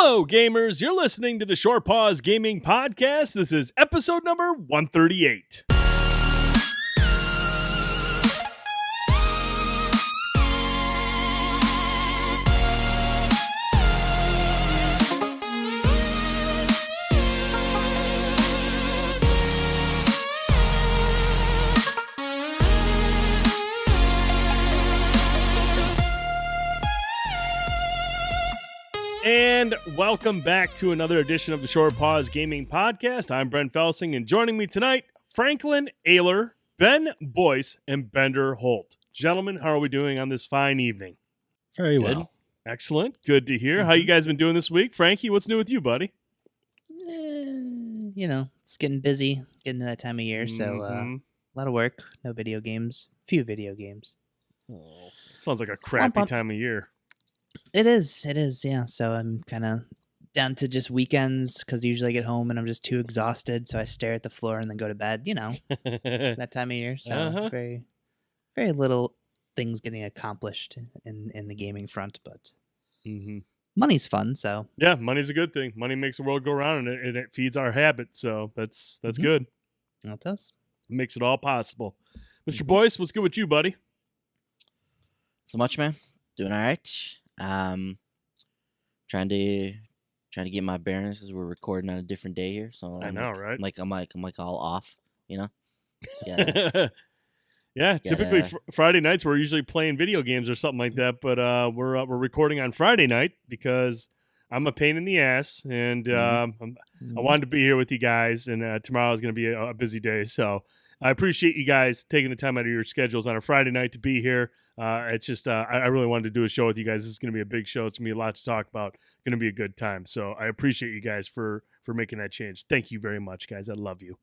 Hello, gamers. You're listening to the Short Pause Gaming Podcast. This is episode number 138. And welcome back to another edition of the Short Pause Gaming Podcast. I'm Brent Felsing, and joining me tonight, Franklin Ayler, Ben Boyce, and Bender Holt. Gentlemen, how are we doing on this fine evening? Very well. Excellent. Good to hear. How you guys been doing this week? Frankie, what's new with you, buddy? It's getting busy, getting to that time of year, so a lot of work, no video games, few video games. Oh, sounds like a crappy time of year. It is, yeah. So I'm kind of down to just weekends because usually I get home and I'm just too exhausted, so I stare at the floor and then go to bed, that time of year. So very, very little things getting accomplished in the gaming front, but money's fun, so. Yeah, money's a good thing. Money makes the world go round, and it feeds our habit, so that's good. It does. It makes it all possible. Mr. Boyce, what's good with you, buddy? So much, man. Doing all right. Trying to get my bearings because we're recording on a different day here. So I know, right? I'm all off, So yeah, typically Friday nights we're usually playing video games or something like that, but we're recording on Friday night because I'm a pain in the ass, and I wanted to be here with you guys, and tomorrow is going to be a busy day, so I appreciate you guys taking the time out of your schedules on a Friday night to be here. It's just I really wanted to do a show with you guys. This is going to be a big show. It's going to be a lot to talk about. Going to be a good time. So I appreciate you guys for making that change. Thank you very much, guys. I love you.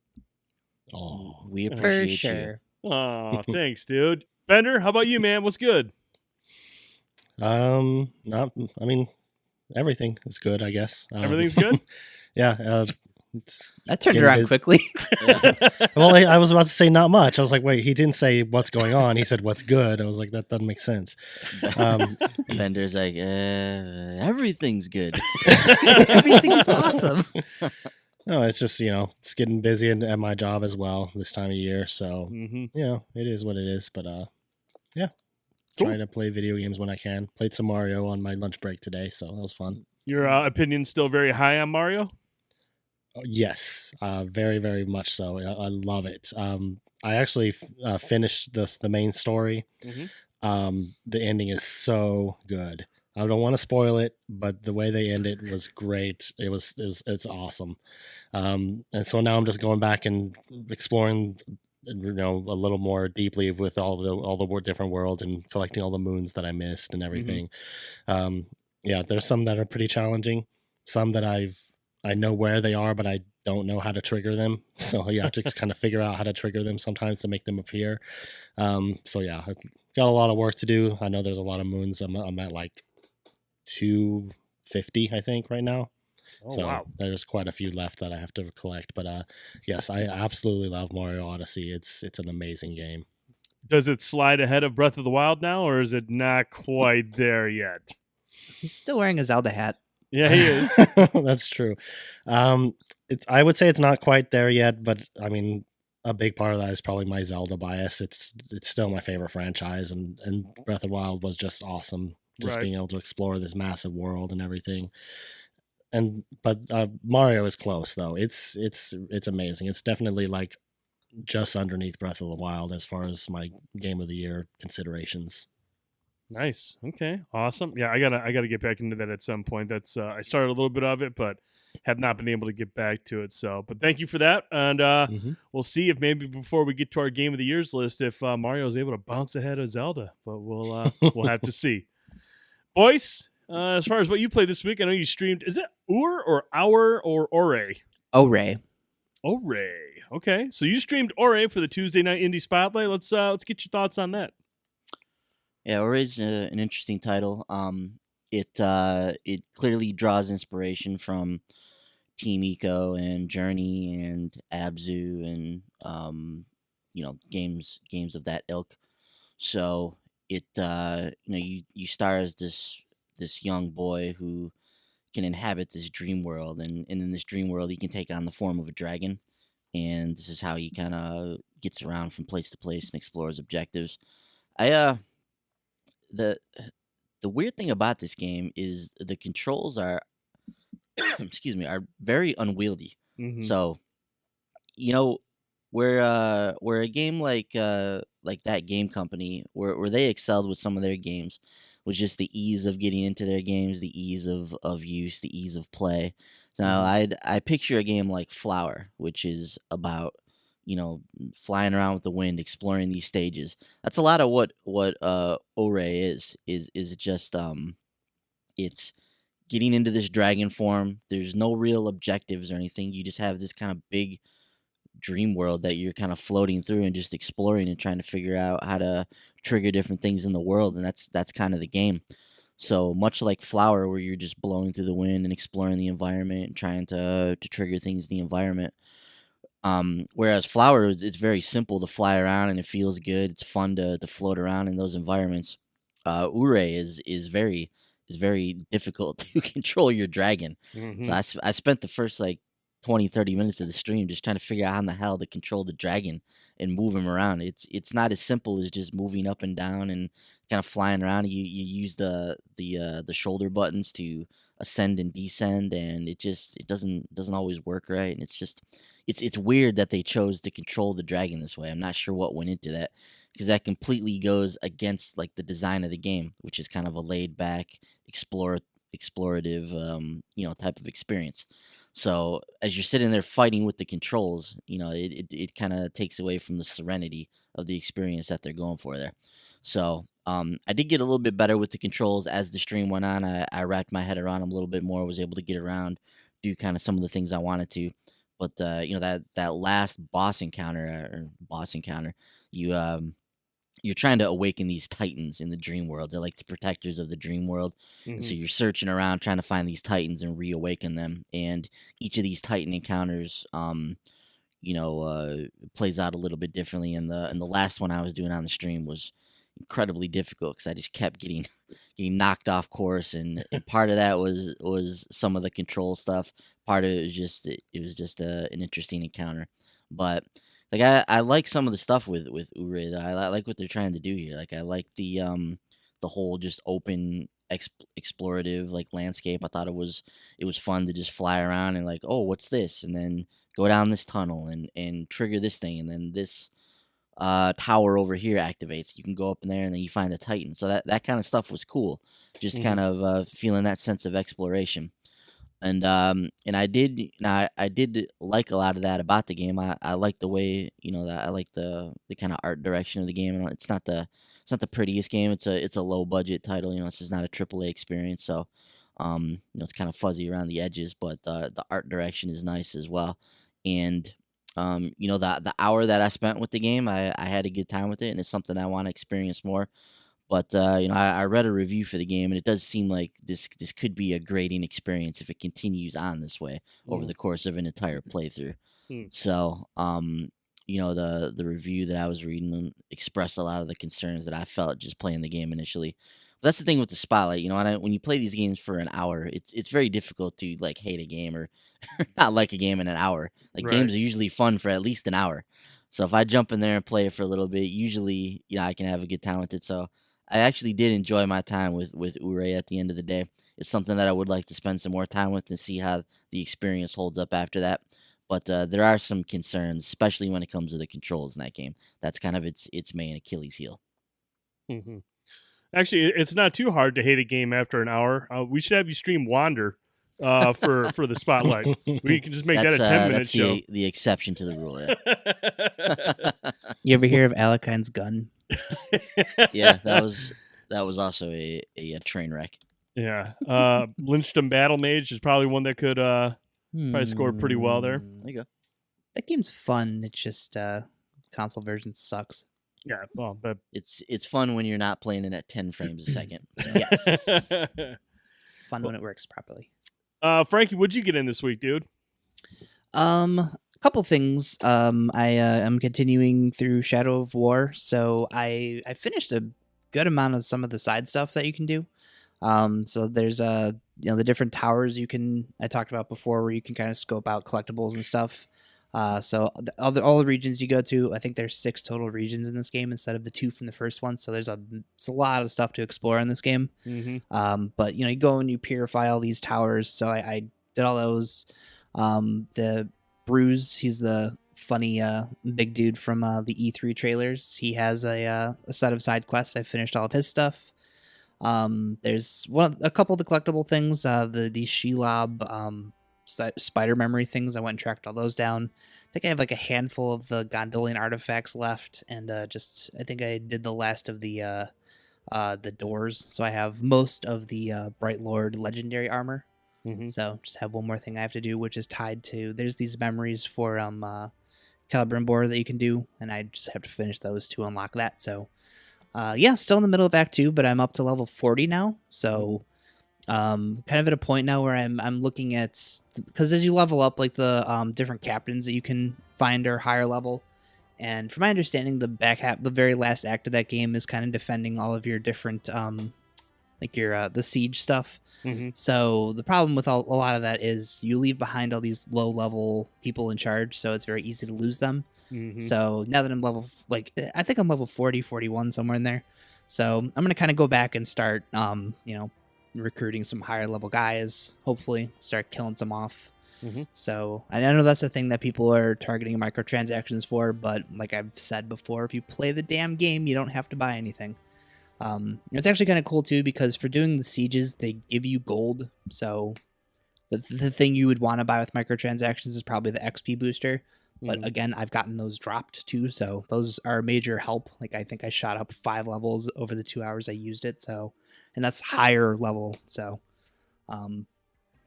Oh, we appreciate sure. you. Oh, thanks, dude. Bender, how about you, man? What's good? Everything is good, I guess. Everything's good? Yeah. That turned around quickly. Well, I was about to say not much. I was like, wait, he didn't say what's going on. He said what's good. I was like, that doesn't make sense. Bender's like, everything's good. Everything's awesome. No, it's just, it's getting busy at my job as well this time of year. So, it is what it is. But, yeah. Cool. Trying to play video games when I can. Played some Mario on my lunch break today, so that was fun. Your opinion's still very high on Mario? Yes, very, very much so. I love it. I actually finished the main story. The ending is so good. I don't want to spoil it, but the way they end it was great. It's awesome. And so now I'm just going back and exploring, a little more deeply with all the different worlds and collecting all the moons that I missed and everything. There's some that are pretty challenging. Some that I know where they are, but I don't know how to trigger them. So you have to just kind of figure out how to trigger them sometimes to make them appear. I've got a lot of work to do. I know there's a lot of moons. I'm at like 250, I think, right now. Oh, so wow. There's quite a few left that I have to collect. But yes, I absolutely love Mario Odyssey. It's an amazing game. Does it slide ahead of Breath of the Wild now, or is it not quite there yet? He's still wearing a Zelda hat. Yeah, he is. That's true. I would say it's not quite there yet, but I mean, a big part of that is probably my Zelda bias. It's still my favorite franchise, and Breath of the Wild was just awesome. Just being able to explore this massive world and everything. But Mario is close though. It's amazing. It's definitely like just underneath Breath of the Wild as far as my game of the year considerations. Nice. Okay. Awesome. Yeah, I gotta get back into that at some point. That's I started a little bit of it, but have not been able to get back to it. So, but thank you for that, and we'll see if maybe before we get to our game of the years list, if Mario is able to bounce ahead of Zelda. But we'll have to see. Boyce, as far as what you played this week, I know you streamed. Is it or Hour or Ore? Ore. Okay, so you streamed Ore for the Tuesday Night Indie Spotlight. Let's get your thoughts on that. Yeah, Ore is an interesting title. It clearly draws inspiration from Team Eco and Journey and Abzu and games of that ilk. So it you start as this young boy who can inhabit this dream world, and in this dream world, he can take on the form of a dragon, and this is how he kind of gets around from place to place and explores objectives. I the the weird thing about this game is the controls are excuse me, are very unwieldy. Mm-hmm. So, you know, where a game like that game company where they excelled with some of their games was just the ease of getting into their games, the ease of use, the ease of play. So I picture a game like Flower, which is about flying around with the wind, exploring these stages. That's a lot of what Ore is just it's getting into this dragon form. There's no real objectives or anything. You just have this kind of big dream world that you're kind of floating through and just exploring and trying to figure out how to trigger different things in the world, and that's kind of the game. So much like Flower, where you're just blowing through the wind and exploring the environment and trying to trigger things in the environment. Whereas Flower, it's very simple to fly around and it feels good. It's fun to float around in those environments. Ure is very difficult to control your dragon. Mm-hmm. So I spent the first like 20-30 minutes of the stream just trying to figure out how in the hell to control the dragon and move him around. It's not as simple as just moving up and down and kind of flying around. You use the shoulder buttons to ascend and descend, and it doesn't always work right. And it's weird that they chose to control the dragon this way. I'm not sure what went into that, because that completely goes against like the design of the game, which is kind of a laid back explorative type of experience. So as you're sitting there fighting with the controls, it kind of takes away from the serenity of the experience that they're going for there. So I did get a little bit better with the controls as the stream went on. I wrapped my head around them a little bit more, was able to get around, do kind of some of the things I wanted to. But that last boss encounter, you're trying to awaken these titans in the dream world. They're like the protectors of the dream world. Mm-hmm. And so you're searching around trying to find these titans and reawaken them. And each of these titan encounters plays out a little bit differently. And the last one I was doing on the stream was incredibly difficult because I just kept getting knocked off course, and part of that was some of the control stuff. Part of it was just an interesting encounter. But like I like some of the stuff with Ure. I like what they're trying to do here. Like I like the whole just open explorative like landscape. I thought it was fun to just fly around and like, oh, what's this, and then go down this tunnel and trigger this thing, and then this tower over here activates. You can go up in there and then you find the titan. So that kind of stuff was cool. Just Mhm. kind of feeling that sense of exploration. And I did like a lot of that about the game. I like the way that I like the kind of art direction of the game. And it's not the prettiest game. It's a low budget title. It's just not a AAA experience. So it's kind of fuzzy around the edges, but the art direction is nice as well. And the hour that I spent with the game, I had a good time with it, and it's something I want to experience more. But I read a review for the game, and it does seem like this could be a grading experience if it continues on this way over the course of an entire playthrough. Mm. So, the review that I was reading expressed a lot of the concerns that I felt just playing the game initially. But that's the thing with the spotlight, when you play these games for an hour, it's very difficult to like hate a game or not like a game in an hour. Like Right. games are usually fun for at least an hour. So if I jump in there and play it for a little bit, usually I can have a good time with it. So I actually did enjoy my time with Ure at the end of the day. It's something that I would like to spend some more time with and see how the experience holds up after that. But there are some concerns, especially when it comes to the controls in that game. That's kind of its main Achilles heel. Mhm. Actually, it's not too hard to hate a game after an hour. We should have you stream Wander for the spotlight. We can just make that a 10-minute that's show. the exception to the rule. Yeah, You ever hear of Alekine's gun? yeah, that was also a train wreck. Yeah. Lynchdom Battle Mage is probably one that could probably score pretty well there. There you go. That game's fun. It's just console version sucks. Yeah. Well, but It's fun when you're not playing it at 10 frames a second. Yes. Fun when it works properly. Frankie, what'd you get in this week, dude? A couple things. I am continuing through Shadow of War, so I finished a good amount of some of the side stuff that you can do. So there's the different towers I talked about before, where you can kind of scope out collectibles and stuff. So all the regions you go to, I think there's 6 total regions in this game instead of the 2 from the first one. So it's a lot of stuff to explore in this game. But you go and you purify all these towers. So I did all those. The Bruise, he's the funny big dude from the E3 trailers. He has a set of side quests. I finished all of his stuff. There's a couple of the collectible things, the Shelob spider memory things. I went and tracked all those down. I think I have like a handful of the Gondolian artifacts left, and I think I did the last of the doors. So I have most of the Bright Lord legendary armor. So just have one more thing I have to do, which is tied to, there's these memories for Celebrimbor that you can do, and I just have to finish those to unlock that. So still in the middle of Act 2, but I'm up to level 40 now. So kind of at a point now where I'm looking at, because as you level up, like the different captains that you can find are higher level. And from my understanding, the very last act of that game is kind of defending all of your different like your the siege stuff. So the problem with a lot of that is you leave behind all these low level people in charge, so it's very easy to lose them. So now that I'm I think I'm level 40, 41, somewhere in there. So I'm going to kind of go back and start, recruiting some higher level guys, hopefully start killing some off. So I know that's the thing that people are targeting microtransactions for, but like I've said before, if you play the damn game, you don't have to buy anything. It's actually kind of cool too, because for doing the sieges, they give you gold. So the thing you would want to buy with microtransactions is probably the XP booster. But again, I've gotten those dropped too, so those are a major help. Like I think I shot up 5 levels over the 2 hours I used it. So, and that's higher level. So, I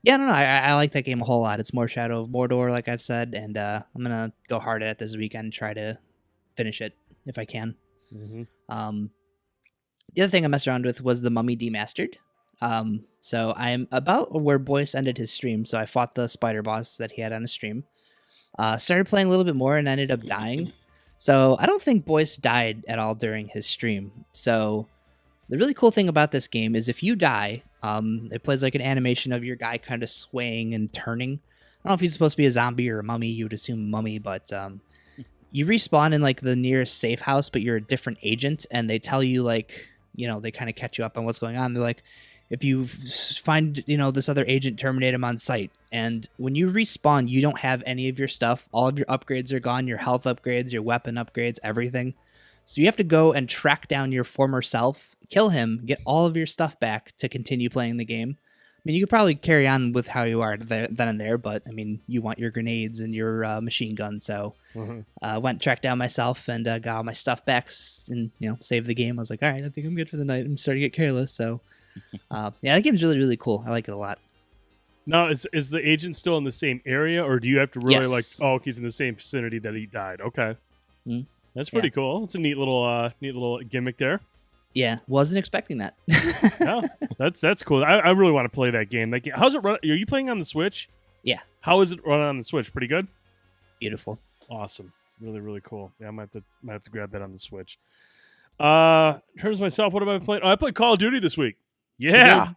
don't know. I like that game a whole lot. It's more Shadow of Mordor, like I've said, and I'm gonna go hard at it this weekend and try to finish it if I can. The other thing I messed around with was the Mummy Demastered. So I'm about where Boyce ended his stream. So I fought the spider boss that he had on his stream. Started playing a little bit more and ended up dying. So I don't think Boyce died at all during his stream. So the really cool thing about this game is if you die, it plays like an animation of your guy kind of swaying and turning. I don't know if he's supposed to be a zombie or a mummy. You would assume mummy, but you respawn in like the nearest safe house, but you're a different agent, and they tell you like, they kind of catch you up on what's going on. They're like, if you find, this other agent, terminate him on sight. And when you respawn, you don't have any of your stuff. All of your upgrades are gone, your health upgrades, your weapon upgrades, everything. So you have to go and track down your former self, kill him, get all of your stuff back to continue playing the game. I mean, you could probably carry on with how you are then and there, but I mean, you want your grenades and your machine gun. So went tracked down myself and got all my stuff back and, saved the game. I was like, all right, I think I'm good for the night. I'm starting to get careless. So that game's really, really cool. I like it a lot. Now, is the agent still in the same area, or do you have to really Yes. he's in the same vicinity that he died? Okay. That's pretty cool. It's a neat little gimmick there. Yeah, wasn't expecting that. Yeah, that's cool. I really want to play that game. How's it run? Are you playing on the Switch? Yeah. How is it running on the Switch? Pretty good? Beautiful. Awesome. Really, really cool. Yeah, I might have to grab that on the Switch. In terms of myself, what have I played? Oh, I played Call of Duty this week. Yeah.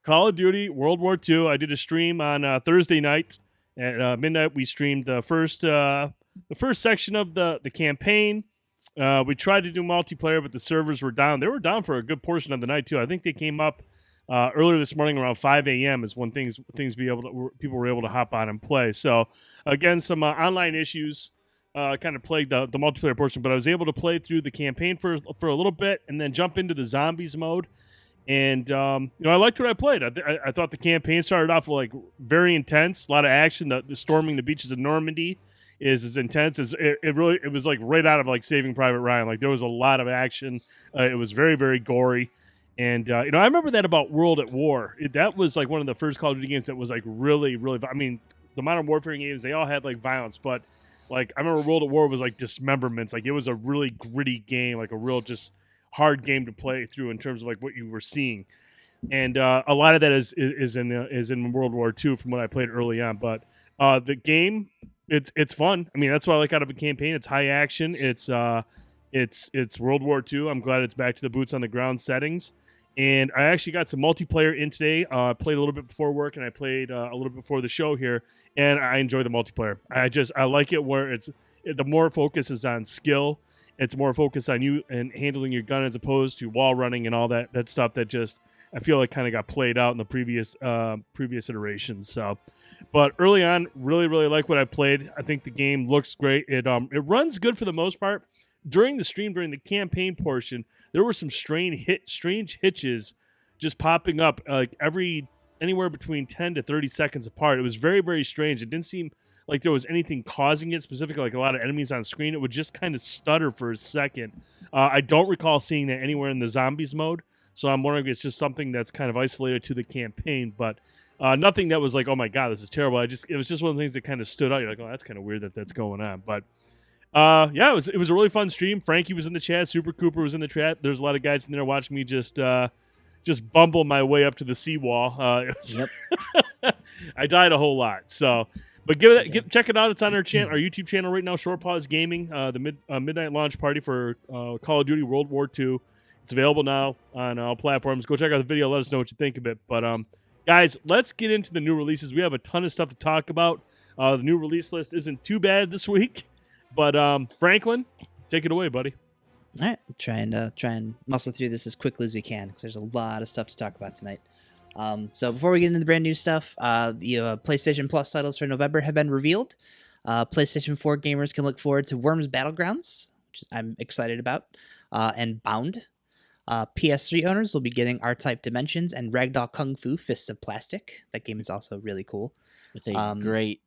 Call of Duty World War II. I did a stream on Thursday night at midnight. We streamed the first section of the campaign. We tried to do multiplayer, but the servers were down. They were down for a good portion of the night too. I think they came up earlier this morning around 5 a.m. is when people were able to hop on and play. So again, some online issues kind of plagued the multiplayer portion, but I was able to play through the campaign for a little bit and then jump into the zombies mode. And I liked what I played. I thought the campaign started off like very intense, a lot of action. The storming the beaches of Normandy is as intense as it was like right out of like Saving Private Ryan. Like there was a lot of action. It was very, very gory. And I remember that about World at War. That was like one of the first Call of Duty games that was like really, really. I mean, the Modern Warfare games, they all had like violence, but like I remember World at War was like dismemberments. Like it was a really gritty game, like a real just hard game to play through in terms of like what you were seeing. And a lot of that is in World War II from what I played early on. But the game, it's fun. I mean, that's what I like out of a campaign. It's high action. It's World War II. I'm glad it's back to the boots on the ground settings. And I actually got some multiplayer in today. I played a little bit before work, and I played a little bit before the show here, and I enjoy the multiplayer. I like it where the more focus is on skill. It's more focused on you and handling your gun as opposed to wall running and all that stuff that just I feel like kind of got played out in the previous iterations. So, but early on, really like what I played. I think the game looks great. It runs good for the most part. During the stream, during the campaign portion, there were some strange hitches just popping up like anywhere between 10 to 30 seconds apart. It was very, very strange. It didn't seem like there was anything causing it specifically, like a lot of enemies on screen. It would just kind of stutter for a second. I don't recall seeing that anywhere in the zombies mode, so I'm wondering if it's just something that's kind of isolated to the campaign, but nothing that was like, oh my God, this is terrible. It was just one of the things that kind of stood out. You're like, oh, that's kind of weird that's going on. But yeah, it was a really fun stream. Frankie was in the chat. Super Cooper was in the chat. There's a lot of guys in there watching me just bumble my way up to the seawall. Yep. I died a whole lot. So, but check it out. It's on our YouTube channel right now. Short Pause Gaming, the midnight launch party for Call of Duty World War II. It's available now on all platforms. Go check out the video. Let us know what you think of it. But guys, let's get into the new releases. We have a ton of stuff to talk about. The new release list isn't too bad this week. But Franklin, take it away, buddy. All right, try and muscle through this as quickly as we can because there's a lot of stuff to talk about tonight. So before we get into the brand new stuff, the PlayStation Plus titles for November have been revealed. PlayStation 4 gamers can look forward to Worms Battlegrounds, which I'm excited about, and Bound. PS3 owners will be getting R-Type Dimensions and Ragdoll Kung Fu Fists of Plastic. That game is also really cool. With a great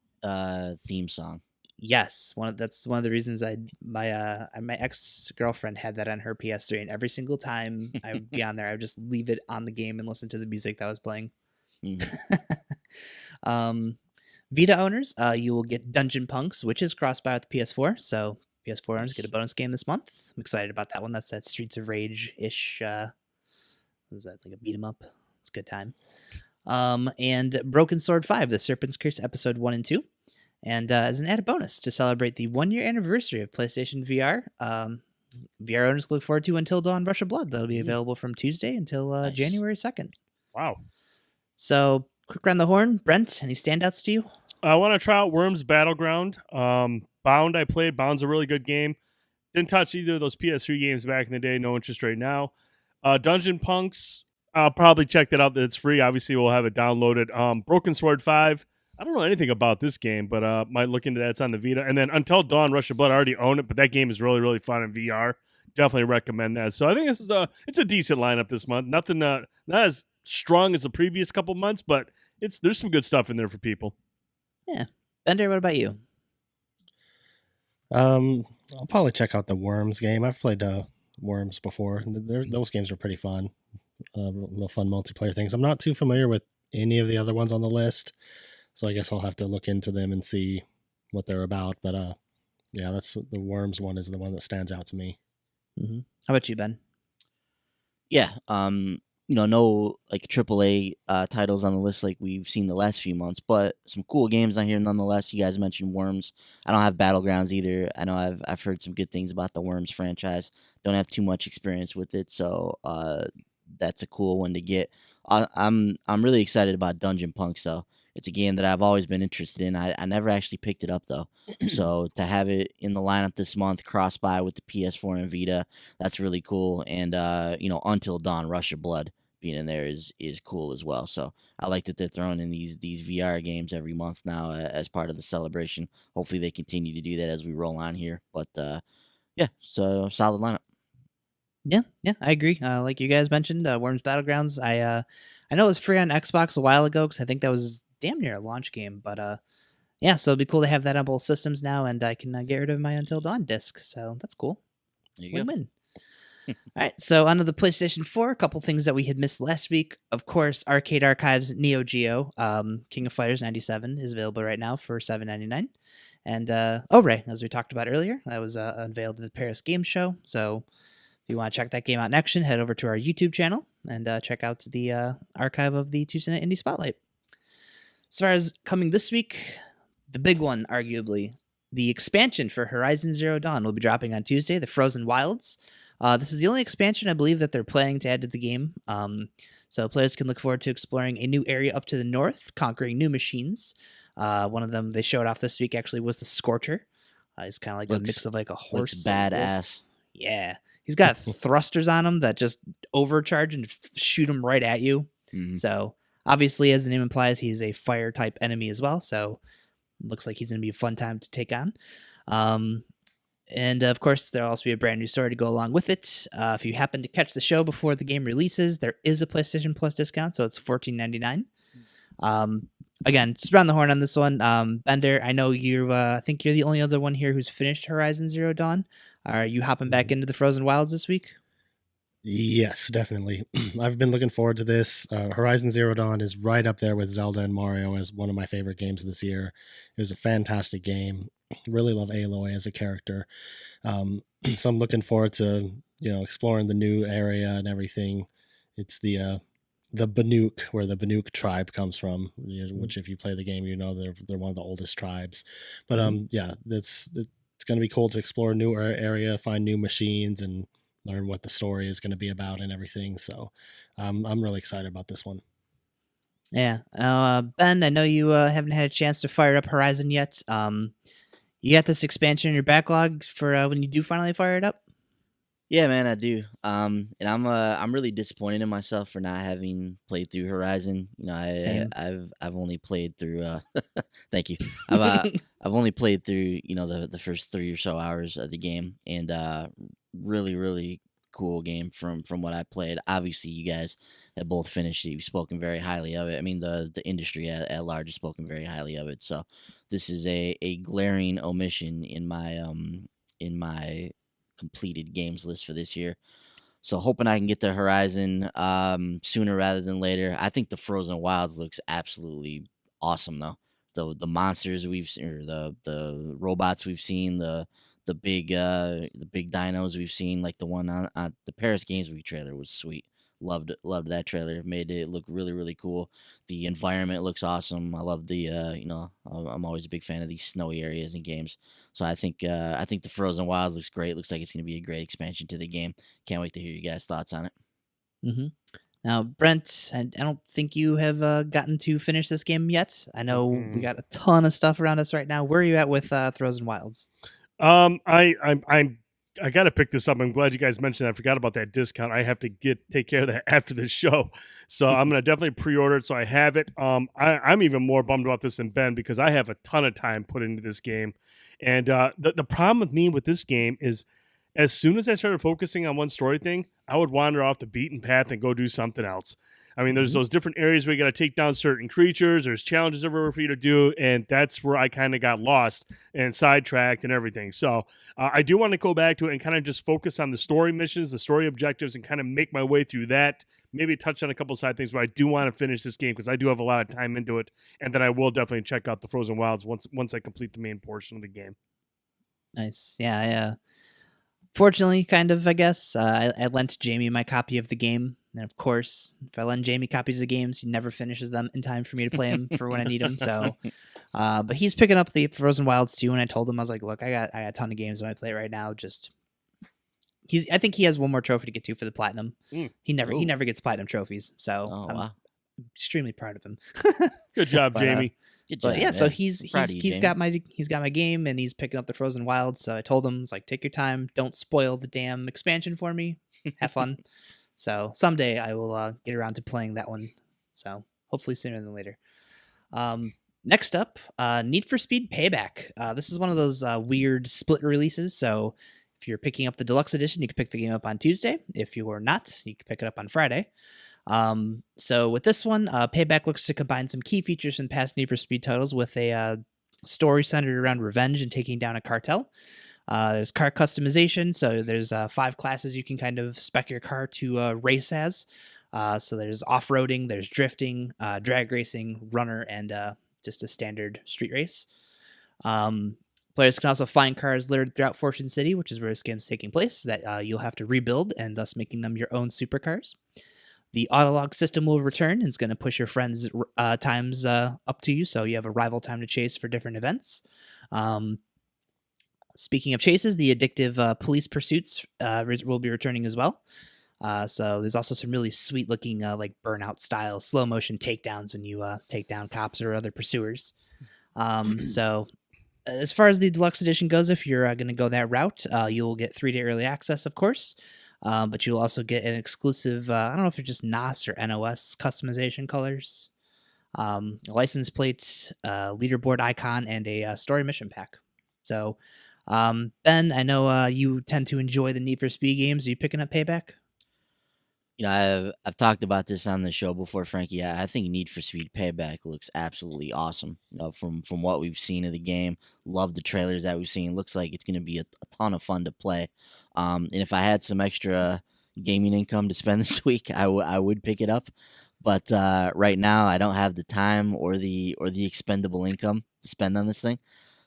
theme song. Yes, that's one of the reasons my ex-girlfriend had that on her PS3, and every single time I would be on there, I would just leave it on the game and listen to the music that was playing. Mm-hmm. Vita owners, you will get Dungeon Punks, which is cross-buy with the PS4, so PS4 owners get a bonus game this month. I'm excited about that one. That's that Streets of Rage-ish, what was that, like a beat 'em up? It's a good time. And Broken Sword 5, The Serpent's Curse Episode 1 and 2. And as an added bonus to celebrate the 1-year anniversary of PlayStation VR, VR owners look forward to Until Dawn Rush of Blood. That'll be available from Tuesday until Nice. January 2nd. Wow. So, quick round the horn. Brent, any standouts to you? I want to try out Worms Battleground. Bound I played. Bound's a really good game. Didn't touch either of those PS3 games back in the day. No interest right now. Dungeon Punks, I'll probably check that out. That it's free. Obviously, we'll have it downloaded. Broken Sword 5. I don't know anything about this game, but might look into that. It's on the Vita. And then Until Dawn Rush of Blood, I already own it, but that game is really, really fun in VR. Definitely recommend that. So I think it's a decent lineup this month. Nothing not as strong as the previous couple months, but there's some good stuff in there for people. Yeah. Bender, what about you? I'll probably check out the Worms game. I've played Worms before. Those games are pretty fun. Real fun multiplayer things. I'm not too familiar with any of the other ones on the list, so I guess I'll have to look into them and see what they're about. But yeah, that's the Worms one is the one that stands out to me. Mm-hmm. How about you, Ben? Yeah, no like AAA titles on the list like we've seen the last few months, but some cool games on here nonetheless. You guys mentioned Worms. I don't have Battlegrounds either. I know I've heard some good things about the Worms franchise. Don't have too much experience with it, so that's a cool one to get. I'm really excited about Dungeon Punks though. It's a game that I've always been interested in. I never actually picked it up though. So to have it in the lineup this month, cross-buy with the PS4 and Vita, that's really cool. And Until Dawn Rush of Blood being in there is cool as well. So I like that they're throwing in these VR games every month now as part of the celebration. Hopefully they continue to do that as we roll on here. But yeah, so solid lineup. Yeah, I agree. Like you guys mentioned, Worms Battlegrounds. I know it was free on Xbox a while ago because I think that was damn near a launch game. But yeah, so it'd be cool to have that on both systems now, and I can get rid of my Until Dawn disc. So that's cool. There you go. Win-win. All right, so onto the PlayStation 4. A couple things that we had missed last week. Of course, Arcade Archives Neo Geo, King of Fighters 97 is available right now for $7.99. And Ray, as we talked about earlier, that was unveiled at the Paris Game Show. So if you want to check that game out in action, head over to our YouTube channel and check out the archive of the Tuesday Night Indie Spotlight. As far as coming this week, the big one, arguably, the expansion for Horizon Zero Dawn will be dropping on Tuesday, the Frozen Wilds. This is the only expansion I believe that they're planning to add to the game. So players can look forward to exploring a new area up to the north, conquering new machines. One of them they showed off this week actually was the Scorcher. He's kind of like a mix of like a horse. Looks badass. Yeah. He's got thrusters on him that just overcharge and shoot him right at you. Mhm. So obviously, as the name implies, he's a fire type enemy as well. So looks like he's going to be a fun time to take on. And of course, there'll also be a brand new story to go along with it. If you happen to catch the show before the game releases, there is a PlayStation Plus discount, so it's $14.99. Again, just around the horn on this one. Bender, I know I think you're the only other one here who's finished Horizon Zero Dawn. Are you hopping back into the Frozen Wilds this week? Yes, definitely. I've been looking forward to this. Horizon Zero Dawn is right up there with Zelda and Mario as one of my favorite games this year. It was a fantastic game. Really love Aloy as a character. So I'm looking forward to exploring the new area and everything. It's the Banuk, where the Banuk tribe comes from, which if you play the game, they're one of the oldest tribes. But yeah, it's going to be cool to explore a new area, find new machines, and learn what the story is going to be about and everything. So I'm really excited about this one. Yeah. Ben, I know you haven't had a chance to fire up Horizon yet. You got this expansion in your backlog for when you do finally fire it up? Yeah, man, I do. And I'm really disappointed in myself for not having played through Horizon. Same. I've only played through. Thank you. I've only played through the first 3 or so hours of the game, and really really cool game from what I played. Obviously, you guys have both finished it. You've spoken very highly of it. I mean, the industry at large has spoken very highly of it. So this is a glaring omission in my completed games list for this year. So hoping I can get to Horizon sooner rather than later. I think the Frozen Wilds looks absolutely awesome though. The monsters we've seen, or the robots we've seen, the big dinos we've seen, like the one on the Paris Games Week trailer was sweet. Loved that trailer. Made it look really really cool. The environment looks awesome. I love the I'm always a big fan of these snowy areas in games. So I think the Frozen Wilds looks great. Looks like it's going to be a great expansion to the game. Can't wait to hear you guys' thoughts on it. Mm-hmm. Now, Brent, I don't think you have gotten to finish this game yet. I know we got a ton of stuff around us right now. Where are you at with Frozen Wilds? I got to pick this up. I'm glad you guys mentioned that. I forgot about that discount. I have to take care of that after the show. So I'm going to definitely pre-order it so I have it. I'm even more bummed about this than Ben because I have a ton of time put into this game. And the problem with me with this game is as soon as I started focusing on one story thing, I would wander off the beaten path and go do something else. I mean, there's those different areas where you got to take down certain creatures. There's challenges everywhere for you to do, and that's where I kind of got lost and sidetracked and everything. So I do want to go back to it and kind of just focus on the story missions, the story objectives, and kind of make my way through that. Maybe touch on a couple side things, but I do want to finish this game because I do have a lot of time into it, and then I will definitely check out the Frozen Wilds once I complete the main portion of the game. Nice. Yeah. Fortunately, kind of, I guess, I lent Jamie my copy of the game. And of course, if I lend Jamie copies of games, he never finishes them in time for me to play them for when I need them. So, but he's picking up the Frozen Wilds too. And I told him, I was like, look, I got a ton of games when I play right now. I think he has one more trophy to get to for the platinum. He never gets platinum trophies. So I'm extremely proud of him. Good job, Jamie. Good job, but yeah, man. so he's Jamie. got my game and he's picking up the Frozen Wilds. So I told him, like, take your time, don't spoil the damn expansion for me. Have fun. So someday I will get around to playing that one. So hopefully sooner than later. Next up, Need for Speed Payback. This is one of those weird split releases. So if you're picking up the deluxe edition, you can pick the game up on Tuesday. If you are not, you can pick it up on Friday. So with this one, Payback looks to combine some key features from past Need for Speed titles with a story centered around revenge and taking down a cartel. There's car customization, so there's 5 classes you can kind of spec your car to race as. So there's off-roading, there's drifting, drag racing, runner, and just a standard street race. Players can also find cars littered throughout Fortune City, which is where this game's taking place, that you'll have to rebuild, and thus making them your own supercars. The autolog system will return, and it's going to push your friends' times up to you, so you have a rival time to chase for different events. Speaking of chases, the addictive police pursuits will be returning as well. So there's also some really sweet looking like Burnout style slow motion takedowns when you take down cops or other pursuers. So as far as the deluxe edition goes, if you're going to go that route, you'll get 3-day early access, of course. But you'll also get an exclusive, I don't know if it's just NOS or NOS customization colors, license plates, leaderboard icon, and a story mission pack. So, Ben, I know you tend to enjoy the Need for Speed games. Are you picking up Payback? You know, I've talked about this on the show before, Frankie. I think Need for Speed Payback looks absolutely awesome. You know, from what we've seen of the game, love the trailers that we've seen. Looks like it's going to be a ton of fun to play. And if I had some extra gaming income to spend this week, I would pick it up. But right now, I don't have the time or the expendable income to spend on this thing.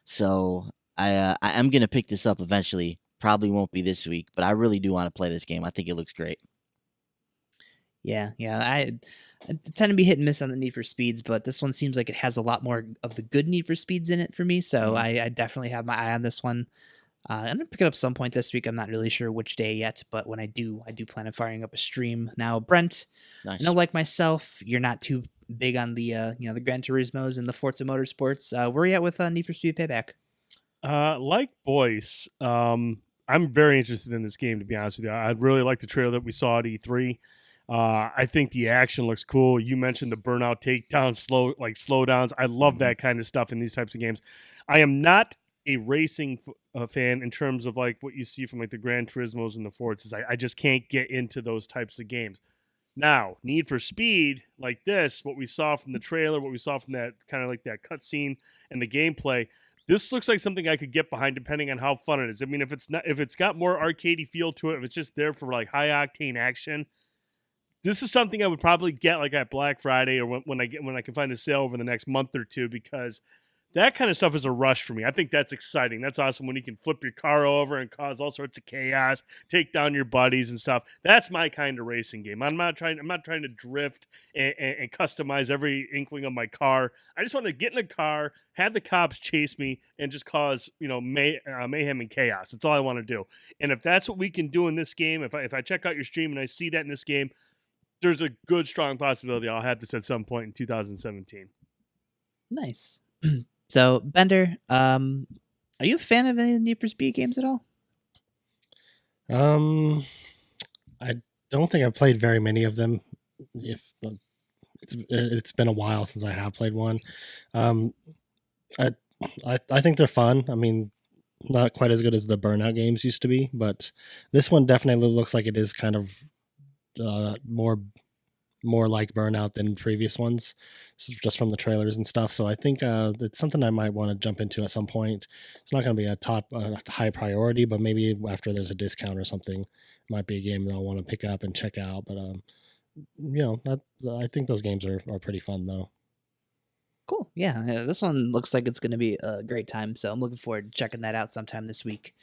So I am going to pick this up eventually. Probably won't be this week, but I really do want to play this game. I think it looks great. Yeah. I tend to be hit and miss on the Need for Speeds, but this one seems like it has a lot more of the good Need for Speeds in it for me. So I definitely have my eye on this one. I'm gonna pick it up some point this week. I'm not really sure which day yet, but when I do plan on firing up a stream. Now, Brent, Nice. I know, like myself, you're not too big on the the Gran Turismos and the Forza Motorsports. Where are you at with Need for Speed Payback? Like Boyce, I'm very interested in this game, to be honest with you. I really like the trailer that we saw at E3. I think the action looks cool. You mentioned the burnout takedown, slow downs. I love that kind of stuff in these types of games. I am not a racing fan in terms of like what you see from like the Gran Turismos and the Forzas. I just can't get into those types of games. Now, Need for Speed like this, what we saw from the trailer, what we saw from that kind of like that cutscene and the gameplay, this looks like something I could get behind depending on how fun it is. I mean, if it's got more arcadey feel to it, if it's just there for like high octane action, this is something I would probably get like at Black Friday or when I can find a sale over the next month or two, because that kind of stuff is a rush for me. I think that's exciting. That's awesome when you can flip your car over and cause all sorts of chaos, take down your buddies and stuff. That's my kind of racing game. I'm not trying to drift and customize every inkling of my car. I just want to get in a car, have the cops chase me, and just cause mayhem and chaos. That's all I want to do. And if that's what we can do in this game, if I check out your stream and I see that in this game, there's a good, strong possibility I'll have this at some point in 2017. Nice. So, Bender, are you a fan of any of the Need for Speed games at all? I don't think I've played very many of them. It's been a while since I have played one. I think they're fun. I mean, not quite as good as the Burnout games used to be, but this one definitely looks like it is kind of more like Burnout than previous ones, just from the trailers and stuff. So I think it's something I might want to jump into at some point. It's not going to be a top high priority, but maybe after there's a discount or something, it might be a game that I'll want to pick up and check out. But I think those games are pretty fun though. Cool. Yeah, this one looks like it's going to be a great time, so I'm looking forward to checking that out sometime this week.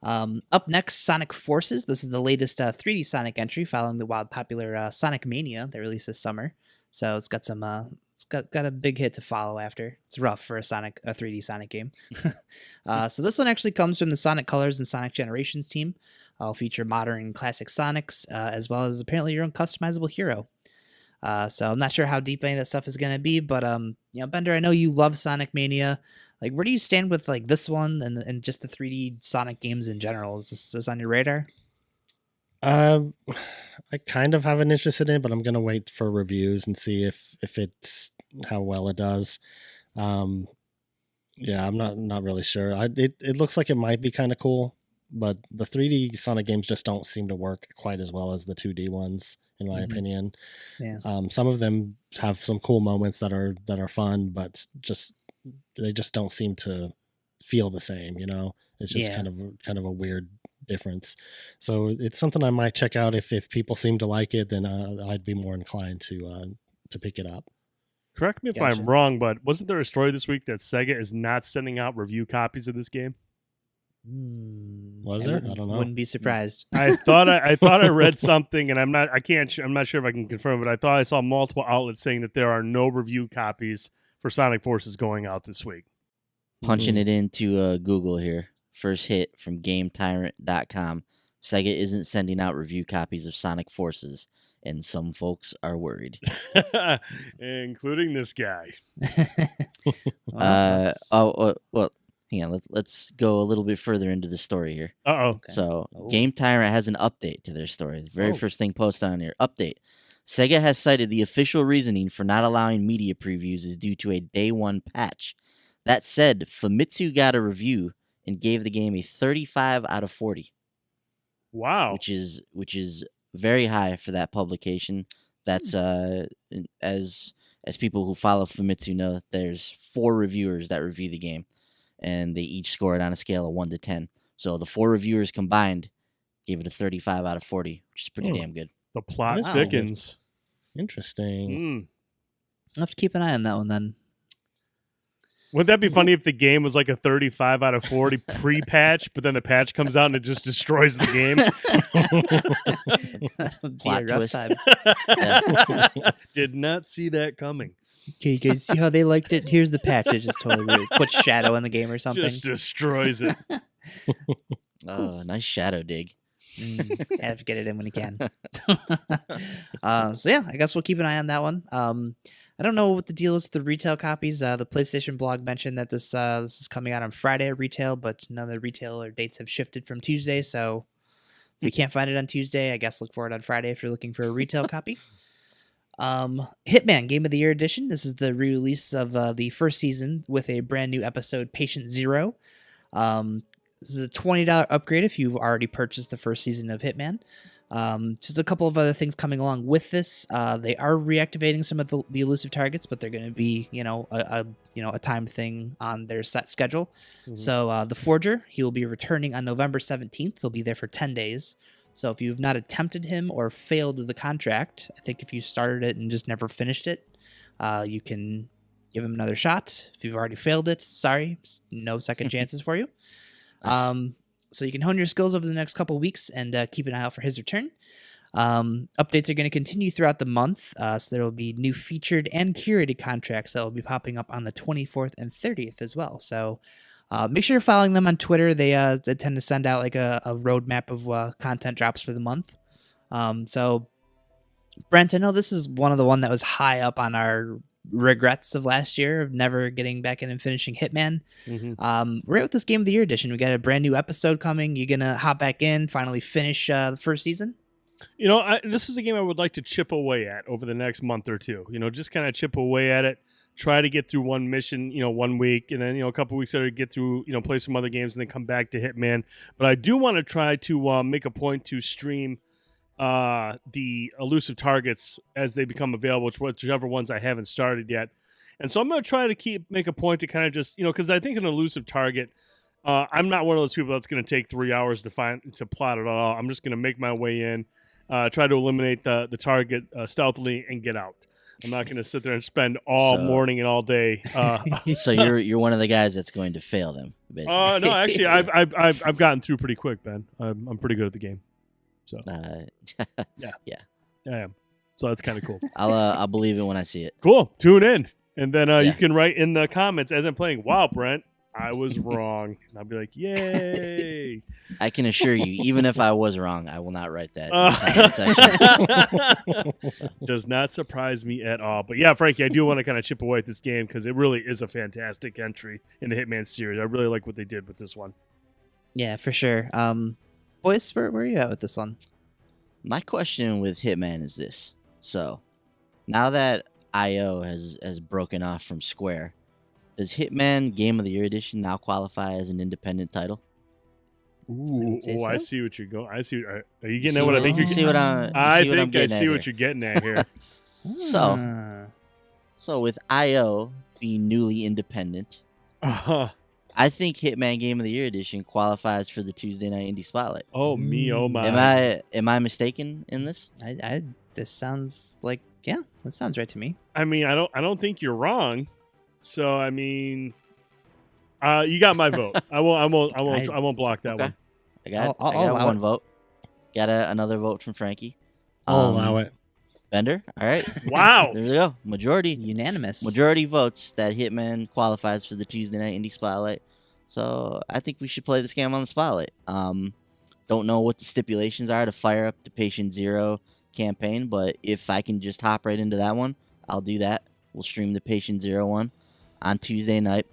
Up next, Sonic Forces. This is the latest 3D Sonic entry following the wild popular Sonic Mania they released this summer. So it's got some it's got a big hit to follow after. It's rough for a 3D Sonic game. So this one actually comes from the Sonic Colors and Sonic Generations team. I'll feature modern and classic Sonics, as well as apparently your own customizable hero. So I'm not sure how deep any of that stuff is going to be, but Bender, I know you love Sonic Mania. Like, where do you stand with like this one and just the 3D Sonic games in general? Is this on your radar? I kind of have an interest in it, but I'm gonna wait for reviews and see if it's how well it does. Yeah, I'm not really sure. It looks like it might be kind of cool, but the 3D Sonic games just don't seem to work quite as well as the 2D ones, in my opinion. Yeah. Some of them have some cool moments that are fun, but they just don't seem to feel the same. It's just kind of a weird difference. So it's something I might check out. If people seem to like it, then I'd be more inclined to pick it up. Correct me if I'm wrong, but wasn't there a story this week that Sega is not sending out review copies of this game? Was there? I don't know. Wouldn't be surprised. I thought I read something, and I'm not sure if I can confirm, but I thought I saw multiple outlets saying that there are no review copies for Sonic Forces going out this week. Punching it into Google here. first hit from GameTyrant.com. Sega isn't sending out review copies of Sonic Forces, and some folks are worried. Including this guy. Well, Well, hang on. Let's go a little bit further into the story here. Uh-oh. Okay. So, Oh. Game Tyrant has an update to their story. The very Oh. first thing posted on here. Update. Sega has cited the official reasoning for not allowing media previews is due to a day one patch. That said, Famitsu got a review and gave the game a 35 out of 40, Wow. which is very high for that publication. That's as people who follow Famitsu know, there's 4 reviewers that review the game, and they each score it on a scale of 1 to 10. So the 4 reviewers combined gave it a 35 out of 40, which is pretty damn good. The plot That is pretty good. thickens. Interesting. I'll have to keep an eye on that one then. Wouldn't that be funny if the game was like a 35 out of 40 pre-patch, but then the patch comes out and it just destroys the game? That would be Plot a rough twist. time. Did not see that coming. Okay, you guys see how they liked it? Here's the patch. It just totally ruined. Put Shadow in the game or something. Just destroys it. Oh, nice shadow dig. I have to get it in when you can. So yeah, I guess we'll keep an eye on that one. I don't know what the deal is with the retail copies. The PlayStation blog mentioned that this is coming out on Friday at retail, but none of the retailer dates have shifted from Tuesday, so if we can't find it on Tuesday, I guess look for it on Friday if you're looking for a retail copy. Hitman Game of the Year Edition. This is the re-release of the first season with a brand new episode, Patient Zero. This is a $20 upgrade if you've already purchased the first season of Hitman. Just a couple of other things coming along with this. They are reactivating some of the elusive targets, but they're going to be, a timed thing on their set schedule. Mhm. So the Forger, he will be returning on November 17th. He'll be there for 10 days. So if you've not attempted him or failed the contract, I think if you started it and just never finished it, you can give him another shot. If you've already failed it, sorry, no second chances for you. So you can hone your skills over the next couple of weeks and keep an eye out for his return. Updates are going to continue throughout the month, so there will be new featured and curated contracts that will be popping up on the 24th and 30th as well. So make sure you're following them on Twitter. They tend to send out like a roadmap of content drops for the month. So Brent, I know this is one that was high up on our regrets of last year of never getting back in and finishing Hitman. Right with this Game of the Year edition, we got a brand new episode coming. You gonna hop back in, finally finish the first season? This is a game I would like to chip away at over the next month or two. Just kind of chip away at it, try to get through one mission, 1 week, and then, a couple weeks later get through, play some other games and then come back to Hitman. But I do want to try to make a point to stream the elusive targets as they become available, whichever ones I haven't started yet. And so I'm going to try to make a point to kind of just, because I think an elusive target, I'm not one of those people that's going to take 3 hours to plot it all. I'm just going to make my way in, try to eliminate the target stealthily and get out. I'm not going to sit there and spend all morning and all day. So you're one of the guys that's going to fail them, basically. No, actually, I've gotten through pretty quick, Ben. I'm pretty good at the game. So yeah, I am. So that's kind of cool. I'll believe it when I see it. Cool. Tune in, and then you can write in the comments as I'm playing. Wow, Brent, I was wrong. And I'll be like, yay! I can assure you, even if I was wrong, I will not write that. In the comment section. Does not surprise me at all. But yeah, Frankie, I do want to kind of chip away at this game because it really is a fantastic entry in the Hitman series. I really like what they did with this one. Yeah, for sure. Boys, where are you at with this one? My question with Hitman is this. So, now that IO has broken off from Square, does Hitman Game of the Year Edition now qualify as an independent title? Ooh, so. I see what you're going. I see. Are you getting at what I think you're see getting? what I'm I see what I'm think I getting at see what here. you're getting at here. So with IO being newly independent, I think Hitman Game of the Year Edition qualifies for the Tuesday Night Indie Spotlight. Oh me, oh my. Am I mistaken in this? This sounds like that sounds right to me. I mean, I don't think you're wrong. So I mean, you got my vote. I won't block that Okay. one. I got I'll allow one it. vote. Got another vote from Frankie. I'll allow it. Bender. All right. Wow. There we go. Majority Unanimous. Majority votes that Hitman qualifies for the Tuesday Night Indie Spotlight. So I think we should play this game on the Spotlight. Don't know what the stipulations are to fire up the Patient Zero campaign, but if I can just hop right into that one, I'll do that. We'll stream the Patient Zero one on Tuesday night.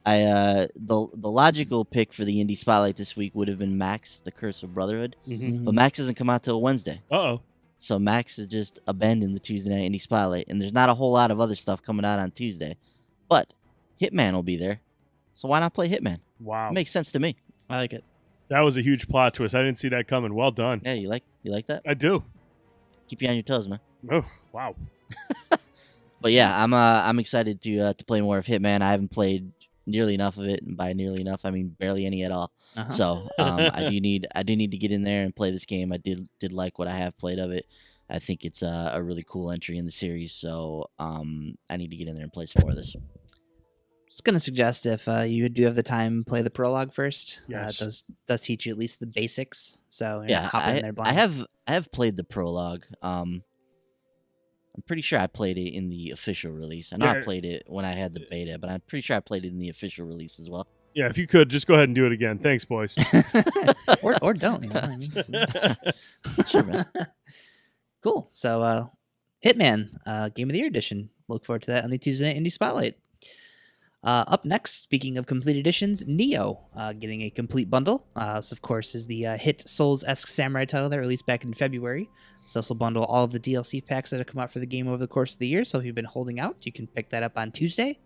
The logical pick for the Indie Spotlight this week would have been Max, The Curse of Brotherhood, but Max doesn't come out till Wednesday. Uh-oh. So Max has just abandoned the Tuesday night Indie Spotlight, and there's not a whole lot of other stuff coming out on Tuesday. But Hitman will be there, so why not play Hitman? Wow. It makes sense to me. I like it. That was a huge plot twist. I didn't see that coming. Well done. Yeah, you like that? I do. Keep you on your toes, man. Oh, wow. But yeah, I'm excited to play more of Hitman. I haven't played nearly enough of it, and by nearly enough, I mean barely any at all. Uh-huh. So I do need to get in there and play this game. I did like what I have played of it. I think it's a really cool entry in the series. So I need to get in there and play some more of this. I was going to suggest if you do have the time, play the prologue first. Yes. It does teach you at least the basics. So you're Yeah, not hopping in there blind. I have played the prologue. I'm pretty sure I played it in the official release. I know I played it when I had the beta, but I'm pretty sure I played it in the official release as well. Yeah, if you could, just go ahead and do it again. Thanks, boys. or don't. You know what I mean? Sure, man. Cool. So Hitman, Game of the Year edition. Look forward to that on the Tuesday Night Indie Spotlight. Up next, speaking of complete editions, Neo getting a complete bundle. This, of course, is the hit Souls-esque samurai title that released back in February. This will bundle all of the DLC packs that have come out for the game over the course of the year, so if you've been holding out, you can pick that up on Tuesday.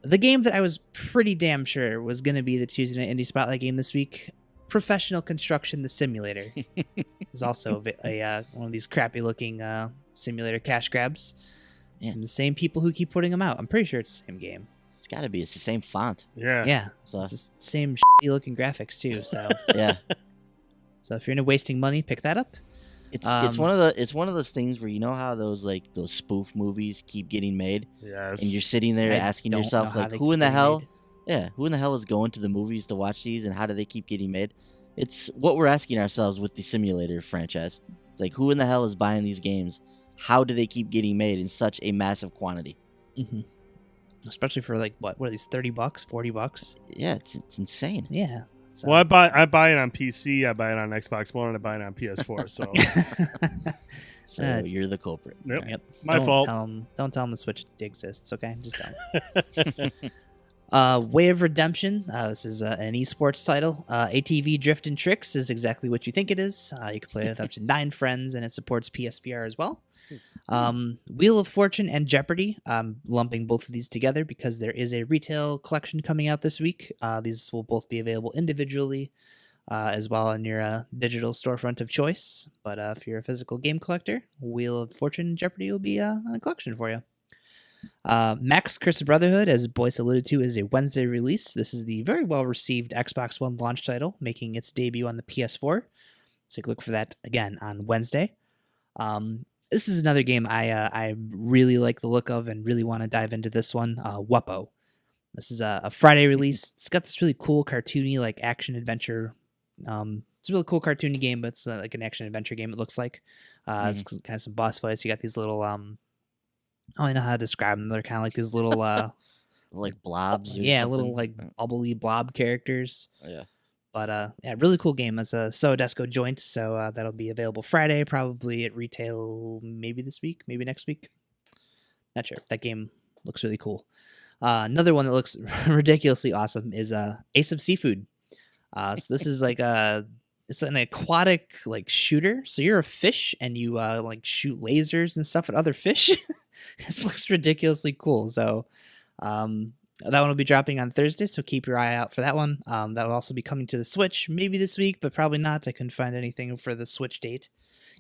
The game that I was pretty damn sure was going to be the Tuesday Night Indie Spotlight game this week, Professional Construction the Simulator, is also one of these crappy-looking simulator cash grabs. Yeah. From the same people who keep putting them out. I'm pretty sure it's the same game. It's got to be. It's the same font. Yeah. Yeah. So It's the same shitty looking graphics too. So yeah, so if you're into wasting money, pick that up. it's one of those things where you know how those spoof movies keep getting made, Yes. and you're sitting there I asking don't yourself know how like, they who keep in the getting hell? made. Yeah, who in the hell is going to the movies to watch these, and how do they keep getting made? It's what we're asking ourselves with the simulator franchise. It's like, who in the hell is buying these games? How do they keep getting made in such a massive quantity? Mm-hmm. Especially for what are these, $30, $40? Yeah, it's insane. Yeah. So. Well, I buy it on PC, I buy it on Xbox One, and I buy it on PS4. So, So you're the culprit. yep. Yep. My fault. Don't tell them the Switch exists, okay? Just don't. Way of Redemption. This is an esports title. ATV Drift and Tricks is exactly what you think it is. You can play with up to 9 friends, and it supports PSVR as well. Wheel of Fortune and Jeopardy. Lumping both of these together because there is a retail collection coming out this week. These will both be available individually as well in your digital storefront of choice. But if you're a physical game collector, Wheel of Fortune and Jeopardy will be on a collection for you. Max Curse of Brotherhood, as Boyce alluded to, is a Wednesday release. This is the very well received Xbox One launch title, making its debut on the PS4. So you can look for that again on Wednesday. This is another game I really like the look of and really want to dive into this one. Wuppo. This is a Friday release. It's got this really cool cartoony action adventure. It's a really cool cartoony game, but it's like an action adventure game. It looks like it's kind of some boss fights. You got these little I don't know how to describe them. They're kind of like these little like blobs. Or yeah, something. little bubbly blob characters. Yeah. But yeah, really cool game. It's a Sodesco joint, so that'll be available Friday, probably at retail maybe this week, maybe next week. Not sure. That game looks really cool. Another one that looks ridiculously awesome is Ace of Seafood. So this is it's an aquatic shooter. So you're a fish and you shoot lasers and stuff at other fish. This looks ridiculously cool. So that one will be dropping on Thursday, so keep your eye out for that one. That will also be coming to the Switch maybe this week, but probably not. I couldn't find anything for the Switch date,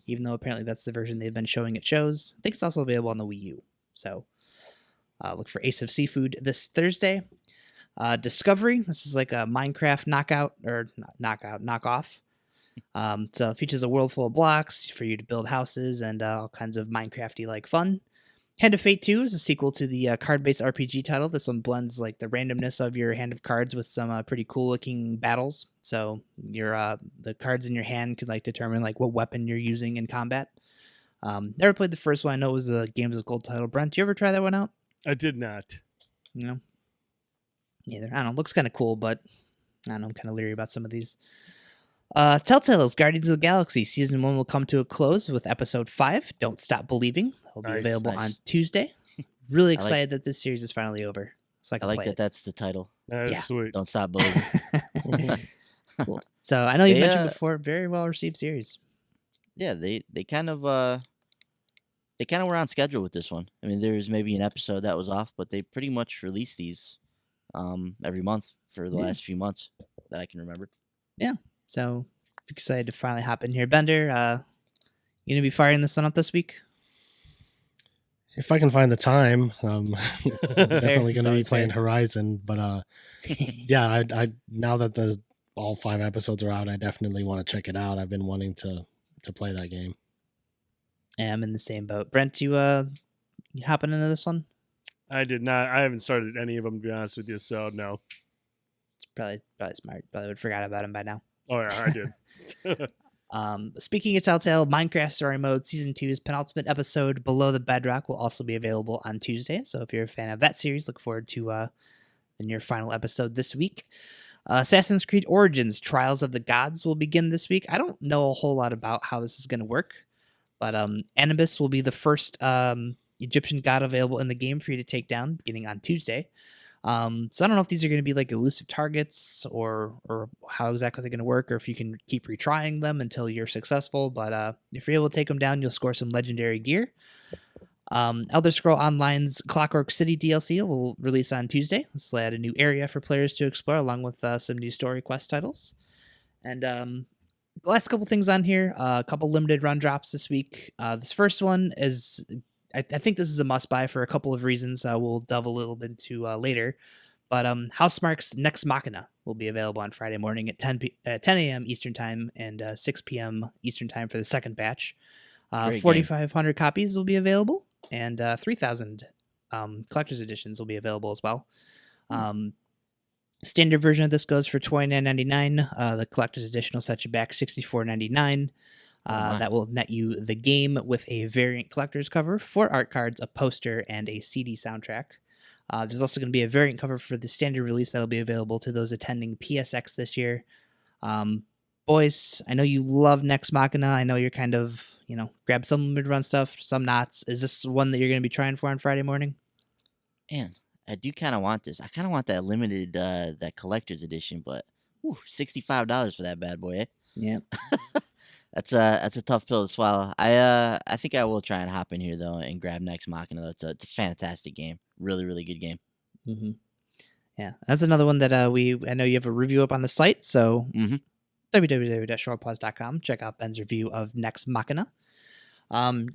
even though apparently that's the version they've been showing at shows. I think it's also available on the Wii U. So look for Ace of Seafood this Thursday. Discovery. This is like a Minecraft knockoff. So it features a world full of blocks for you to build houses and all kinds of Minecrafty fun. Hand of Fate 2 is a sequel to the card-based RPG title. This one blends the randomness of your hand of cards with some pretty cool-looking battles. So your the cards in your hand could determine what weapon you're using in combat. Never played the first one. I know it was a Games of Gold title. Brent, did you ever try that one out? I did not. No. Neither. I don't know. Looks kind of cool, but I don't know. I'm kind of leery about some of these. Telltale's Guardians of the Galaxy Season 1 will come to a close with Episode 5, Don't Stop Believing. It'll be available on Tuesday. Really excited that this series is finally over. So I like that that's the title. That is sweet. Don't Stop Believing. Cool. So I know you mentioned before, very well received series. Yeah, they kind of were on schedule with this one. I mean, there's maybe an episode that was off, but they pretty much released these every month for the last few months that I can remember. Yeah. So excited to finally hop in here. Bender, you gonna be firing this one up this week? If I can find the time, I'm definitely going to be playing fair. Horizon. But yeah, I now that all 5 episodes are out, I definitely want to check it out. I've been wanting to play that game. Yeah, I'm in the same boat. Brent, you hopping into this one? I did not. I haven't started any of them, to be honest with you. So no. It's probably smart. Probably would have forgot about him by now. Oh yeah, I did. Speaking of Telltale, Minecraft Story Mode Season 2's penultimate episode, Below the Bedrock, will also be available on Tuesday. So if you're a fan of that series, look forward to the near final episode this week. Assassin's Creed Origins Trials of the Gods will begin this week. I don't know a whole lot about how this is going to work, but Anubis will be the first Egyptian god available in the game for you to take down beginning on Tuesday. So I don't know if these are going to be like elusive targets or how exactly they're going to work, or if you can keep retrying them until you're successful. But if you're able to take them down, you'll score some legendary gear. Elder Scrolls Online's Clockwork City DLC will release on Tuesday. This will add a new area for players to explore, along with some new story quest titles. And the last couple things on here, a couple limited run drops this week. This first one is, I think this is a must-buy for a couple of reasons we'll delve a little bit into later. But Housemarque's Next Machina will be available on Friday morning at 10 a.m. Eastern Time and 6 p.m. Eastern Time for the second batch. 4,500 copies will be available, and 3,000 collector's editions will be available as well. Standard version of this goes for $29.99. The collector's edition will set you back $64.99. That will net you the game with a variant collector's cover, 4 art cards, a poster, and a CD soundtrack. There's also going to be a variant cover for the standard release that will be available to those attending PSX this year. Boys, I know you love Next Machina. I know you're kind of, grab some mid-run stuff, some knots. Is this one that you're going to be trying for on Friday morning? Man, I do kind of want this. I kind of want that limited, that collector's edition, but $65 for that bad boy, eh? Yeah. That's a tough pill to swallow. I think I will try and hop in here though and grab Next Machina. It's a fantastic game, really really good game. Mm-hmm. Yeah, that's another one that I know you have a review up on the site. So www.shortpause.com. Check out Ben's review of Next Machina.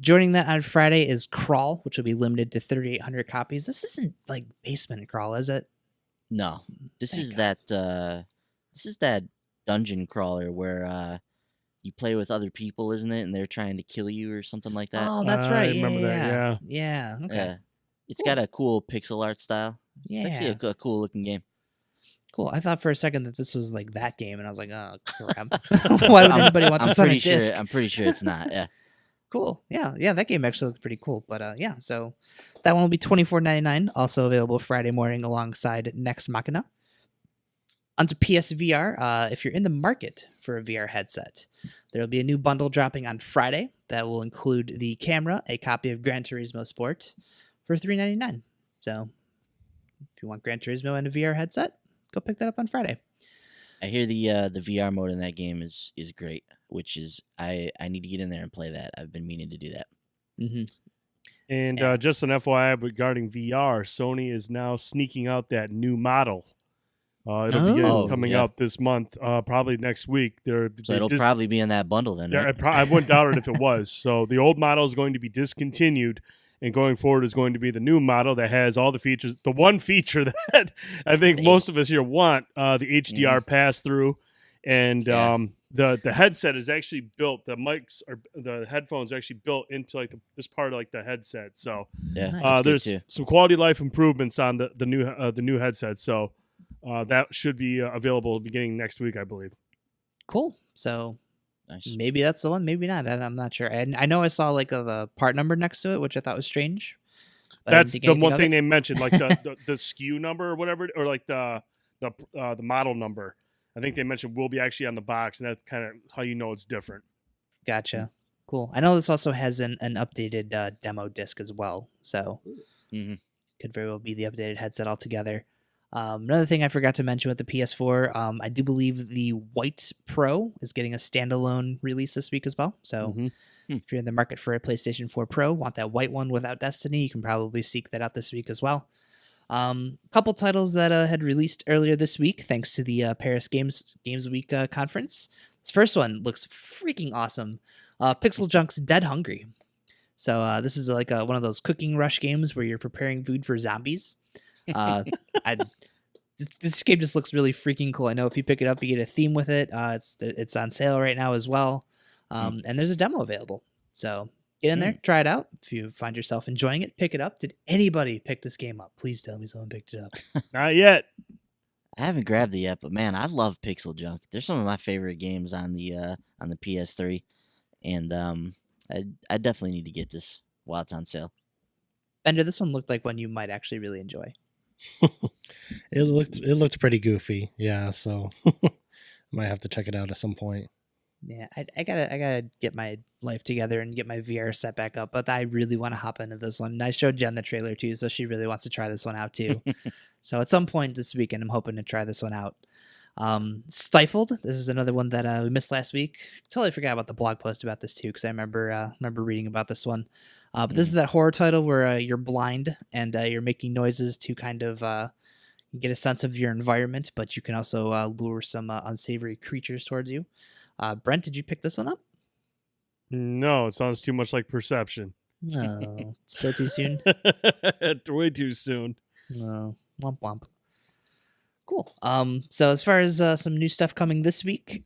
Joining that on Friday is Crawl, which will be limited to 3,800 copies. This isn't like Basement Crawl, is it? No, this is that dungeon crawler where you play with other people, isn't it? And they're trying to kill you or something like that. Oh, that's right. I remember that. Yeah. Okay. Yeah. It's got a cool pixel art style. Yeah. It's actually a cool looking game. Cool. I thought for a second that this was like that game, and I was like, oh crap. Why would anybody want this on a disc? I'm pretty sure it's not. Yeah. Cool. Yeah. That game actually looks pretty cool. But yeah, so that one will be $24.99. Also available Friday morning alongside Next Machina. Onto PSVR, if you're in the market for a VR headset, there will be a new bundle dropping on Friday that will include the camera, a copy of Gran Turismo Sport for $3.99. So if you want Gran Turismo and a VR headset, go pick that up on Friday. I hear the VR mode in that game is great, which is I need to get in there and play that. I've been meaning to do that. Mm-hmm. And just an FYI regarding VR, Sony is now sneaking out that new model. It'll be coming out this month, probably next week. So it'll probably be in that bundle then, right? I wouldn't doubt it if it was. So the old model is going to be discontinued, and going forward is going to be the new model that has all the features. The one feature that I think most of us here want, the HDR pass-through, and the headset is actually built. The headphones are actually built into like this part of like the headset. So there's some quality of life improvements on the new headset. So. That should be available beginning next week, I believe. Cool. So nice. Maybe that's the one, maybe not. I'm not sure. And I know I saw like the part number next to it, which I thought was strange. But I didn't That's think the anything one of thing it. they mentioned, like the SKU number or whatever, or like the model number. I think they mentioned will be actually on the box, and that's kind of how you know it's different. Gotcha. Cool. I know this also has an updated demo disc as well, so Mhm. could very well be the updated headset altogether. Another thing I forgot to mention with the PS4, I do believe the White Pro is getting a standalone release this week as well. So Mhm. if you're in the market for a PlayStation 4 Pro, want that white one without Destiny, you can probably seek that out this week as well. A couple titles that had released earlier this week, thanks to the Paris Games Week conference. This first one looks freaking awesome. Pixel Junk's Dead Hungry. So this is like one of those cooking rush games where you're preparing food for zombies. Uh, I this game just looks really freaking cool. I know if you pick it up, you get a theme with it. It's on sale right now as well, and there's a demo available. So get in there, try it out. If you find yourself enjoying it, pick it up. Did anybody pick this game up? Please tell me someone picked it up. Not yet. I haven't grabbed it yet, but man, I love Pixel Junk. They're some of my favorite games on the PS3, and I definitely need to get this while it's on sale. Bender, this one looked like one you might actually really enjoy. It looked pretty goofy. Yeah, so might have to check it out at some point. Yeah, I gotta get my life together and get my VR set back up. But I really want to hop into this one. And I showed Jen the trailer too, so she really wants to try this one out too. So at some point this weekend, I'm hoping to try this one out. Stifled. This is another one that we missed last week. Totally forgot about the blog post about this too, because I remember reading about this one. But this is that horror title where you're blind and you're making noises to kind of get a sense of your environment, but you can also lure some unsavory creatures towards you. Brent, did you pick this one up? No, it sounds too much like Perception. No, still too soon. Way too soon. No, womp womp. Cool. So as far as some new stuff coming this week,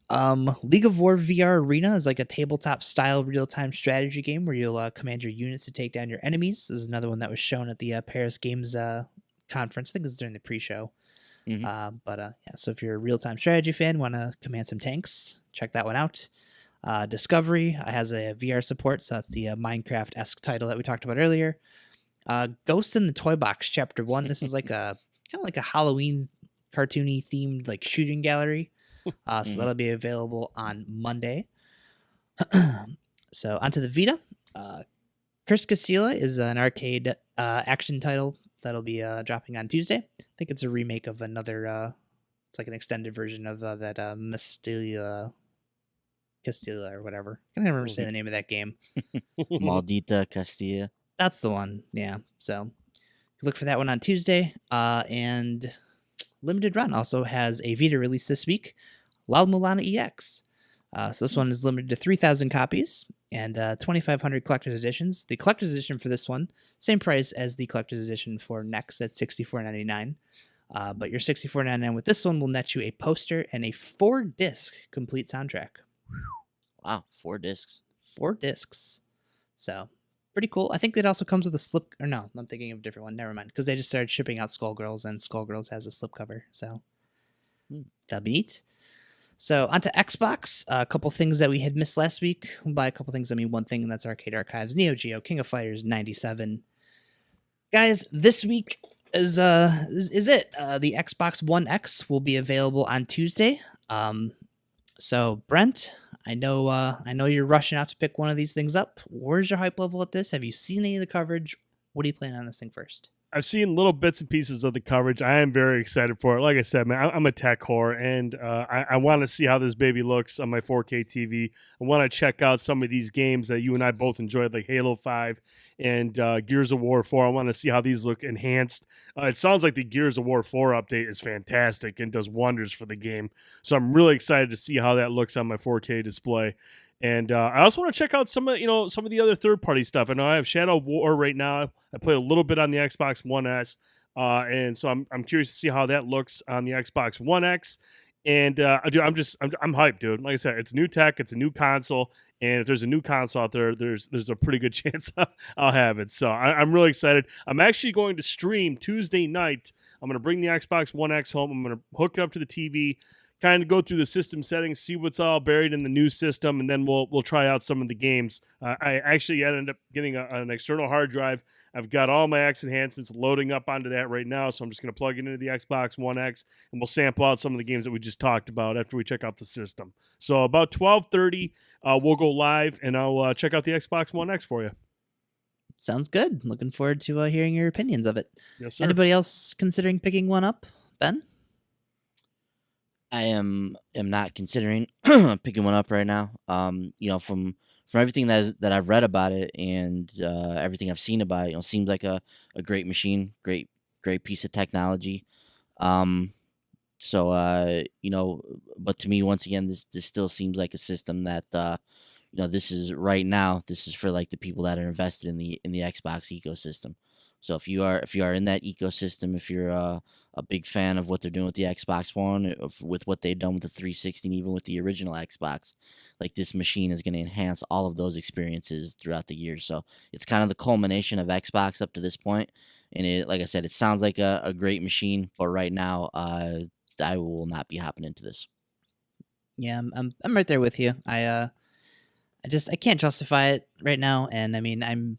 League of War VR Arena is like a tabletop style real-time strategy game where you'll command your units to take down your enemies. This is another one that was shown at the Paris Games conference. I think this is during the pre-show. Yeah, so if you're a real-time strategy fan, want to command some tanks, check that one out. Discovery has a VR support, so that's the Minecraft-esque title that we talked about earlier. Ghost in the Toy Box Chapter 1. This is like a kind of like a Halloween cartoony themed like shooting gallery. So that'll be available on Monday. So onto the Vita. Chris Casilla is an arcade action title that'll be dropping on Tuesday. I think it's a remake of another it's like an extended version of that Castilla or whatever. I can't remember saying the name of that game. Maldita Castilla. That's the one. Yeah. So look for that one on Tuesday. And Limited Run also has a Vita release this week, Loud Mulana EX. So this one is limited to 3,000 copies and 2,500 collector's editions. The collector's edition for this one, same price as the collector's edition for Next at $64.99. But your $64.99 with this one will net you a poster and a 4-disc complete soundtrack. Wow, 4 discs. 4 discs. So pretty cool. I think it also comes with a slip. Or no, I'm thinking of a different one. Never mind. Because they just started shipping out Skullgirls, and Skullgirls has a slipcover. So that'll be neat. So onto Xbox. A couple things that we had missed last week. By a couple things, I mean one thing, and that's Arcade Archives, Neo Geo, King of Fighters 97. Guys, this week is it. The Xbox One X will be available on Tuesday. So Brent, I know you're rushing out to pick one of these things up. Where's your hype level at this? Have you seen any of the coverage? What do you plan on this thing first? I've seen little bits and pieces of the coverage. I am very excited for it. Like I said, man, I'm a tech whore, and I want to see how this baby looks on my 4K TV. I want to check out some of these games that you and I both enjoyed, like Halo 5 and Gears of War 4. I want to see how these look enhanced. It sounds like the Gears of War 4 update is fantastic and does wonders for the game. So I'm really excited to see how that looks on my 4K display. And I also want to check out some of the other third-party stuff. I know I have Shadow of War right now. I played a little bit on the Xbox One S, and so I'm curious to see how that looks on the Xbox One X. And dude, I'm hyped, dude. Like I said, it's new tech, it's a new console, and if there's a new console out there, there's a pretty good chance I'll have it. So I'm really excited. I'm actually going to stream Tuesday night. I'm going to bring the Xbox One X home. I'm going to hook it up to the TV. kind of go through the system settings, see what's all buried in the new system, and then we'll try out some of the games. I actually ended up getting an external hard drive. I've got all my X enhancements loading up onto that right now, so I'm just going to plug it into the Xbox One X, and we'll sample out some of the games that we just talked about after we check out the system. So about 12:30, we'll go live, and I'll check out the Xbox One X for you. Sounds good. Looking forward to hearing your opinions of it. Yes, sir. Anybody else considering picking one up? Ben? I am not considering picking one up right now. From everything that I've read about it and everything I've seen about it, seems like a great machine, great piece of technology. But to me, once again, this still seems like a system that this is for like the people that are invested in the Xbox ecosystem. So if you are in that ecosystem, if you're a big fan of what they're doing with the Xbox One, with what they've done with the 360, and even with the original Xbox, like this machine is going to enhance all of those experiences throughout the years. So it's kind of the culmination of Xbox up to this point. And it, like I said, it sounds like a great machine, but right now, I will not be hopping into this. Yeah, I'm right there with you. I can't justify it right now, and I mean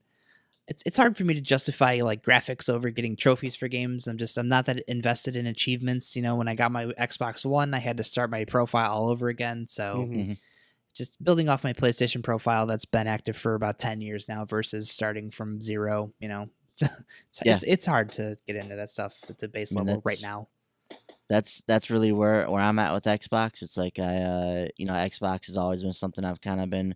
it's hard for me to justify like graphics over getting trophies for games. I'm not that invested in achievements. When I got my Xbox One, I had to start my profile all over again. So just building off my PlayStation profile that's been active for about 10 years now versus starting from zero, it's hard to get into that stuff at the base level right now. That's really where I'm at with Xbox. It's like Xbox has always been something I've kind of been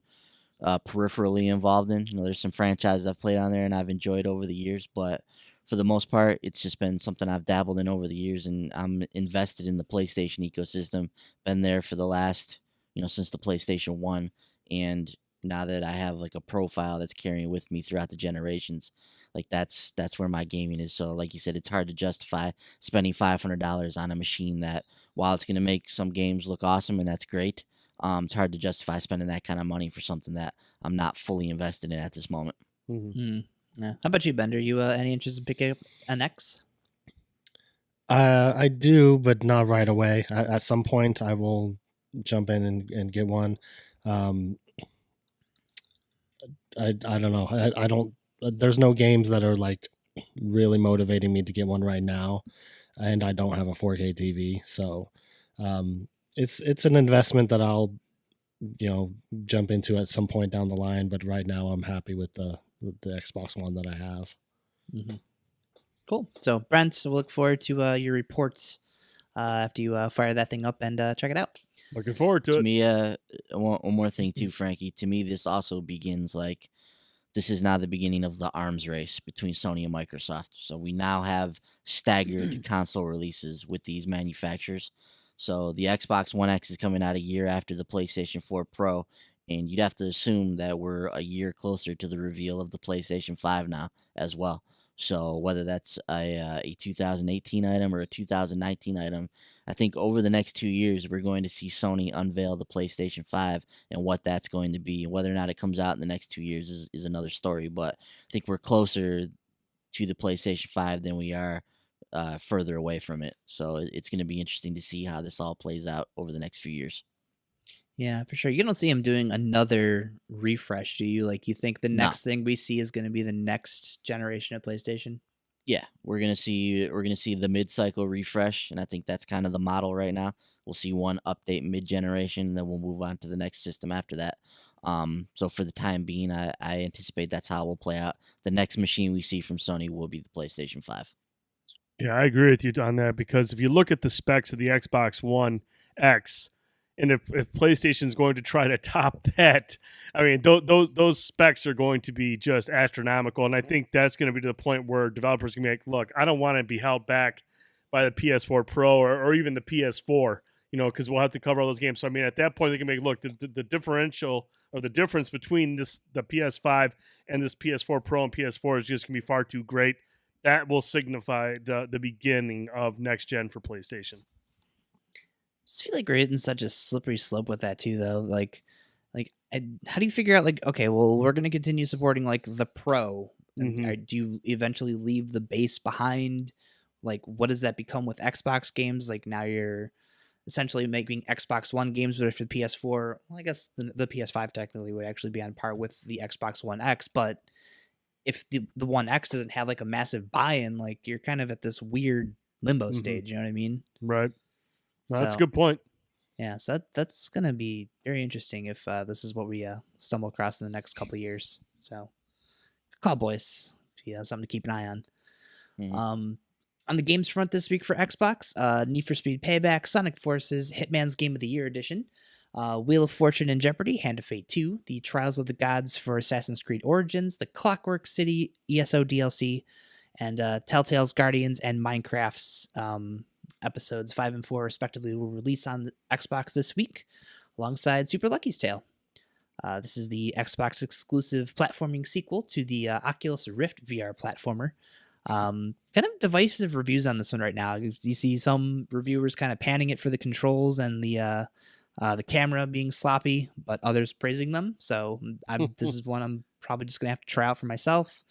peripherally involved in. There's some franchises I've played on there and I've enjoyed over the years, but for the most part, it's just been something I've dabbled in over the years, and I'm invested in the PlayStation ecosystem. Been there for the last, since the PlayStation 1, and now that I have like a profile that's carrying with me throughout the generations, like that's where my gaming is. So like you said, it's hard to justify spending $500 on a machine that, while it's going to make some games look awesome, and that's great, it's hard to justify spending that kind of money for something that I'm not fully invested in at this moment. Yeah. How about you, Bender? You any interest in picking up an X? I do, but not right away. At some point, I will jump in and get one. I don't know. I don't. There's no games that are like really motivating me to get one right now, and I don't have a 4K TV, so it's an investment that I'll jump into at some point down the line. But right now, I'm happy with the Xbox One that I have. Cool. So Brent, we'll look forward to your reports after you fire that thing up and check it out. Looking forward to it. To me, one more thing too, Frankie. To me, this also begins like this is now the beginning of the arms race between Sony and Microsoft. So we now have staggered console releases with these manufacturers. So the Xbox One X is coming out a year after the PlayStation 4 Pro, and you'd have to assume that we're a year closer to the reveal of the PlayStation 5 now as well. So whether that's a 2018 item or a 2019 item, I think over the next 2 years, we're going to see Sony unveil the PlayStation 5 and what that's going to be. Whether or not it comes out in the next 2 years is another story, but I think we're closer to the PlayStation 5 than we are further away from it. So it's going to be interesting to see how this all plays out over the next few years. Yeah, for sure. You don't see him doing another refresh, do you? Like, you think the next thing we see is going to be the next generation of PlayStation? Yeah, we're gonna see the mid-cycle refresh, and I think that's kind of the model right now. We'll see one update mid-generation, and then we'll move on to the next system after that. So for the time being, I anticipate that's how it will play out. The next machine we see from Sony will be the PlayStation 5. Yeah, I agree with you on that, because if you look at the specs of the Xbox One X, and if PlayStation is going to try to top that, I mean, those specs are going to be just astronomical. And I think that's going to be to the point where developers can be like, look, I don't want to be held back by the PS4 Pro or even the PS4, because we'll have to cover all those games. So, I mean, at that point, they can make, look, the differential or the difference between the PS5 and this PS4 Pro and PS4 is just going to be far too great. That will signify the beginning of next gen for PlayStation. I just feel like we're hitting such a slippery slope with that too, though. How do you figure out, like, okay, well, we're going to continue supporting like the Pro. Do you eventually leave the base behind? Like, what does that become with Xbox games? Like, now you're essentially making Xbox One games, but for the PS4, well, I guess the PS5 technically would actually be on par with the Xbox One X. But if the One X doesn't have like a massive buy-in, like you're kind of at this weird limbo stage. You know what I mean? Right. No, that's a So, good point. yeah, so that's gonna be very interesting if this is what we stumble across in the next couple of years. So, Cowboys, yeah, something to keep an eye on. Mhm. On the games front this week for Xbox, Need for Speed Payback, Sonic Forces, Hitman's Game of the Year Edition, Wheel of Fortune and Jeopardy, Hand of Fate 2, the Trials of the Gods for Assassin's Creed Origins, the Clockwork City ESO DLC, and Telltale's Guardians and Minecraft's episodes 5 and 4 respectively will release on the Xbox this week, alongside Super Lucky's Tale. This is the Xbox exclusive platforming sequel to the Oculus Rift VR platformer. Kind of divisive reviews on this one right now. You see some reviewers kind of panning it for the controls and the camera being sloppy, but others praising them. So this is one I'm probably just gonna have to try out for myself.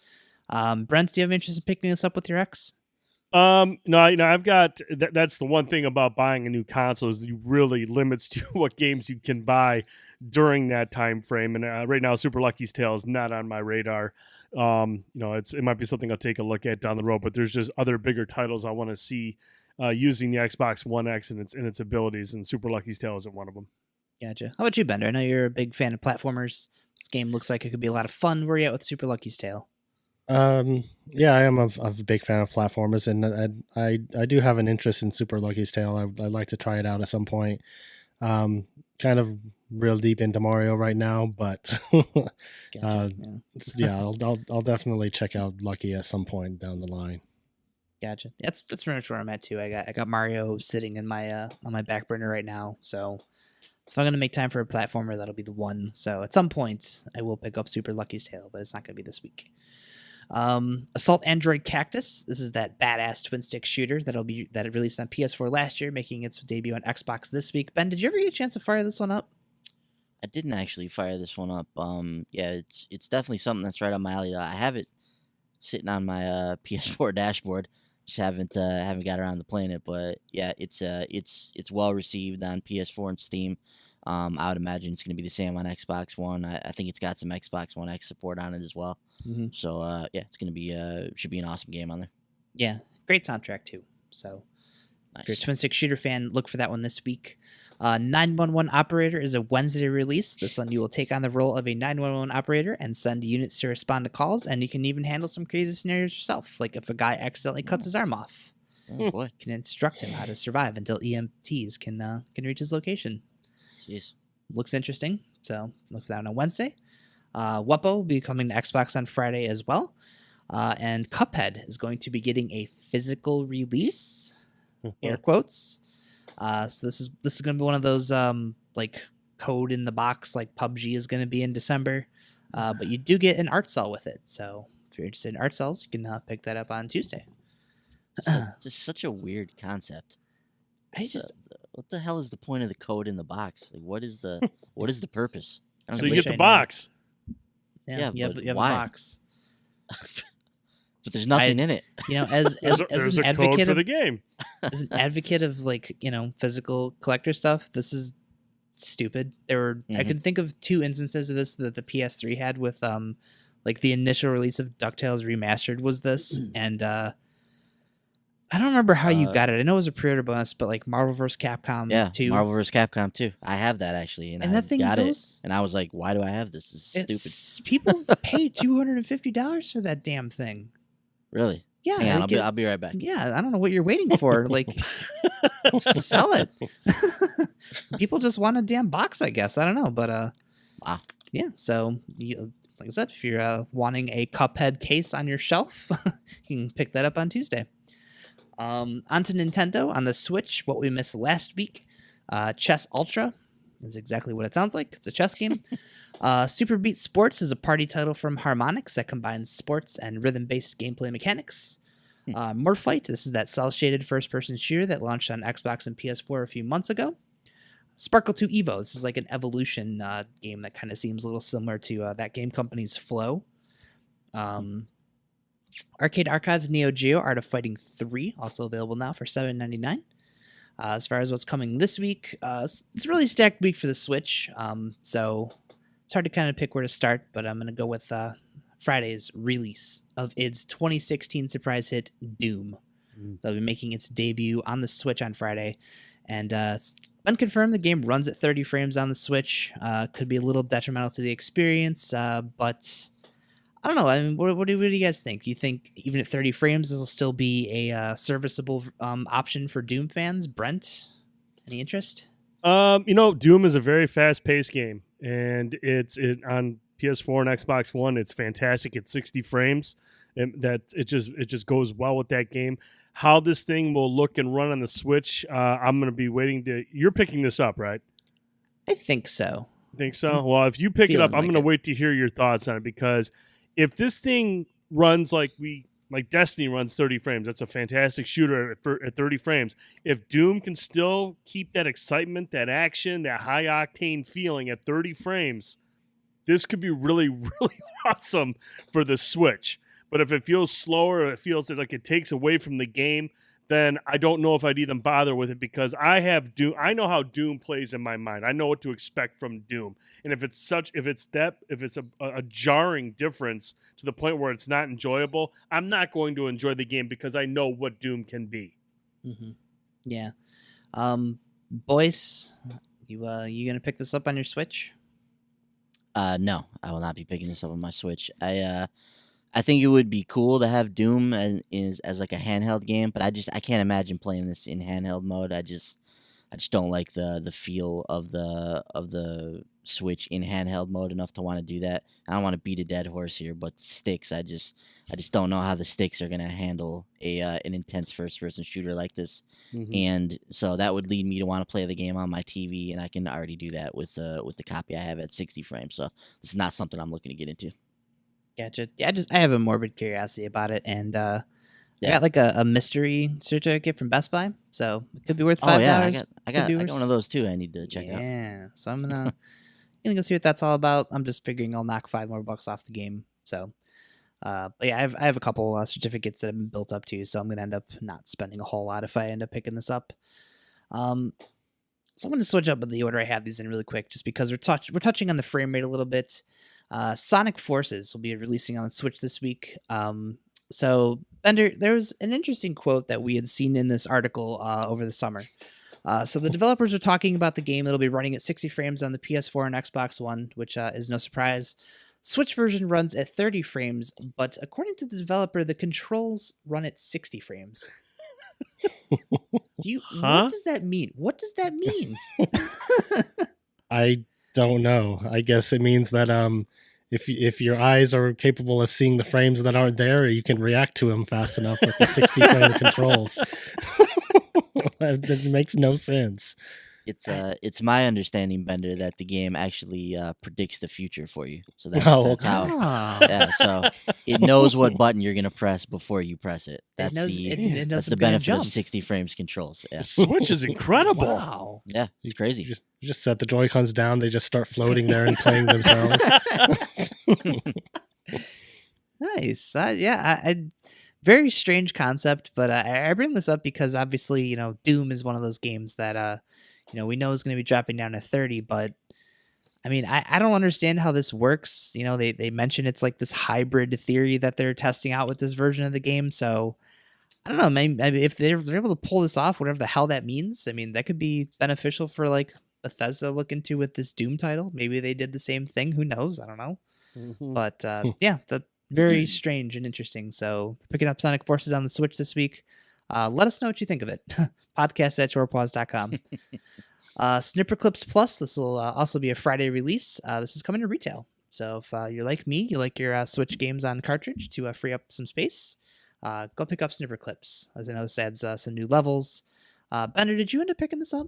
Brent, do you have interest in picking this up with your ex? No, I've got that's the one thing about buying a new console is you really limits to what games you can buy during that time frame. And right now, Super Lucky's Tale is not on my radar. It might be something I'll take a look at down the road, but there's just other bigger titles I want to see using the Xbox One X and its abilities, and Super Lucky's Tale isn't one of them. Gotcha. How about you, Bender? I know you're a big fan of platformers. This game looks like it could be a lot of fun. Where are you at with Super Lucky's Tale? Yeah, I am a big fan of platformers, and I do have an interest in Super Lucky's Tale. I'd like to try it out at some point. Kind of real deep into Mario right now, but Gotcha. yeah, I'll definitely check out Lucky at some point down the line. Gotcha. That's pretty much where I'm at too. I got Mario sitting in my on my back burner right now. So if I'm gonna make time for a platformer, that'll be the one. So at some point, I will pick up Super Lucky's Tale, but it's not gonna be this week. Assault Android Cactus. This is that badass twin stick shooter that it released on PS4 last year, making its debut on Xbox this week. Ben, did you ever get a chance to fire this one up? I didn't actually fire this one up. Yeah, it's definitely something that's right on my alley. I have it sitting on my PS4 dashboard. Just haven't got around to playing it, but yeah, it's well received on PS4 and Steam. I would imagine it's going to be the same on Xbox One. I think it's got some Xbox One X support on it as well. Mm-hmm. So yeah, it's going to be should be an awesome game on there. Yeah, great soundtrack too. So Nice. if you're a twin stick shooter fan, look for that one this week. 911 Operator is a Wednesday release. This one you will take on the role of a 911 operator and send units to respond to calls, and you can even handle some crazy scenarios yourself, like if a guy accidentally cuts his arm off. Oh boy, You can instruct him how to survive until EMTs can reach his location. jeez. Looks interesting, so look for that on Wednesday. Wuppo will be coming to Xbox on Friday as well. And Cuphead is going to be getting a physical release, air quotes. So this is going to be one of those like code in the box, like PUBG is going to be in December. But you do get an art cell with it. So if you're interested in art cells, you can pick that up on Tuesday. It's just such a weird concept. What the hell is the point of the code in the box? Like, what is the purpose? I don't So you get get the I knew. box. Yeah, you have but a why? box. But there's nothing in it. You know, as There's an a code advocate for of the game. as an advocate of like, you know, physical collector stuff, this is stupid. I Mhm. can think of 2 instances of this that the PS3 had with like the initial release of DuckTales Remastered was this, and I don't remember how you got it. I know it was a pre-order bonus, but like Marvel vs. Capcom Yeah, 2. Marvel vs. Capcom 2. I have that actually, and And I that thing got goes- it, and I was like, "Why do I have this? This is stupid." People pay $250 for that damn thing. Really? Yeah, Hang on, like I'll be right back. yeah, I don't know what you're waiting for. Like, sell it. People just want a damn box, I guess. I don't know, but Wow. yeah. So, like I said, if you're wanting a Cuphead case on your shelf, you can pick that up on Tuesday. On to Nintendo on the Switch. What we missed last week, Chess Ultra is exactly what it sounds like. It's a chess game. Super Beat Sports is a party title from Harmonix that combines sports and rhythm-based gameplay mechanics. Morphite, this is that cel-shaded first-person shooter that launched on Xbox and PS4 a few months ago. Sparkle 2 Evo, this is like an evolution game that kind of seems a little similar to that game company's Flow. Arcade Archives Neo Geo Art of Fighting 3, also available now for $7.99. As far as what's coming this week, it's a really stacked week for the Switch. So it's hard to kind of pick where to start, but I'm going to go with Friday's release of its 2016 surprise hit, Doom. They'll be making its debut on the Switch on Friday. And it's unconfirmed the game runs at 30 frames on the Switch. Could be a little detrimental to the experience, but I don't know. I mean, what do you guys think? Do you think even at 30 frames, this will still be a serviceable option for Doom fans? Brent, any interest? Doom is a very fast-paced game, and it's on PS4 and Xbox One. It's fantastic at 60 frames, and that it just goes well with that game. How this thing will look and run on the Switch, I'm going to be waiting to. You're picking this up, right? I think so. Think so? Well, if you pick it up, I'm like going to wait to hear your thoughts on it, because if this thing runs like Destiny runs 30 frames, that's a fantastic shooter at 30 frames. If Doom can still keep that excitement, that action, that high octane feeling at 30 frames, this could be really, really awesome for the Switch. But if it feels slower, or it feels like it takes away from the game, then I don't know if I'd even bother with it, because I have Doom. I know how Doom plays in my mind. I know what to expect from Doom. And if it's a jarring difference to the point where it's not enjoyable, I'm not going to enjoy the game, because I know what Doom can be. Mm-hmm. Yeah. Boyce, you gonna pick this up on your Switch? No, I will not be picking this up on my Switch. I think it would be cool to have Doom as like a handheld game, but I can't imagine playing this in handheld mode. I just don't like the feel of the Switch in handheld mode enough to want to do that. I don't want to beat a dead horse here, but sticks, I just don't know how the sticks are gonna handle an intense first person shooter like this. Mm-hmm. And so that would lead me to want to play the game on my TV, and I can already do that with the copy I have at 60 frames. So it's not something I'm looking to get into. Gotcha. Yeah, I have a morbid curiosity about it, and I got like a mystery certificate from Best Buy, so it could be worth $5. Oh yeah, I got one of those too. I need to check out. Yeah, so I'm gonna go see what that's all about. I'm just figuring I'll knock $5 more of the game. So, but yeah, I have a couple certificates that have been built up too, so I'm gonna end up not spending a whole lot if I end up picking this up. So I'm gonna switch up with the order I have these in really quick, just because we're touching on the frame rate a little bit. Sonic Forces will be releasing on the Switch this week. So, Bender, there was an interesting quote that we had seen in this article over the summer. So the developers are talking about the game that'll be running at 60 frames on the PS4 and Xbox One, which is no surprise. Switch version runs at 30 frames, but according to the developer, the controls run at 60 frames. What does that mean? What does that mean? I don't know. I guess it means that if your eyes are capable of seeing the frames that aren't there, you can react to them fast enough with the 60 frame controls. That makes no sense. It's my understanding, Bender, that the game actually predicts the future for you. So that's how. Yeah, so it knows what button you're gonna press before you press it. That's that's the benefit of 60 frames controls. Yeah. The Switch is incredible. Wow. Yeah, it's crazy. You just set the Joy-Cons down; they just start floating there and playing themselves. Nice. Very strange concept, but I bring this up because obviously, Doom is one of those games that we know is going to be dropping down to 30, but I mean, I don't understand how this works. They mention it's like this hybrid theory that they're testing out with this version of the game. So I don't know, maybe if they're able to pull this off, whatever the hell that means, I mean, that could be beneficial for like Bethesda look into with this Doom title. Maybe they did the same thing. Who knows? I don't know. Mm-hmm. But yeah, that's very strange and interesting. So picking up Sonic Forces on the Switch this week. Let us know what you think of it. Podcast@shorepause.com. Snipper Clips Plus. This will also be a Friday release. This is coming to retail. So if you're like me, you like your Switch games on cartridge to free up some space, go pick up Snipper Clips. As I know, this adds some new levels. Bender, did you end up picking this up?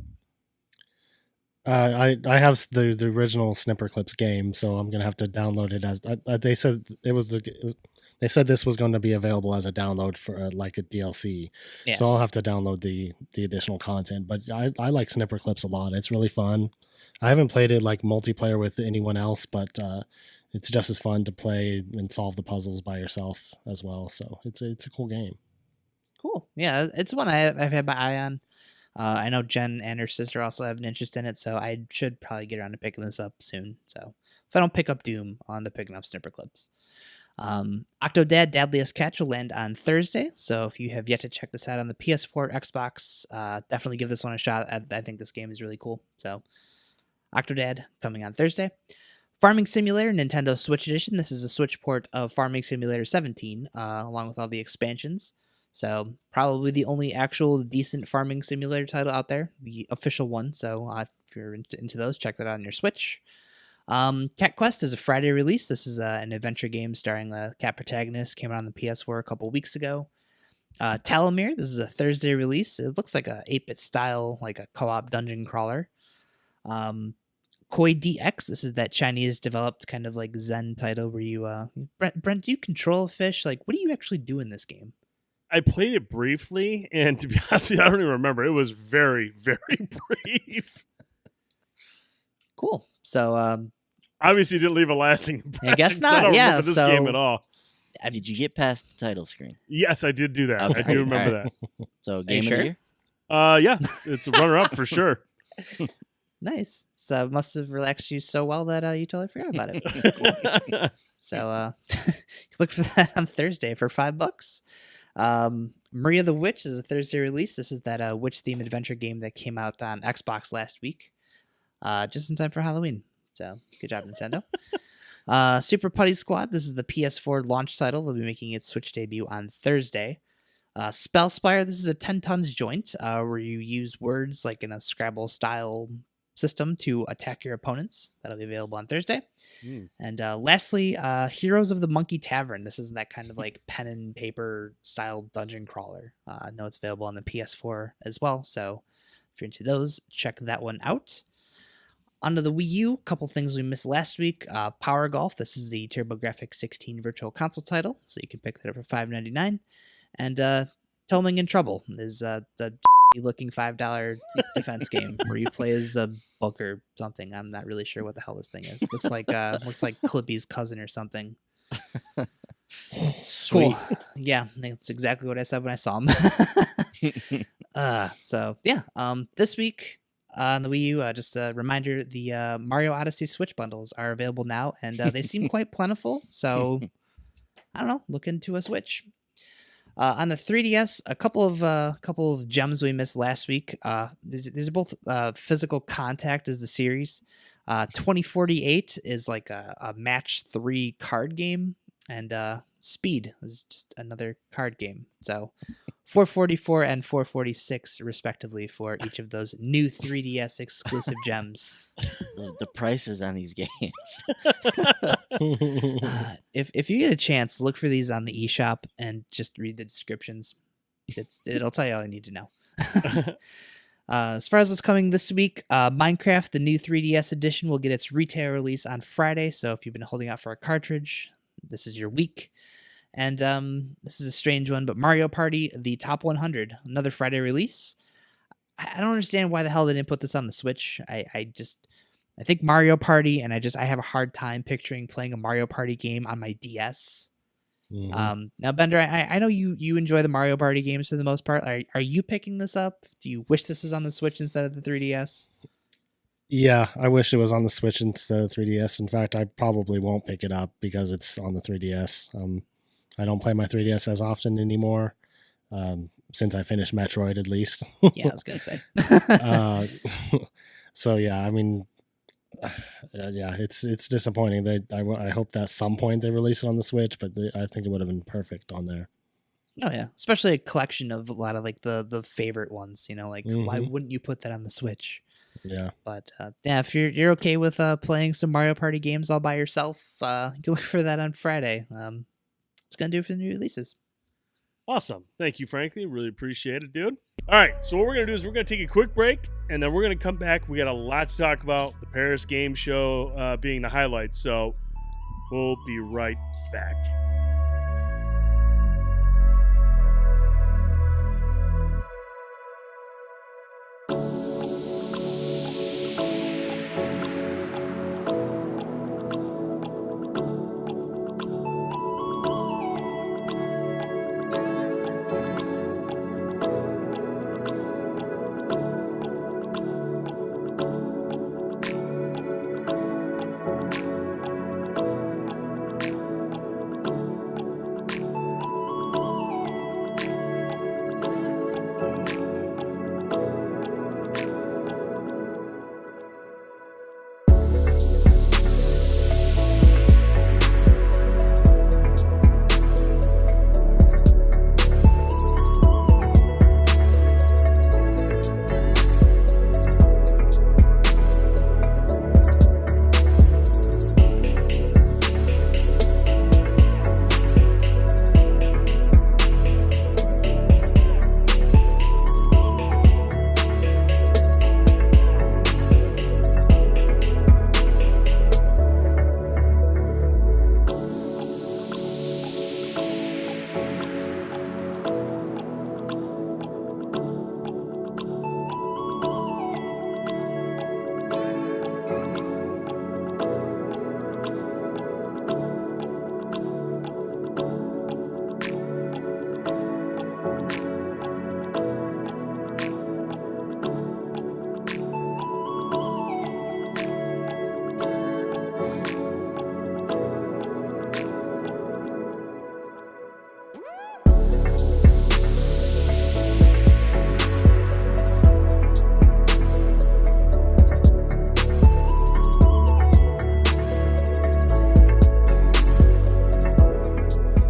I have the original Snipper Clips game, so I'm gonna have to download it as they said They said this was going to be available as a download for like a DLC, so I'll have to download the additional content. But I like Snipper Clips a lot. It's really fun. I haven't played it like multiplayer with anyone else, but it's just as fun to play and solve the puzzles by yourself as well. So it's a cool game. Cool. Yeah, it's one I've had my eye on. I know Jen and her sister also have an interest in it, so I should probably get around to picking this up soon. So if I don't pick up Doom, I'll end up picking up Snipper Clips. Octodad Deadliest Catch will land on Thursday, so if you have yet to check this out on the PS4, Xbox, definitely give this one a shot. I think this game is really cool. So Octodad coming on Thursday. Farming Simulator Nintendo Switch Edition. This is a Switch port of Farming Simulator 17, along with all the expansions. So probably the only actual decent farming simulator title out there, the official one. So if you're into those, check that out on your Switch. Cat Quest is a Friday release. This is an adventure game starring the cat protagonist. Came out on the PS4 a couple weeks ago. Talomir, this is a Thursday release. It looks like a 8-bit style, like a co-op dungeon crawler. Koi DX, this is that Chinese developed kind of like Zen title where you Brent, do you control a fish? Like, what do you actually do in this game? I played it briefly, and to be honest with you, I don't even remember. It was very, very brief. Cool. So obviously didn't leave a lasting impression. I guess not. I don't Yeah. remember this game at all. Did you get past the title screen? Yes, I did do that. Okay. I do remember that. So game of sure? the year? Yeah, it's a runner-up for sure. Nice. So must have relaxed you so well that you totally forgot about it. So look for that on Thursday for $5. Maria the Witch is a Thursday release. This is that witch-themed adventure game that came out on Xbox last week, just in time for Halloween. So good job, Nintendo. Super Putty Squad. This is the PS4 launch title. They'll be making its Switch debut on Thursday. Spellspire. This is a 10 tons joint where you use words like in a Scrabble style system to attack your opponents. That'll be available on Thursday. And lastly, Heroes of the Monkey Tavern. This is that kind of like pen and paper style dungeon crawler. I know it's available on the PS4 as well. So if you're into those, check that one out. Onto the Wii U, a couple things we missed last week. Power Golf. This is the TurboGrafx 16 Virtual Console title, so you can pick that up for $5.99. And Toming in Trouble is the looking $5 defense game where you play as a book or something. I'm not really sure what the hell this thing is. It looks like Clippy's cousin or something. Cool. Yeah, that's exactly what I said when I saw him. So yeah, this week on the Wii U, just a reminder, the Mario Odyssey Switch bundles are available now, and they seem quite plentiful. So I don't know, look into a Switch. On the 3DS, a couple of gems we missed last week. These are both Physical Contact is the series. 2048 is like a match 3 card game, and Speed is just another card game. So 444 and 446 respectively for each of those new 3DS exclusive gems. The prices on these games. If you get a chance, look for these on the eShop and just read the descriptions. It'll tell you all you need to know. As far as what's coming this week, Minecraft, the new 3DS edition, will get its retail release on Friday. So if you've been holding out for a cartridge, this is your week. And this is a strange one, but Mario Party, the Top 100, another Friday release. I don't understand why the hell they didn't put this on the Switch. I think Mario Party, and I have a hard time picturing playing a Mario Party game on my DS. Mm-hmm. Now, Bender, I know you enjoy the Mario Party games for the most part. Are you picking this up? Do you wish this was on the Switch instead of the 3DS? Yeah, I wish it was on the Switch instead of 3DS. In fact, I probably won't pick it up because it's on the 3DS. I don't play my 3DS as often anymore, since I finished Metroid at least. Yeah, I was going to say. So, yeah, I mean, yeah, it's disappointing. I hope that at some point they release it on the Switch, but I think it would have been perfect on there. Oh, yeah, especially a collection of a lot of like the favorite ones, like why wouldn't you put that on the Switch? Yeah, but yeah, if you're okay with playing some Mario Party games all by yourself, you can look for that on Friday. It's gonna do it for the new releases. Awesome. Thank you, Frankie. Really appreciate it, dude. All right, so what we're going to do is we're going to take a quick break, and then we're going to come back. We got a lot to talk about, the Paris Game Show being the highlight, so we'll be right back.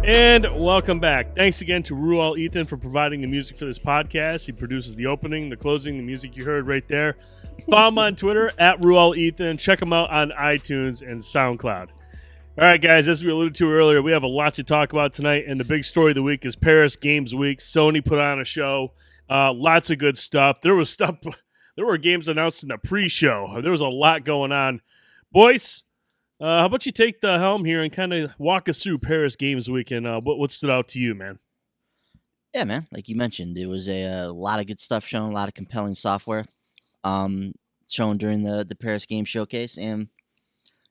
And welcome back. Thanks again to Ruel Ethan for providing the music for this podcast. He produces the opening, the closing, the music you heard right there. Follow him on Twitter at Ruel Ethan. Check him out on iTunes and SoundCloud. All right, guys, as we alluded to earlier, we have a lot to talk about tonight, and the big story of the week is Paris Games Week. Sony put on a show. Lots of good stuff. There were games announced in the pre-show. There was a lot going on. Boys, how about you take the helm here and kind of walk us through Paris Games Week and what stood out to you, man? Yeah, man. Like you mentioned, it was a lot of good stuff shown, a lot of compelling software shown during the Paris Game Showcase. And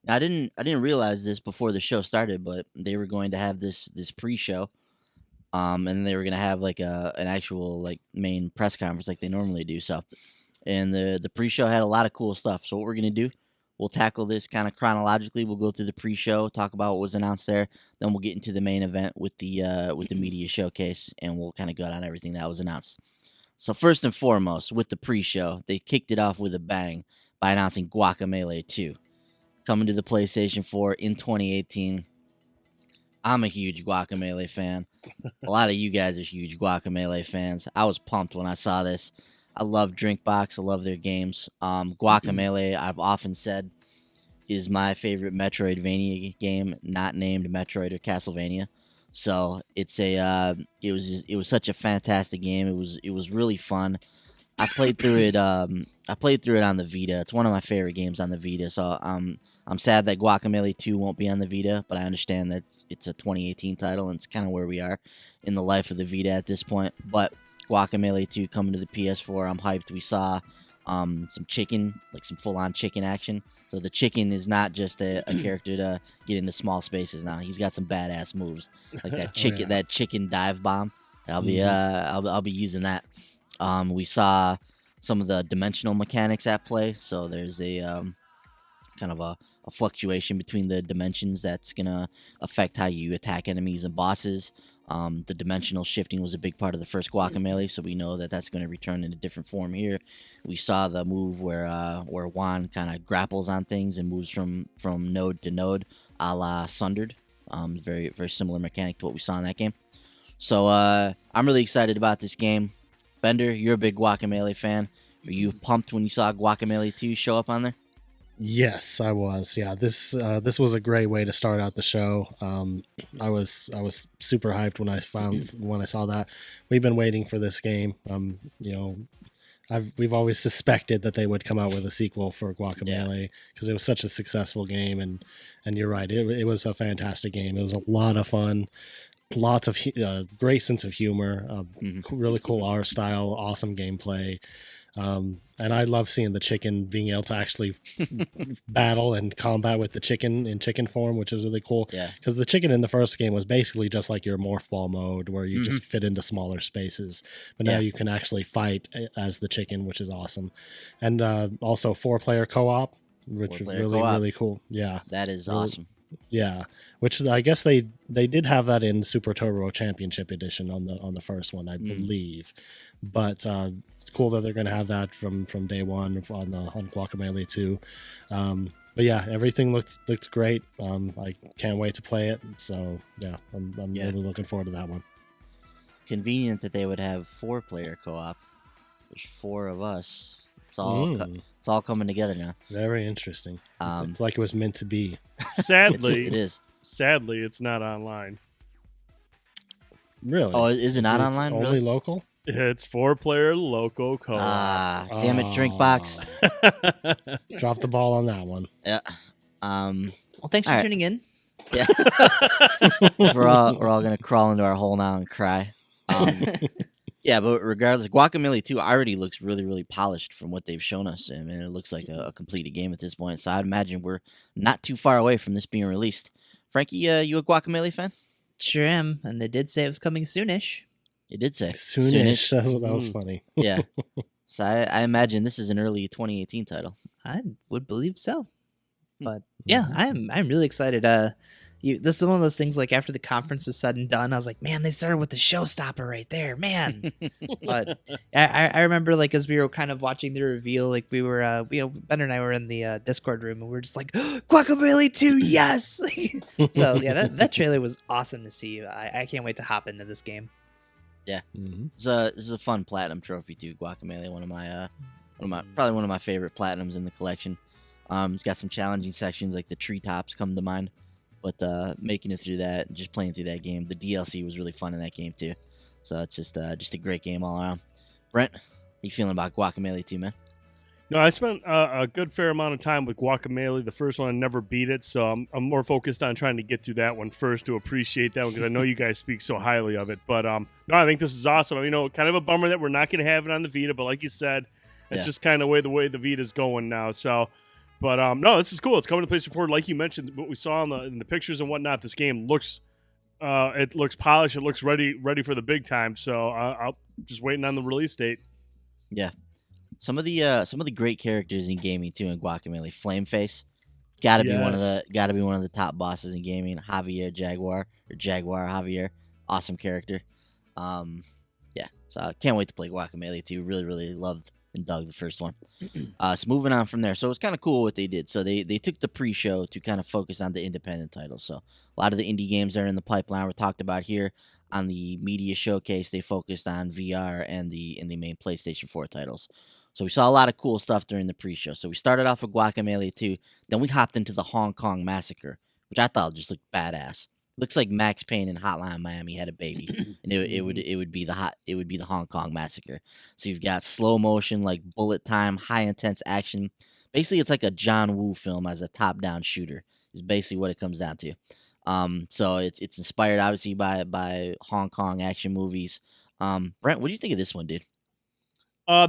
I didn't realize this before the show started, but they were going to have this pre-show, and they were going to have like an actual like main press conference like they normally do. So, and the pre-show had a lot of cool stuff. So what we're going to do, we'll tackle this kind of chronologically. We'll go through the pre-show, talk about what was announced there. Then we'll get into the main event with the media showcase, and we'll kind of go on everything that was announced. So first and foremost, with the pre-show, they kicked it off with a bang by announcing Guacamelee 2 coming to the PlayStation 4 in 2018. I'm a huge Guacamelee fan. A lot of you guys are huge Guacamelee fans. I was pumped when I saw this. I love Drinkbox. I love their games. Guacamelee, I've often said, is my favorite Metroidvania game, not named Metroid or Castlevania. So it's it was such a fantastic game. It was really fun. I played through it. I played through it on the Vita. It's one of my favorite games on the Vita. So I'm sad that Guacamelee 2 won't be on the Vita, but I understand that it's a 2018 title and it's kind of where we are in the life of the Vita at this point. But Guacamelee 2 coming to the PS4, I'm hyped. We saw some chicken, like some full-on chicken action. So the chicken is not just a character to get into small spaces now. He's got some badass moves, like that chicken, that chicken dive bomb. I'll be using that. We saw some of the dimensional mechanics at play. So there's a kind of a fluctuation between the dimensions that's gonna affect how you attack enemies and bosses. The dimensional shifting was a big part of the first Guacamelee, so we know that that's going to return in a different form here. We saw the move where Juan kind of grapples on things and moves from node to node, a la Sundered. Very very similar mechanic to what we saw in that game. So I'm really excited about this game. Bender, you're a big Guacamelee fan. Were you pumped when you saw Guacamelee 2 show up on there? Yes, I was. Yeah, this was a great way to start out the show. I was super hyped when I saw that. We've been waiting for this game. We've always suspected that they would come out with a sequel for Guacamelee because it was such a successful game, and you're right, it was a fantastic game. It was a lot of fun, lots of great sense of humor, really cool art style, awesome gameplay. And I love seeing the chicken being able to actually battle and combat with the chicken in chicken form, which is really cool. Yeah. Because the chicken in the first game was basically just like your morph ball mode, where you just fit into smaller spaces. But now you can actually fight as the chicken, which is awesome. And also 4-player co-op, which is really cool. Yeah, that is awesome. Yeah, which I guess they did have that in Super Turbo Championship Edition on the first one, I believe. But it's cool that they're going to have that from day one on Guacamelee 2. But yeah, everything looks great. I can't wait to play it. So yeah, I'm really looking forward to that one. Convenient that they would have 4-player co-op. There's 4 of us. It's all coming together now. Very interesting. It's like it was meant to be. Sadly, it is. Sadly, it's not online. Really? Oh, is it not online? Only really? local? It's 4-player local co-op. Damn it, Drinkbox. Drop the ball on that one. Yeah. Well, thanks for tuning in. Yeah. we're all gonna crawl into our hole now and cry. Yeah, but regardless, Guacamelee 2 already looks really, really polished from what they've shown us. I mean, it looks like a completed game at this point. So I'd imagine we're not too far away from this being released. Frankie, you a Guacamelee fan? Sure am, and they did say it was coming soonish. It did say soonish. That was funny. Yeah. So I imagine this is an early 2018 title. I would believe so. But yeah, I'm really excited. This is one of those things. Like after the conference was said and done, I was like, man, they started with the showstopper right there, man. But I remember like as we were kind of watching the reveal, like we were, Bender and I were in the Discord room, and we were just like, Guacamelee 2, yes. So yeah, that trailer was awesome to see. I can't wait to hop into this game. Yeah, this is a fun platinum trophy too. Guacamelee, probably one of my favorite platinums in the collection. It's got some challenging sections like the treetops come to mind. But making it through that, just playing through that game, the DLC was really fun in that game too. So it's just a great game all around. Brent, how you feeling about Guacamelee 2, man? No, I spent a good fair amount of time with Guacamelee. The first one, I never beat it, so I'm more focused on trying to get through that one first to appreciate that one, because I know you guys speak so highly of it. But no, I think this is awesome. Kind of a bummer that we're not going to have it on the Vita, but like you said, it's just kind of the way the Vita's going now. So. But no, this is cool. It's coming to PlayStation 4. Like you mentioned, what we saw in the pictures and whatnot, this game looks polished. It looks ready for the big time. So I'll just waiting on the release date. Yeah, some of the great characters in gaming too in Guacamelee. Flameface, gotta be one of the top bosses in gaming. Javier Jaguar Javier, awesome character. Yeah, so I can't wait to play Guacamelee 2. Really loved and dug the first one. So moving on from there. So it's kind of cool what they did. So they took the pre-show to kind of focus on the independent titles. So a lot of the indie games that are in the pipeline were talked about here. On the media showcase, they focused on VR and the main PlayStation 4 titles. So we saw a lot of cool stuff during the pre-show. So we started off with Guacamelee 2. Then we hopped into the Hong Kong Massacre, which I thought just looked badass. Looks like Max Payne and Hotline Miami had a baby, and it would be the Hong Kong Massacre. So you've got slow motion, like bullet time, high intense action. Basically, it's like a John Woo film as a top down shooter. Is basically what it comes down to. So it's inspired obviously by Hong Kong action movies. Brent, what do you think of this one, dude?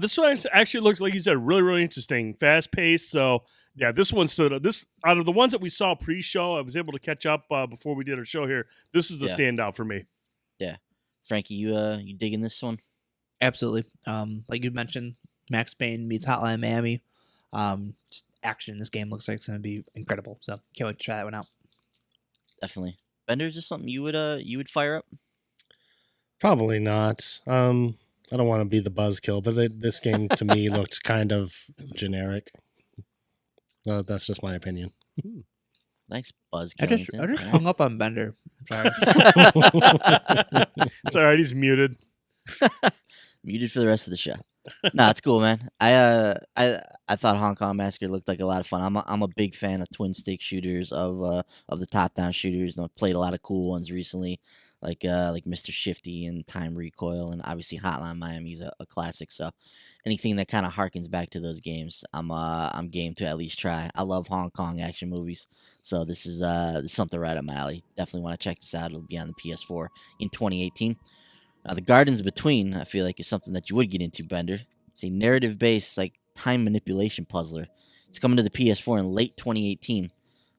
This one actually looks, like you said, really interesting, fast paced. So yeah, this one stood out. This, out of the ones that we saw pre-show, I was able to catch up before we did our show here. This is the standout for me. Yeah, Frankie, you digging this one? Absolutely. Like you mentioned, Max Payne meets Hotline Miami. Just action in this game looks like it's going to be incredible. So can't wait to try that one out. Definitely. Bender, is this something you would fire up? Probably not. I don't want to be the buzzkill, but this game to me looked kind of generic. That's just my opinion. Thanks, buzzkill. I just hung up on Bender. Sorry. It's all right. He's muted. Muted for the rest of the show. No, it's cool, man. I thought Hong Kong Massacre looked like a lot of fun. I'm a big fan of twin stick shooters, of the top down shooters. I've played a lot of cool ones recently, like Mr. Shifty and Time Recoil, and obviously Hotline Miami is a classic. So anything that kind of harkens back to those games, I'm game to at least try. I love Hong Kong action movies, so this is something right up my alley. Definitely want to check this out. It'll be on the PS4 in 2018. Now, the Gardens Between, I feel like, is something that you would get into, Bender. It's a narrative-based, like, time manipulation puzzler. It's coming to the PS4 in late 2018.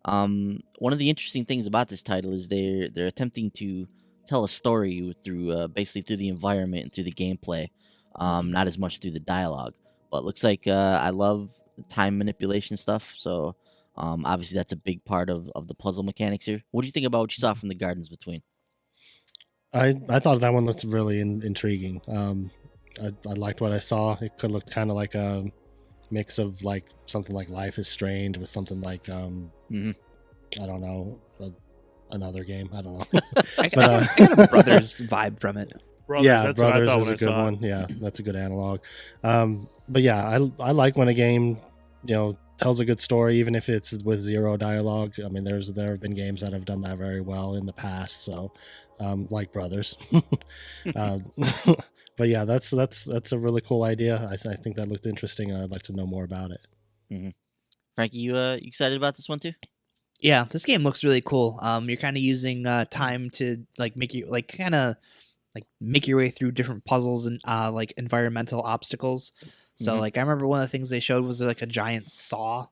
One of the interesting things about this title is they're attempting to tell a story through basically through the environment and through the gameplay, not as much through the dialogue. But it looks like I love time manipulation stuff, so obviously that's a big part of the puzzle mechanics here. What do you think about what you saw from the Gardens Between? I thought that one looked really intriguing. I liked what I saw. It could look kind of like a mix of like something like Life is Strange with something like I don't know, another game. I don't know. I got a Brothers vibe from it. Yeah, Brothers is a good one. Yeah, that's a good analog. But yeah, I like when a game, tells a good story, even if it's with zero dialogue. I mean, there have been games that have done that very well in the past. So, like Brothers. But yeah, that's a really cool idea. I think that looked interesting. I'd like to know more about it. Mm-hmm. Frankie, you excited about this one too? Yeah, this game looks really cool. You're kind of using time to make your way through different puzzles and like environmental obstacles. So like I remember one of the things they showed was like a giant saw.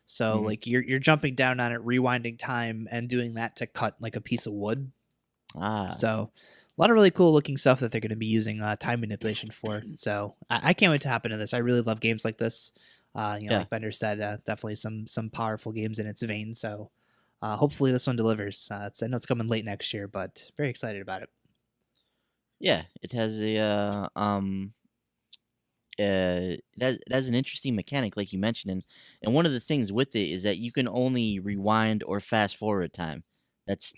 So like you're jumping down on it, rewinding time, and doing that to cut like a piece of wood. So a lot of really cool looking stuff that they're going to be using time manipulation for. So I can't wait to hop into this. I really love games like this. Like Bender said, definitely some powerful games in its vein. So hopefully this one delivers. I know it's coming late next year, but very excited about it. Yeah, it has it has an interesting mechanic, like you mentioned, and one of the things with it is that you can only rewind or fast forward time.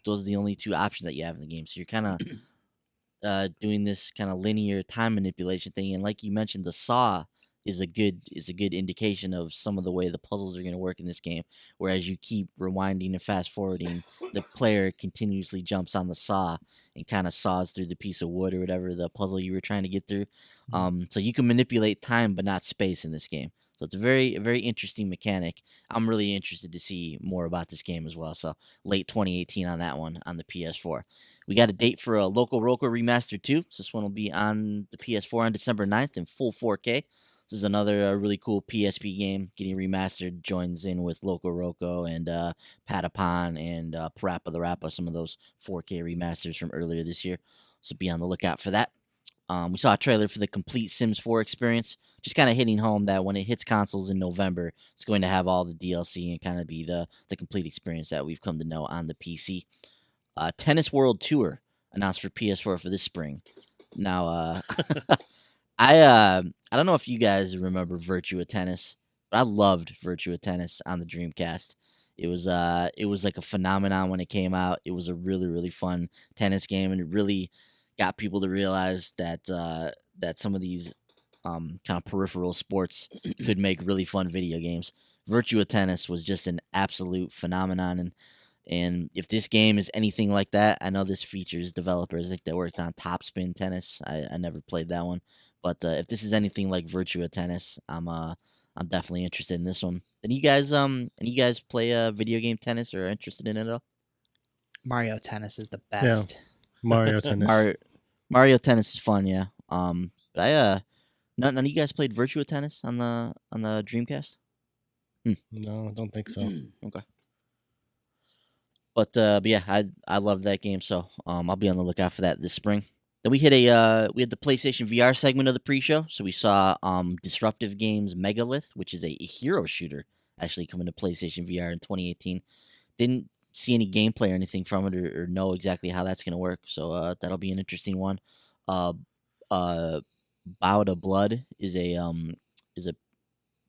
Those are the only two options that you have in the game. So you're kind of doing this kind of linear time manipulation thing, and like you mentioned, the saw is a good indication of some of the way the puzzles are going to work in this game. Whereas you keep rewinding and fast forwarding, the player continuously jumps on the saw and kind of saws through the piece of wood or whatever the puzzle you were trying to get through. So you can manipulate time but not space in this game. So it's a very interesting mechanic. I'm really interested to see more about this game as well. So late 2018 on that one on the PS4. We got a date for a Loco Roco Remastered 2. So this one will be on the PS4 on December 9th in full 4K. This is another really cool PSP game getting remastered. Joins in with Loco Roco and Patapon and Parappa the Rappa, some of those 4K remasters from earlier this year. So be on the lookout for that. We saw a trailer for the complete Sims 4 experience, just kind of hitting home that when it hits consoles in November, it's going to have all the DLC and kind of be the complete experience that we've come to know on the PC. Tennis World Tour announced for PS4 for this spring. Now, I don't know if you guys remember Virtua Tennis, but I loved Virtua Tennis on the Dreamcast. It was like a phenomenon when it came out. It was a really fun tennis game, and it really got people to realize that that some of these kind of peripheral sports could make really fun video games. Virtua Tennis was just an absolute phenomenon, and if this game is anything like that, I know this features developers. I think they worked on Topspin Tennis. I never played that one, but if this is anything like Virtua Tennis, I'm definitely interested in this one. And you guys play video game tennis or are interested in it at all? Mario Tennis is the best. Mario Tennis. Mario Tennis is fun, yeah. But none of you guys played Virtua Tennis on the Dreamcast? No, I don't think so. Okay. But yeah, I love that game, so I'll be on the lookout for that this spring. Then we had the PlayStation VR segment of the pre-show, so we saw Disruptive Games Megalith, which is a hero shooter, actually coming to PlayStation VR in 2018. Didn't see any gameplay or anything from it, or know exactly how that's gonna work, so that'll be an interesting one. Bow to Blood is a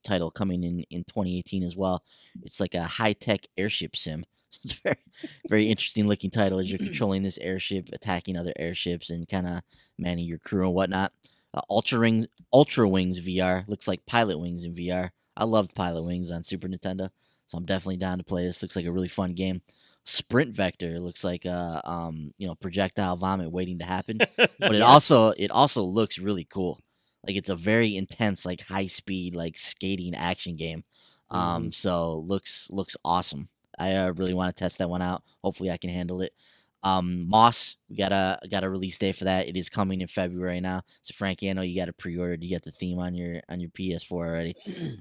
title coming in 2018 as well. It's like a high-tech airship sim. It's very, very interesting looking title as you're controlling this airship, attacking other airships, and kind of manning your crew and whatnot. Ultra Wings VR looks like Pilot Wings in VR. I loved Pilot Wings on Super Nintendo, so I'm definitely down to play this. Looks like a really fun game. Sprint Vector looks like projectile vomit waiting to happen, but it also looks really cool. Like it's a very intense, like high speed, like skating action game. So looks awesome. I really want to test that one out. Hopefully, I can handle it. Moss, we got a release date for that. It is coming in February now. So Frankie, I know you got a pre-order. You got the theme on your PS4 already.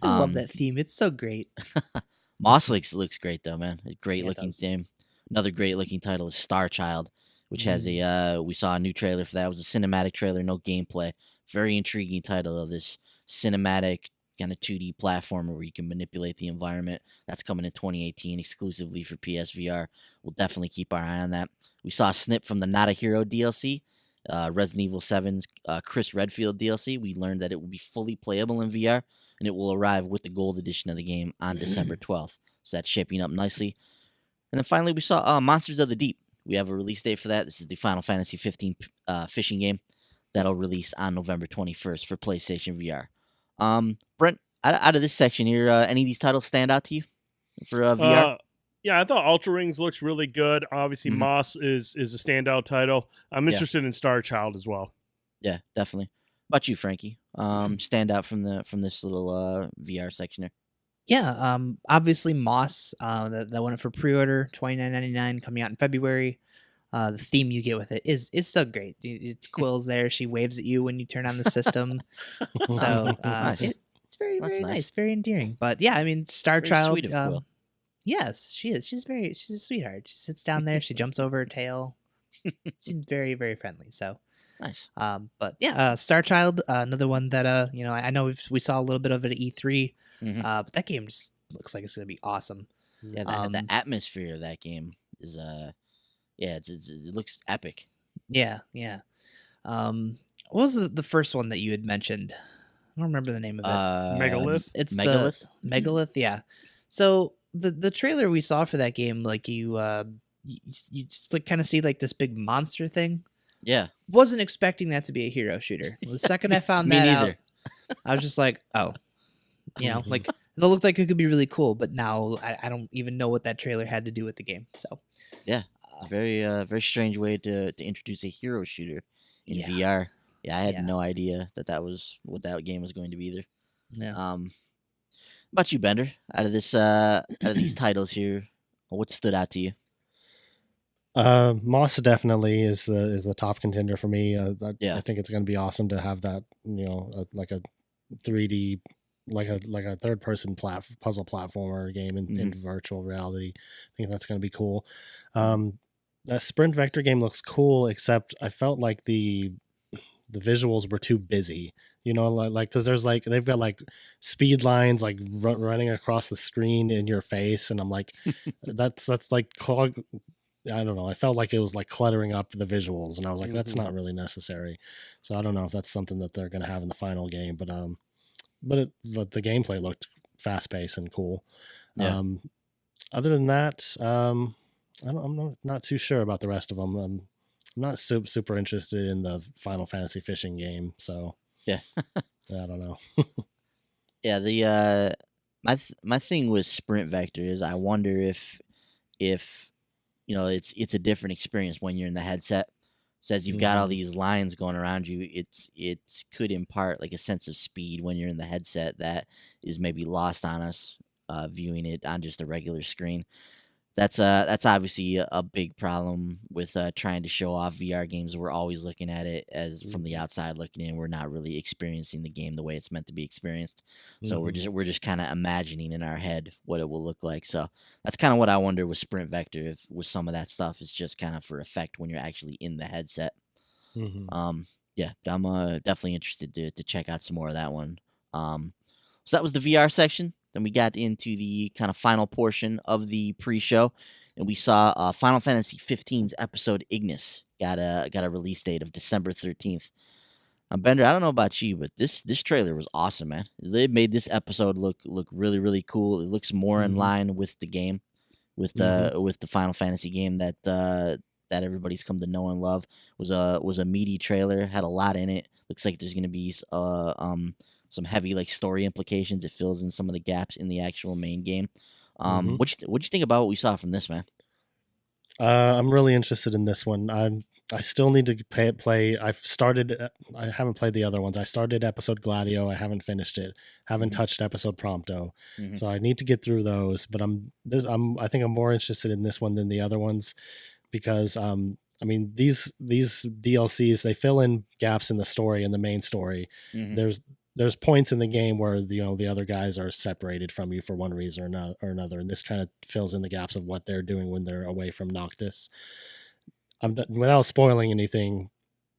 I love that theme. It's so great. Moss looks great though, man. A great looking does. theme. Another great looking title is Star Child, which has a we saw a new trailer for that. It was a cinematic trailer, no gameplay. Very intriguing title of this cinematic kind of 2D platformer where you can manipulate the environment. That's coming in 2018 exclusively for PSVR. We'll definitely keep our eye on that. We saw a snip from the Not a Hero DLC, Resident Evil 7's Chris Redfield DLC. We learned that it will be fully playable in VR, and it will arrive with the gold edition of the game on December 12th. So that's shaping up nicely. And then finally, we saw Monsters of the Deep. We have a release date for that. This is the Final Fantasy 15 fishing game that'll release on November 21st for PlayStation VR. Brent, out of this section here, any of these titles stand out to you for VR? Yeah, I thought Ultra Rings looks really good. Obviously, Moss is a standout title. I'm interested in Star Child as well. Yeah, definitely. How about you, Frankie? Stand out from this little VR section there. Yeah, obviously Moss. That went up for pre-order, $29.99, coming out in February. The theme you get with it is so great. It's Quill's there. She waves at you when you turn on the system. So Nice. it's very That's nice. nice, very endearing. But yeah, I mean, Star Very Child. sweet of Quill. Yes, she is. She's a sweetheart. She sits down there. She jumps over her tail. Seems very, very friendly. So Nice. but yeah, Star Child, another one that I know we saw a little bit of it at E3. But that game just looks like it's gonna be awesome. Yeah, the atmosphere of that game is yeah, it looks epic. Yeah. What was the first one that you had mentioned? I don't remember the name of it. Megalith? It's Megalith? the Megalith. Yeah. So the trailer we saw for that game, like you just like kind of see like this big monster thing. Yeah. Wasn't expecting that to be a hero shooter. The second I found Me that neither. out, I was just like, oh, like it looked like it could be really cool, but now I don't even know what that trailer had to do with the game. So Yeah, it's a very strange way to introduce a hero shooter in Yeah. VR. Yeah, I had Yeah. no idea that was what that game was going to be either. yeah. How about you, Bender? Out of these titles here, what stood out to you? Moss definitely is the top contender for me. Yeah. I think it's going to be awesome to have that, like a 3D, like a third person puzzle platformer game in virtual reality. I think that's going to be cool. That sprint vector game looks cool, except I felt like the visuals were too busy. Like because there's like they've got like speed lines like running across the screen in your face, and I'm like, that's like I don't know. I felt like it was like cluttering up the visuals, and I was like, that's not really necessary. So I don't know if that's something that they're going to have in the final game, but the gameplay looked fast paced and cool. Yeah. Other than that, I'm not too sure about the rest of them. I'm not super interested in the Final Fantasy fishing game, so Yeah. I don't know. Yeah, the my thing with sprint vector is I wonder if it's a different experience when you're in the headset. So as you've got all these lines going around you, it could impart like a sense of speed when you're in the headset that is maybe lost on us viewing it on just a regular screen. That's obviously a big problem with trying to show off VR games. We're always looking at it as from the outside looking in. We're not really experiencing the game the way it's meant to be experienced. So we're just kind of imagining in our head what it will look like. So that's kind of what I wonder with Sprint Vector. If with some of that stuff, it's just kind of for effect when you're actually in the headset. Yeah, I'm definitely interested to check out some more of that one. So that was the VR section. Then we got into the kind of final portion of the pre-show, and we saw Final Fantasy 15's episode Ignis got a release date of December 13th. Bender, I don't know about you, but this trailer was awesome, man. They made this episode look really really cool. It looks more in line with the game, with the Final Fantasy game that everybody's come to know and love. Was a meaty trailer, had a lot in it. Looks like there's gonna be some heavy like story implications. It fills in some of the gaps in the actual main game. What'd you think about what we saw from this, man? I'm really interested in this one. I still need to play. I haven't played the other ones. I started episode Gladio. I haven't finished it. Haven't touched episode Prompto. So I need to get through those. But I think I'm more interested in this one than the other ones because I mean these DLCs, they fill in gaps in the story, in the main story. There's points in the game where the other guys are separated from you for one reason or another, and this kind of fills in the gaps of what they're doing when they're away from Noctis. Without spoiling anything,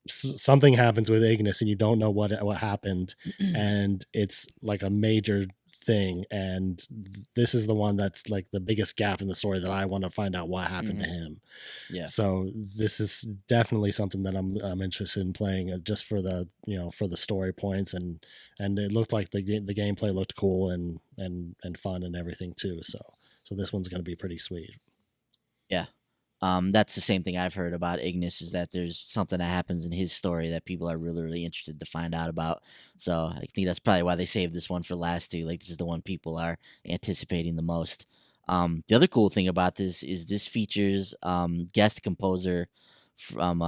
something happens with Ignis, and you don't know what happened, and it's like a major thing. And this is the one that's like the biggest gap in the story that I want to find out what happened to him. Yeah. So this is definitely something that I'm interested in playing just for the for the story points, and it looked like the gameplay looked cool and fun and everything too. So this one's going to be pretty sweet. Yeah. That's the same thing I've heard about Ignis, is that there's something that happens in his story that people are really, really interested to find out about. So I think that's probably why they saved this one for last too. Like this is the one people are anticipating the most. The other cool thing about this is this features guest composer from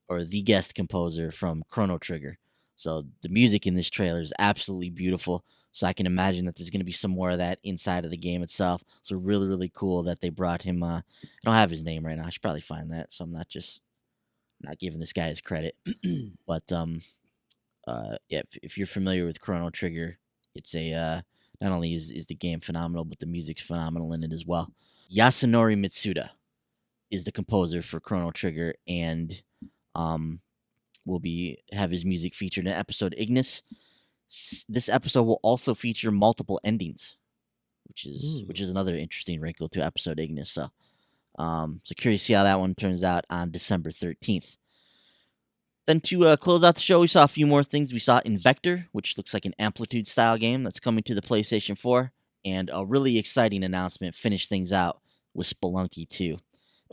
or the guest composer from Chrono Trigger. So the music in this trailer is absolutely beautiful. So I can imagine that there's going to be some more of that inside of the game itself. So really, really cool that they brought him. I don't have his name right now. I should probably find that. So I'm not giving this guy his credit. But yeah, if you're familiar with Chrono Trigger, it's a not only is the game phenomenal, but the music's phenomenal in it as well. Yasunori Mitsuda is the composer for Chrono Trigger, and will have his music featured in episode Ignis. This episode will also feature multiple endings, which is another interesting wrinkle to episode Ignis. So curious to see how that one turns out on December 13th. Then to close out the show, we saw a few more things. We saw Invector, which looks like an Amplitude style game that's coming to the PlayStation 4, and a really exciting announcement finished things out with Spelunky 2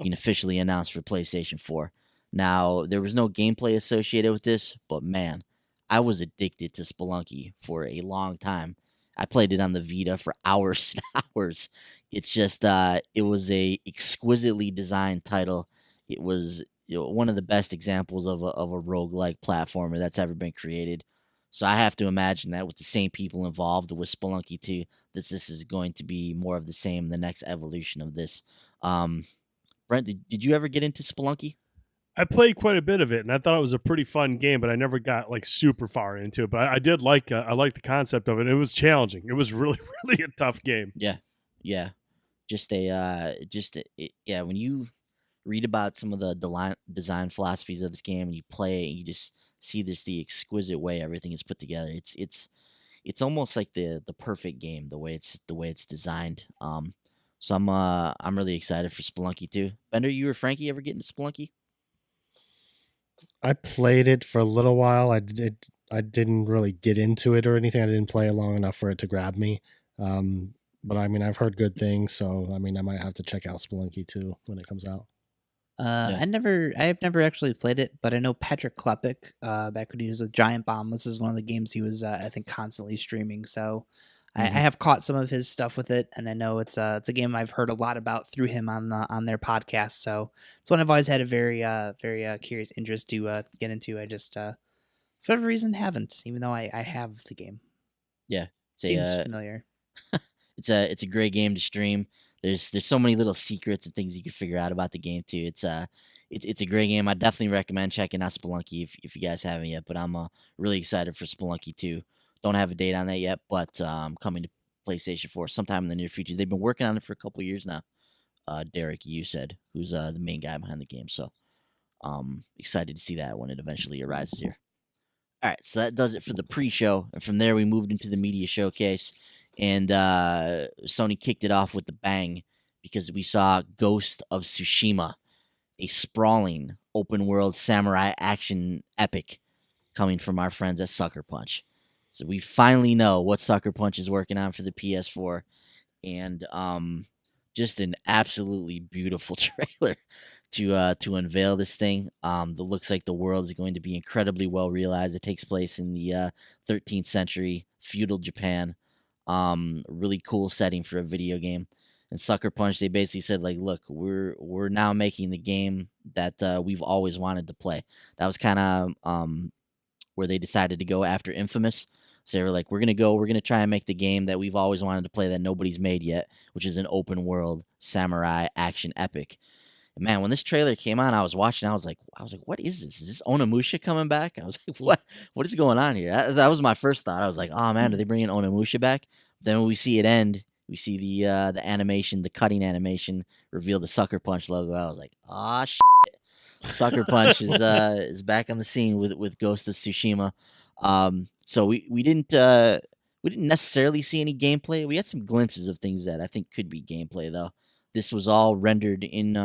being officially announced for PlayStation 4. Now, there was no gameplay associated with this, but man, I was addicted to Spelunky for a long time. I played it on the Vita for hours and hours. It's just, it was a exquisitely designed title. It was one of the best examples of a roguelike platformer that's ever been created. So I have to imagine that with the same people involved with Spelunky 2, that this is going to be more of the same, the next evolution of this. Brent, did you ever get into Spelunky? I played quite a bit of it, and I thought it was a pretty fun game, but I never got like super far into it. But I did like I liked the concept of it. It was challenging. It was really really a tough game. Yeah. When you read about some of the design philosophies of this game and you play it, and you just see the exquisite way everything is put together. It's almost like the perfect game the way it's designed. So I'm really excited for Spelunky 2. Bender, you or Frankie ever get into Spelunky? I played it for a little while. I didn't really get into it or anything. I didn't play it long enough for it to grab me. But I mean, I've heard good things, so I mean, I might have to check out Spelunky 2 when it comes out. I have never actually played it, but I know Patrick Klepek, back when he was with Giant Bomb, this is one of the games he was, I think, constantly streaming. So I have caught some of his stuff with it, and I know it's a game I've heard a lot about through him on their podcast. So it's one I've always had a very curious interest to get into. I just for whatever reason haven't, even though I have the game. Yeah, seems familiar. It's a great game to stream. There's so many little secrets and things you can figure out about the game too. It's a great game. I definitely recommend checking out Spelunky if you guys haven't yet. But I'm really excited for Spelunky 2. Don't have a date on that yet, but coming to PlayStation 4 sometime in the near future. They've been working on it for a couple years now. Derek, you said, who's the main guy behind the game. So excited to see that when it eventually arises here. All right, so that does it for the pre-show. And from there, we moved into the media showcase. And Sony kicked it off with the bang because we saw Ghost of Tsushima, a sprawling open-world samurai action epic coming from our friends at Sucker Punch. So we finally know what Sucker Punch is working on for the PS4. And just an absolutely beautiful trailer to unveil this thing. It looks like the world is going to be incredibly well realized. It takes place in the 13th century feudal Japan. Really cool setting for a video game. And Sucker Punch, they basically said, like, look, we're now making the game that we've always wanted to play. That was kind of where they decided to go after Infamous. So they were like, we're gonna try and make the game that we've always wanted to play that nobody's made yet, which is an open world samurai action epic. And man, when this trailer came on, I was watching. I was like, what is this? Is this Onimusha coming back? I was like, what is going on here? That was my first thought. I was like, oh man, are they bringing Onimusha back? But then when we see it end, we see the animation, the cutting animation reveal the Sucker Punch logo. I was like, ah, shit. Sucker Punch is back on the scene with Ghost of Tsushima. So we didn't necessarily see any gameplay. We had some glimpses of things that I think could be gameplay though. This was all rendered in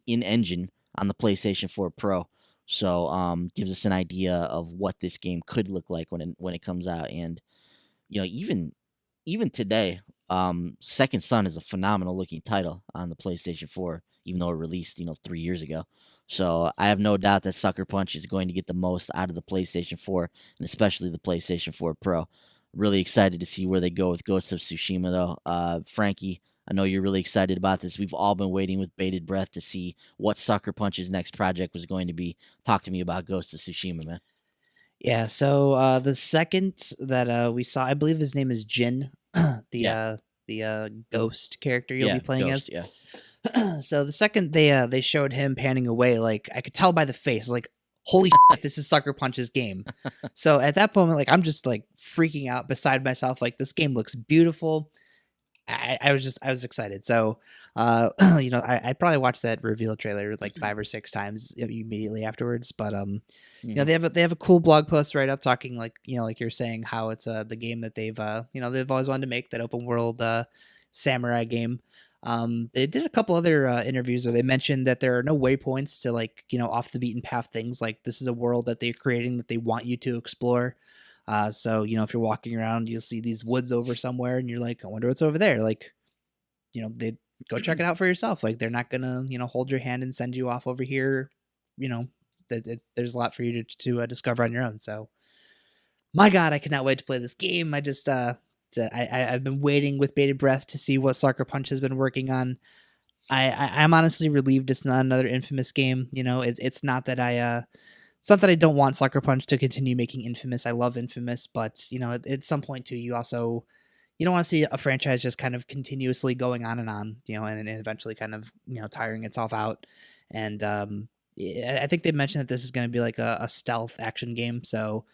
engine on the PlayStation 4 Pro, so gives us an idea of what this game could look like when it comes out. And even today, Second Son is a phenomenal looking title on the PlayStation 4, even though it released 3 years ago. So I have no doubt that Sucker Punch is going to get the most out of the PlayStation 4, and especially the PlayStation 4 Pro. Really excited to see where they go with Ghost of Tsushima, though. Frankie, I know you're really excited about this. We've all been waiting with bated breath to see what Sucker Punch's next project was going to be. Talk to me about Ghost of Tsushima, man. Yeah, so the second that we saw, I believe his name is Jin, the ghost character you'll be playing Ghost, as. Yeah. So the second they showed him panning away, like I could tell by the face, like, holy shit, this is Sucker Punch's game. So at that moment, like I'm just like freaking out beside myself. Like, this game looks beautiful. I was excited. So, I probably watched that reveal trailer like 5 or 6 times immediately afterwards. But Mhm. they have a cool blog post right up talking like like you're saying how it's the game that they've they've always wanted to make, that open world samurai game. They did a couple other interviews where they mentioned that there are no waypoints to like off the beaten path things. Like this is a world that they're creating that they want you to explore. So if you're walking around, you'll see these woods over somewhere, and you're like, I wonder what's over there. Like they go check it out for yourself. Like they're not gonna hold your hand and send you off over here. You know there's a lot for you to discover on your own. So my God, I cannot wait to play this game. I just I've been waiting with bated breath to see what Sucker Punch has been working on. I'm honestly relieved it's not another Infamous game. It's not that it's not that I don't want Sucker Punch to continue making Infamous. I love Infamous, but at some point too, you don't want to see a franchise just kind of continuously going on and on, and eventually kind of tiring itself out. And yeah, I think they mentioned that this is going to be like a stealth action game, so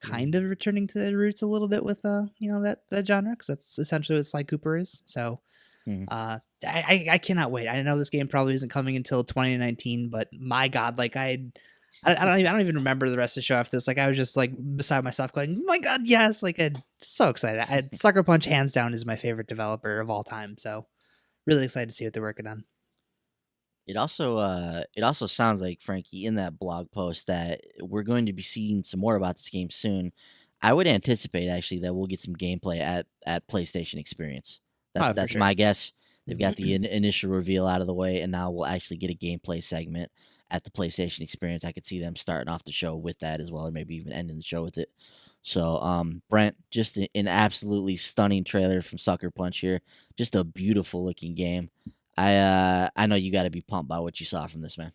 kind of returning to the roots a little bit with that genre, because that's essentially what Sly Cooper is. So Mhm. I cannot wait. I know this game probably isn't coming until 2019, but my God, like I don't even remember the rest of the show after this. Like I was just like beside myself going, "My God, yes!" Like I'm so excited. Sucker Punch hands down is my favorite developer of all time. So really excited to see what they're working on. It also sounds like, Frankie, in that blog post, that we're going to be seeing some more about this game soon. I would anticipate actually that we'll get some gameplay at PlayStation Experience. Oh, for That's sure. my guess. They've got the initial reveal out of the way, and now we'll actually get a gameplay segment at the PlayStation Experience. I could see them starting off the show with that as well, or maybe even ending the show with it. So, Brent, just an absolutely stunning trailer from Sucker Punch here. Just a beautiful looking game. I know you got to be pumped by what you saw from this, man.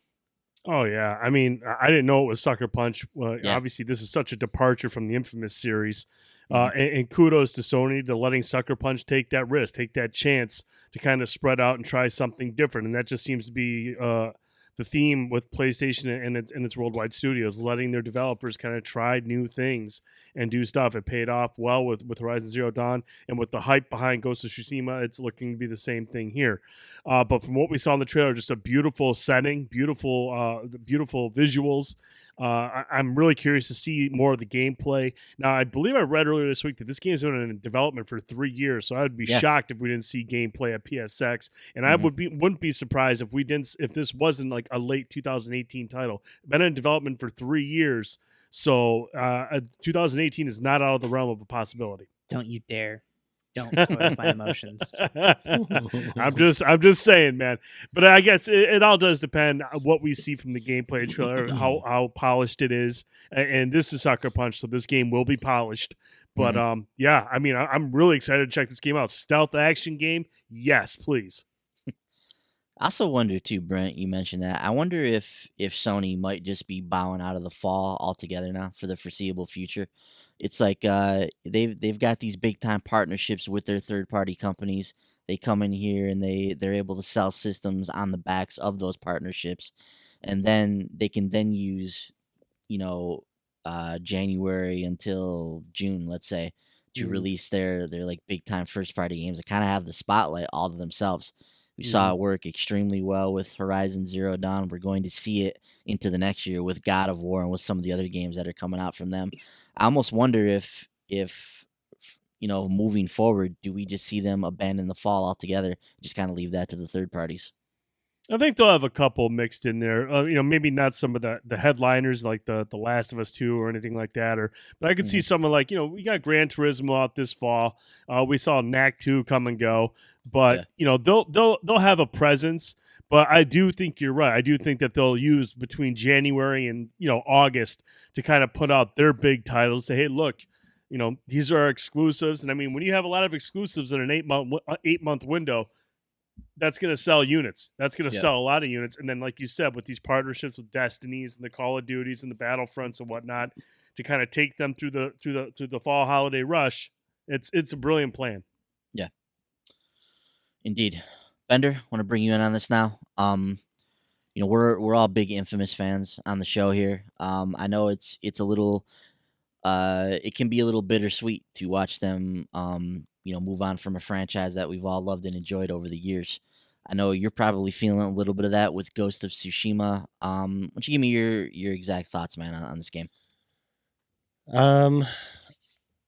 Oh yeah, I mean, I didn't know it was Sucker Punch. Yeah. Obviously, this is such a departure from the Infamous series, Hmm. and kudos to Sony to letting Sucker Punch take that risk, take that chance to kind of spread out and try something different. And that just seems to be the theme with PlayStation and its worldwide studios, letting their developers kind of try new things and do stuff. It paid off well with Horizon Zero Dawn, and with the hype behind Ghost of Tsushima, it's looking to be the same thing here. But from what we saw in the trailer, just a beautiful setting, beautiful visuals. I'm really curious to see more of the gameplay. Now, I believe I read earlier this week that this game's been in development for 3 years, so I would be Yeah. shocked if we didn't see gameplay at PSX, and I Hmm. wouldn't be surprised if this wasn't like a late 2018 title. Been in development for 3 years, so 2018 is not out of the realm of a possibility. Don't you dare! Don't toy with my emotions. I'm just saying, man. But I guess it all does depend on what we see from the gameplay trailer, how polished it is. And this is Sucker Punch, so this game will be polished. But Hmm. yeah, I mean, I'm really excited to check this game out. Stealth action game, yes, please. I also wonder too, Brent. You mentioned that. I wonder if Sony might just be bowing out of the fall altogether now for the foreseeable future. It's like they've got these big time partnerships with their third party companies. They come in here and they're able to sell systems on the backs of those partnerships, and then they can then use you know, January until June, let's say, to Mm, release their like big time first party games that kind of have the spotlight all to themselves. We saw mhm. it work extremely well with Horizon Zero Dawn. We're going to see it into the next year with God of War and with some of the other games that are coming out from them. I almost wonder if moving forward, do we just see them abandon the fall altogether? Just kind of leave that to the third parties. I think they'll have a couple mixed in there. Maybe not some of the headliners like the Last of Us 2 or anything like that. But I could see Hmm. someone like we got Gran Turismo out this fall. We saw Knack 2 come and go, but Yeah. they'll have a presence. But I do think you're right. I do think that they'll use between January and August to kind of put out their big titles. Say, hey, look, these are our exclusives. And I mean, when you have a lot of exclusives in an 8-month window, that's going to sell units. That's going to Yeah. sell a lot of units. And then, like you said, with these partnerships with Destinies and the Call of Duties and the Battlefronts and whatnot, to kind of take them through the fall holiday rush, it's a brilliant plan. Yeah. Indeed. Bender, want to bring you in on this now. We're all big Infamous fans on the show here. I know it's a little it can be a little bittersweet to watch them move on from a franchise that we've all loved and enjoyed over the years. I know you're probably feeling a little bit of that with Ghost of Tsushima. Why don't you give me your exact thoughts, man, on this game? Um,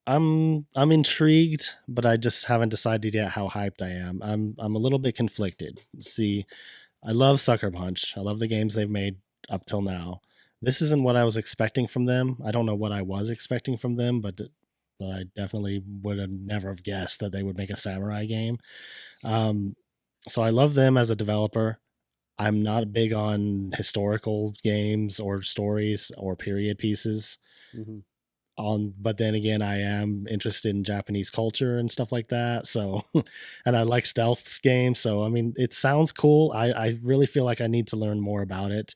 I'm intrigued, but I just haven't decided yet how hyped I am. I'm a little bit conflicted. See, I love Sucker Punch. I love the games they've made up till now. This isn't what I was expecting from them. I don't know what I was expecting from them, but I definitely would have never have guessed that they would make a samurai game. Um, so I love them as a developer. I'm not big on historical games or stories or period pieces. Mm-hmm. But then again, I am interested in Japanese culture and stuff like that. So, and I like stealth games. So, I mean, it sounds cool. I really feel like I need to learn more about it.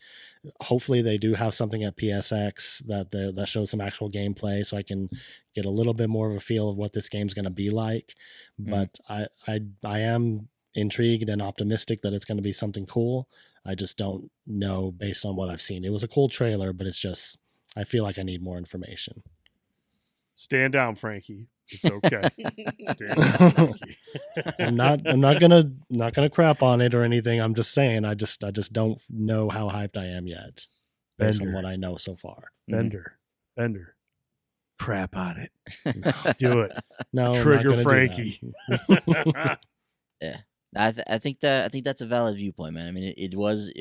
Hopefully, they do have something at PSX that shows some actual gameplay, so I can get a little bit more of a feel of what this game's going to be like. But I am intrigued and optimistic that it's going to be something cool. I just don't know based on what I've seen. It was a cool trailer, but it's just I feel like I need more information. Stand down, Frankie. It's okay. Stand down, Frankie. I'm not gonna crap on it or anything. I'm just saying I just don't know how hyped I am yet, based on what I know so far. Bender, crap on it. No. Do it. No, Trigger Frankie. Yeah. I think that's a valid viewpoint, man. I mean, it was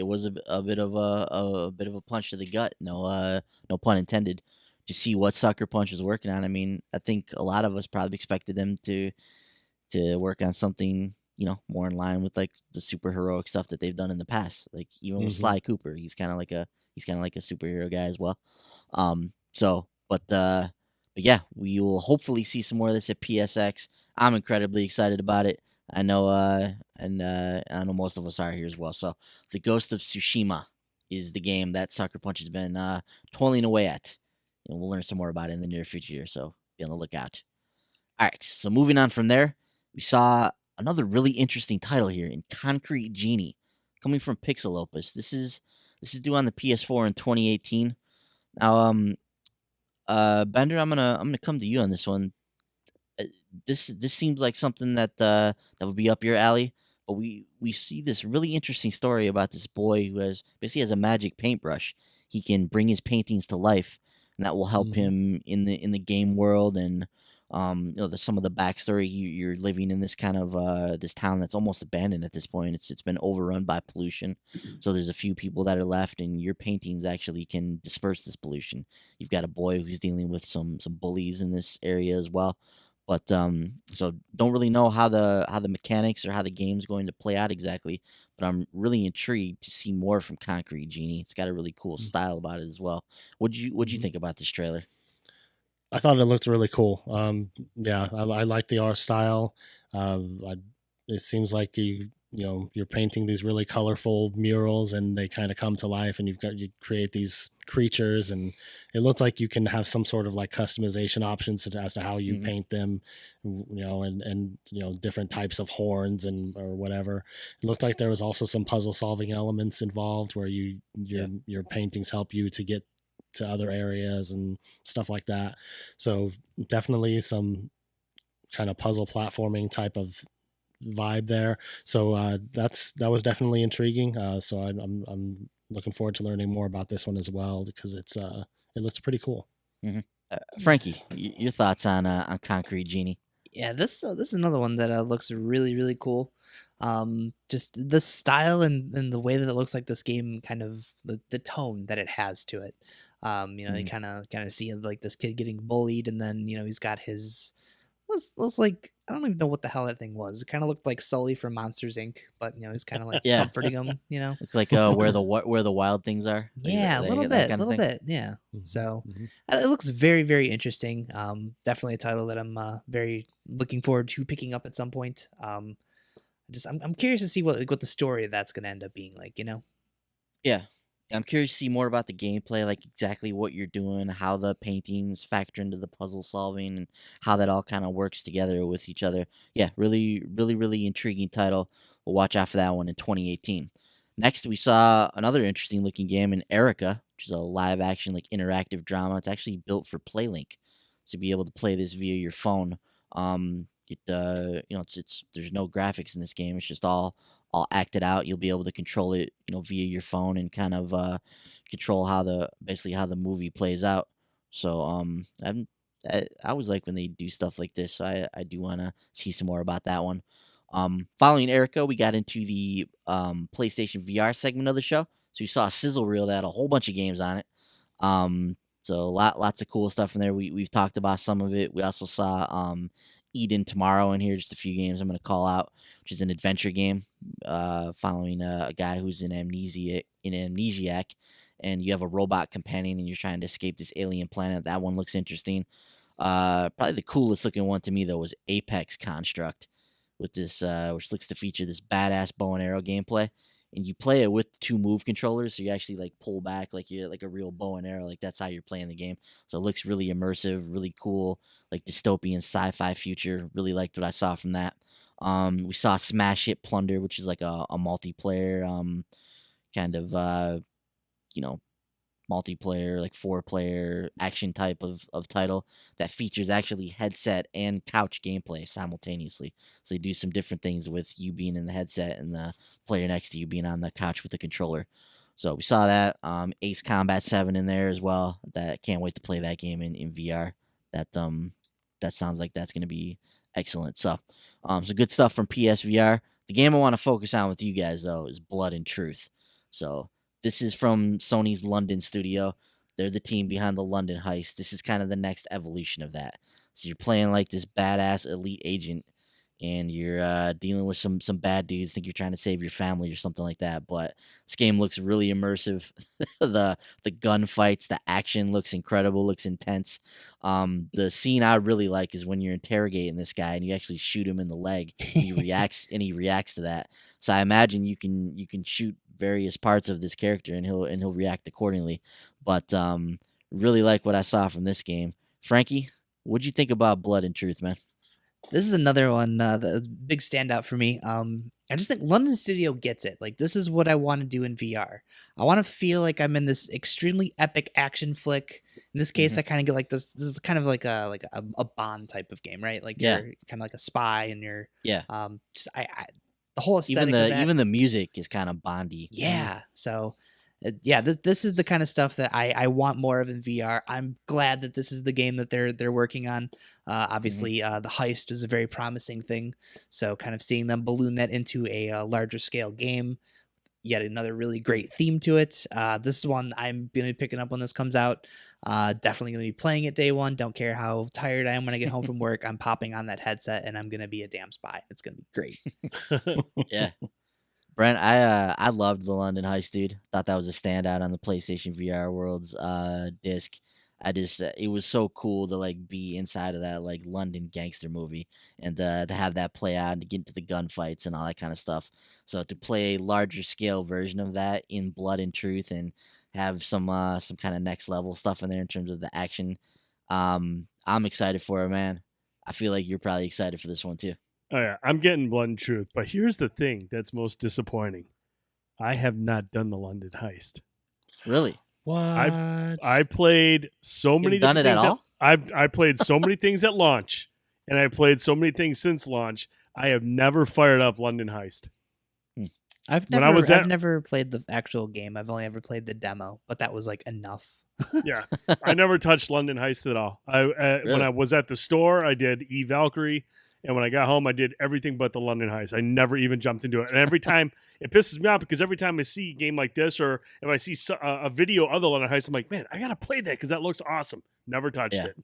a bit of a punch to the gut. No pun intended. To see what Sucker Punch was working on. I mean, I think a lot of us probably expected them to work on something, more in line with like the superheroic stuff that they've done in the past. Like even with Sly Cooper, he's kind of like a superhero guy as well. But yeah, we will hopefully see some more of this at PSX. I'm incredibly excited about it. I know, and I know most of us are here as well. So, the Ghost of Tsushima is the game that Sucker Punch has been toiling away at. And we'll learn some more about it in the near future, so be on the lookout. All right, so moving on from there, we saw another really interesting title here in Concrete Genie, coming from Pixel Opus. This is due on the PS4 in 2018. Now, Bender, I'm gonna come to you on this one. This seems like something that would be up your alley. But we see this really interesting story about this boy who basically has a magic paintbrush. He can bring his paintings to life, and that will help him in the game world. And there's some of the backstory. You're living in this kind of this town that's almost abandoned at this point. It's been overrun by pollution, so there's a few people that are left, and your paintings actually can disperse this pollution. You've got a boy who's dealing with some bullies in this area as well. But so don't really know how the mechanics or how the game's going to play out exactly. But I'm really intrigued to see more from Concrete Genie. It's got a really cool style about it as well. What'd you think about this trailer? I thought it looked really cool. Yeah, I like the art style. It seems like you're painting these really colorful murals, and they kind of come to life, and you create these creatures, and it looks like you can have some sort of like customization options as to how you paint them, and different types of horns and or whatever. It looked like there was also some puzzle solving elements involved where your paintings help you to get to other areas and stuff like that. So definitely some kind of puzzle platforming type of vibe there. So that was definitely intriguing. So I'm looking forward to learning more about this one as well, because it looks pretty cool. Frankie, your thoughts on Concrete Genie? Yeah, this is another one that looks really, really cool. Just the style and the way that it looks like this game, kind of the tone that it has to it. You kind of see like this kid getting bullied, and then he's got his looks like, I don't even know what the hell that thing was. It kind of looked like Sully from Monsters Inc., but he's kind of like comforting him. It's like where the wild things are. Yeah, a little bit. Yeah. So it looks very, very interesting. Definitely a title that I'm very looking forward to picking up at some point. I'm curious to see what the story of that's gonna end up being like. Yeah. I'm curious to see more about the gameplay, like exactly what you're doing, how the paintings factor into the puzzle solving, and how that all kind of works together with each other. Yeah, really, really, really intriguing title. We'll watch out for that one in 2018. Next, we saw another interesting looking game in Erica, which is a live action like interactive drama. It's actually built for PlayLink, so be able to play this via your phone. it's there's no graphics in this game. It's just all acted out. You'll be able to control it, via your phone and kind of control basically how the movie plays out. So I always like when they do stuff like this. So I do want to see some more about that one. Following Erica, we got into the PlayStation VR segment of the show. So we saw a sizzle reel that had a whole bunch of games on it. So lots of cool stuff in there. We've talked about some of it. We also saw Eden Tomorrow in here, just a few games I'm going to call out, which is an adventure game following a guy who's an amnesiac, and you have a robot companion, and you're trying to escape this alien planet. That one looks interesting. Probably the coolest looking one to me, though, was Apex Construct, with this, which looks to feature this badass bow and arrow gameplay. And you play it with 2 move controllers, so you actually like pull back like you're like a real bow and arrow, like that's how you're playing the game. So it looks really immersive, really cool, like dystopian sci-fi future. Really liked what I saw from that. We saw Smash Hit Plunder, which is like a multiplayer kind of multiplayer, like 4-player action type of title that features actually headset and couch gameplay simultaneously. So they do some different things with you being in the headset and the player next to you being on the couch with the controller. So we saw that. Ace Combat 7 in there as well. That can't wait to play that game in VR. That sounds like that's going to be excellent. So good stuff from PSVR. The game I want to focus on with you guys, though, is Blood and Truth. So this is from Sony's London studio. They're the team behind the London heist. This is kind of the next evolution of that. So you're playing like this badass elite agent, and you're dealing with some bad dudes. Think you're trying to save your family or something like that. But this game looks really immersive. the gunfights, the action looks incredible, looks intense. The scene I really like is when you're interrogating this guy and you actually shoot him in the leg. And he reacts to that. So I imagine you can shoot various parts of this character and he'll react accordingly. But really like what I saw from this game. Frankie, what'd you think about Blood and Truth, man? This is another one, the big standout for me. I just think London Studio gets it. Like, this is what I want to do in VR. I want to feel like I'm in this extremely epic action flick. In this case, I kind of get like this. This is kind of like a Bond type of game, right? Like you're kind of like a spy, and you're just the whole aesthetic. Even the music is kind of Bondy. Yeah. So. This is the kind of stuff that I want more of in VR. I'm glad that this is the game that they're working on. Obviously, the heist is a very promising thing. So kind of seeing them balloon that into a larger scale game, yet another really great theme to it. This one I'm going to be picking up when this comes out. Definitely going to be playing it day one. Don't care how tired I am when I get home from work. I'm popping on that headset and I'm going to be a damn spy. It's going to be great. Yeah. Brent, I loved the London Heist, dude. Thought that was a standout on the PlayStation VR Worlds disc. It was so cool to like be inside of that like London gangster movie and to have that play out and to get into the gunfights and all that kind of stuff. So to play a larger scale version of that in Blood and Truth and have some kind of next level stuff in there in terms of the action, I'm excited for it, man. I feel like you're probably excited for this one too. Oh yeah, I'm getting Blood and Truth, but here's the thing that's most disappointing. I have not done the London Heist. Really? What? I played so many done different it things. at all? I played so many things at launch, and I played so many things since launch. I have never fired up London Heist. I've never played the actual game. I've only ever played the demo, but that was like enough. Yeah, I never touched London Heist at all. Really? When I was at the store, I did Valkyrie. And when I got home, I did everything but the London Heist. I never even jumped into it. And every time, it pisses me off because every time I see a game like this or if I see a video of the London Heist, I'm like, man, I got to play that because that looks awesome. Never touched it.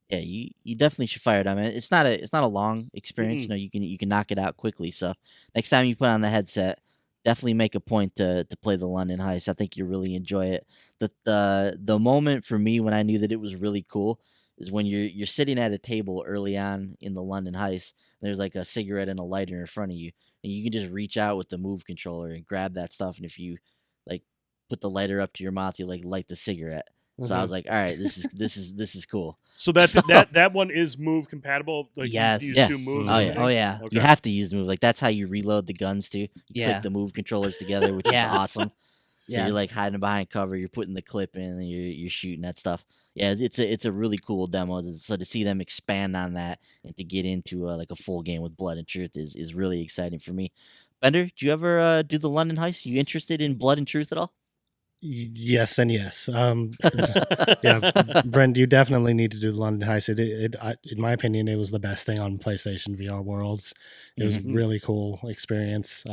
Yeah, you definitely should fire it on, man. It's not a long experience. You can knock it out quickly. So next time you put on the headset, definitely make a point to play the London Heist. I think you'll really enjoy it. The moment for me when I knew that it was really cool is when you're sitting at a table early on in the London Heist. And there's like a cigarette and a lighter in front of you, and you can just reach out with the move controller and grab that stuff. And if you like put the lighter up to your mouth, you like light the cigarette. So I was like, all right, this is cool. So that one is move compatible. Like yes. you use two moves. Oh yeah. Okay. You have to use the move. Like that's how you reload the guns too. You click the move controllers together, which is awesome. So you're like hiding behind cover. You're putting the clip in, and you're shooting that stuff. Yeah, it's a really cool demo. So to see them expand on that and to get into like a full game with Blood and Truth is really exciting for me. Bender, do you ever do the London heist? You interested in Blood and Truth at all? Yes and yes. Yeah, Brent, you definitely need to do the London Heist. In my opinion, it was the best thing on PlayStation VR Worlds. It was really cool experience.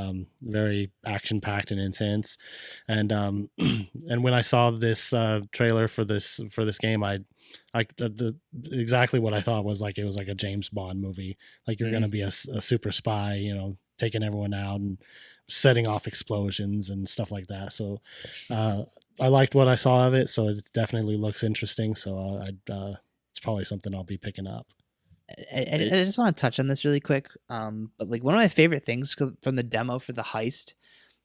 Very action packed and intense. And and when I saw this trailer for this game, exactly what I thought was like it was like a James Bond movie. Like you're gonna be a super spy, you know, taking everyone out and setting off explosions and stuff like that. So I liked what I saw of it, so it definitely looks interesting. So it's probably something I'll be picking up. I just want to touch on this really quick. But like one of my favorite things from the demo for the heist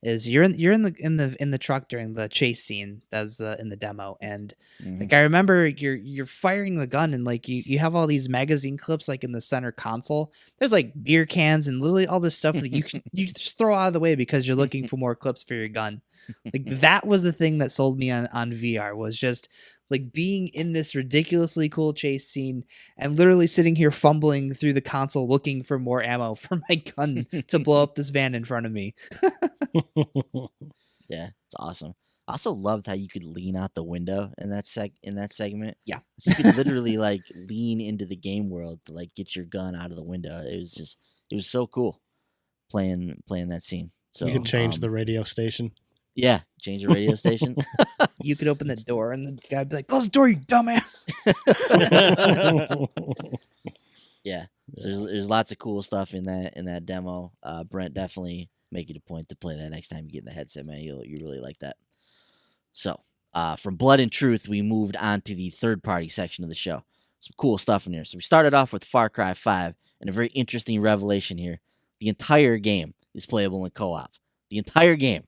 is you're in the truck during the chase scene that's in the demo, and like I remember you're firing the gun, and like you have all these magazine clips like in the center console. There's like beer cans and literally all this stuff that you just throw out of the way because you're looking for more clips for your gun. Like that was the thing that sold me on VR, was just like being in this ridiculously cool chase scene and literally sitting here fumbling through the console looking for more ammo for my gun to blow up this van in front of me. Yeah, it's awesome. I also loved how you could lean out the window in that segment. Yeah. So you could literally like lean into the game world to like get your gun out of the window. It was so cool playing that scene. So you can change the radio station. Yeah, change the radio station. You could open the door and the guy would be like, "Close the door, you dumbass." Yeah. There's lots of cool stuff in that demo. Brent, definitely make it a point to play that next time you get in the headset, man. You really like that. So, from Blood and Truth, we moved on to the third-party section of the show. Some cool stuff in here. So we started off with Far Cry 5, and a very interesting revelation here. The entire game is playable in co-op. The entire game.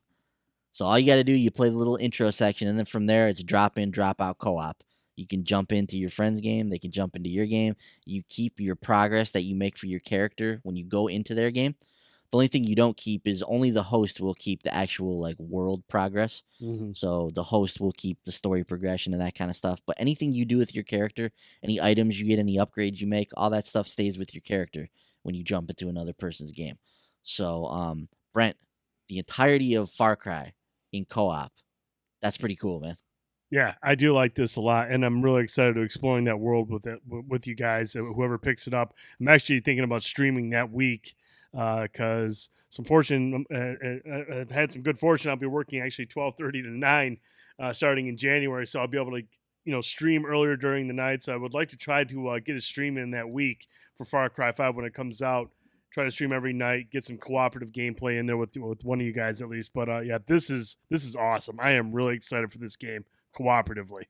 So all you got to do, you play the little intro section, and then from there, it's drop in, drop out co-op. You can jump into your friend's game. They can jump into your game. You keep your progress that you make for your character when you go into their game. The only thing you don't keep is only the host will keep the actual like world progress. So the host will keep the story progression and that kind of stuff. But anything you do with your character, any items you get, any upgrades you make, all that stuff stays with your character when you jump into another person's game. So, Brent, the entirety of Far Cry in co-op, that's pretty cool, man. Yeah, I do like this a lot, and I'm really excited to exploring that world with you guys. Whoever picks it up, I'm actually thinking about streaming that week because I've had some good fortune. I'll be working actually 12:30 to 9 starting in January, so I'll be able to stream earlier during the night. So I would like to try to get a stream in that week for Far Cry 5 when it comes out. Try to stream every night, get some cooperative gameplay in there with one of you guys at least. But yeah, this is awesome. I am really excited for this game cooperatively.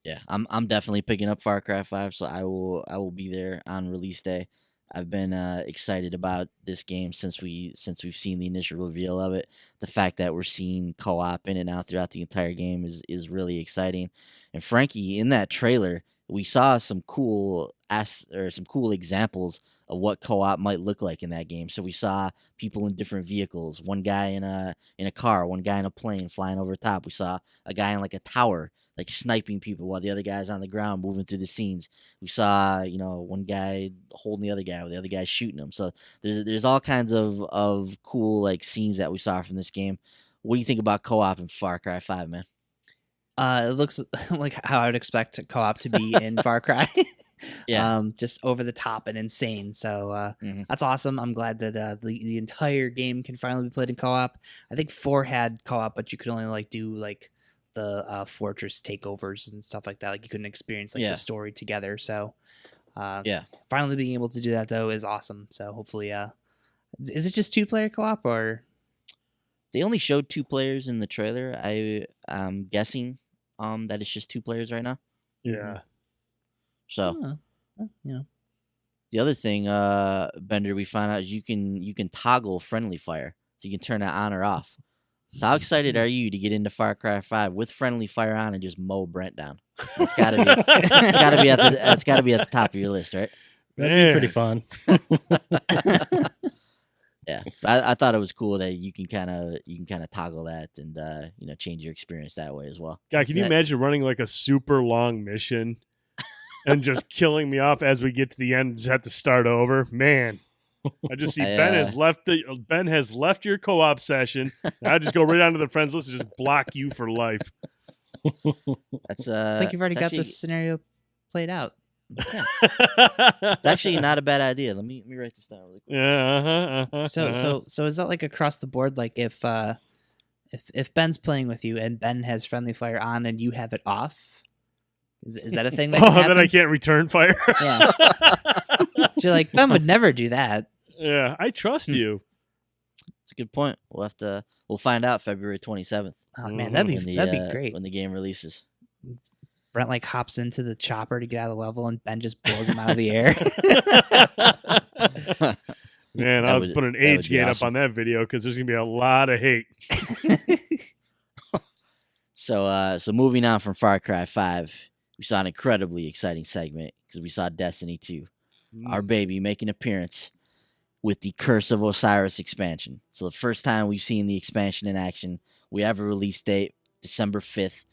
Yeah, I'm definitely picking up Far Cry 5, so I will be there on release day. I've been excited about this game since we've seen the initial reveal of it. The fact that we're seeing co-op in and out throughout the entire game is really exciting. And Frankie, in that trailer, we saw some cool examples of what co-op might look like in that game. So we saw people in different vehicles, one guy in a car, one guy in a plane flying over top. We saw a guy in like a tower, like sniping people while the other guy's on the ground moving through the scenes. We saw, one guy holding the other guy while the other guy's shooting him. So there's all kinds of cool like scenes that we saw from this game. What do you think about co-op in Far Cry 5, man? It looks like how I would expect co-op to be in Far Cry. Yeah. Just over the top and insane. So that's awesome. I'm glad that the entire game can finally be played in co-op. I think 4 had co-op, but you could only like do like the fortress takeovers and stuff like that. Like you couldn't experience like the story together. So finally being able to do that though is awesome. So hopefully, is it just 2-player co-op or? They only showed 2 players in the trailer. I'm guessing that it's just 2 players right now. Yeah. So, the other thing, Bender, we found out is you can toggle friendly fire, so you can turn it on or off. So how excited are you to get into Far Cry 5 with friendly fire on and just mow Brent down? It's gotta be at the top of your list, right? That'd be pretty fun. Yeah, I thought it was cool that you can kind of toggle that and change your experience that way as well. God, can you imagine running like a super long mission and just killing me off as we get to the end and just have to start over? Man, I just see Ben has left your co-op session. I just go right onto the friends list and just block you for life. It's like you've already got this scenario played out. Yeah. It's actually not a bad idea. Let me write this down really quick. Yeah. So is that like across the board? Like if Ben's playing with you and Ben has friendly fire on and you have it off, is that a thing that can happen? Then I can't return fire. Yeah. So you're like, Ben would never do that. Yeah, I trust you. It's a good point. We'll find out February 27th. Oh man, that'd be great when the game releases. Brent like hops into the chopper to get out of the level, and Ben just blows him out of the air. Man, I'll put an age gate up on that video because there's gonna be a lot of hate. So moving on from Far Cry 5, we saw an incredibly exciting segment because we saw Destiny 2, our baby, make an appearance with the Curse of Osiris expansion. So the first time we've seen the expansion in action. We have a release date, December 5th.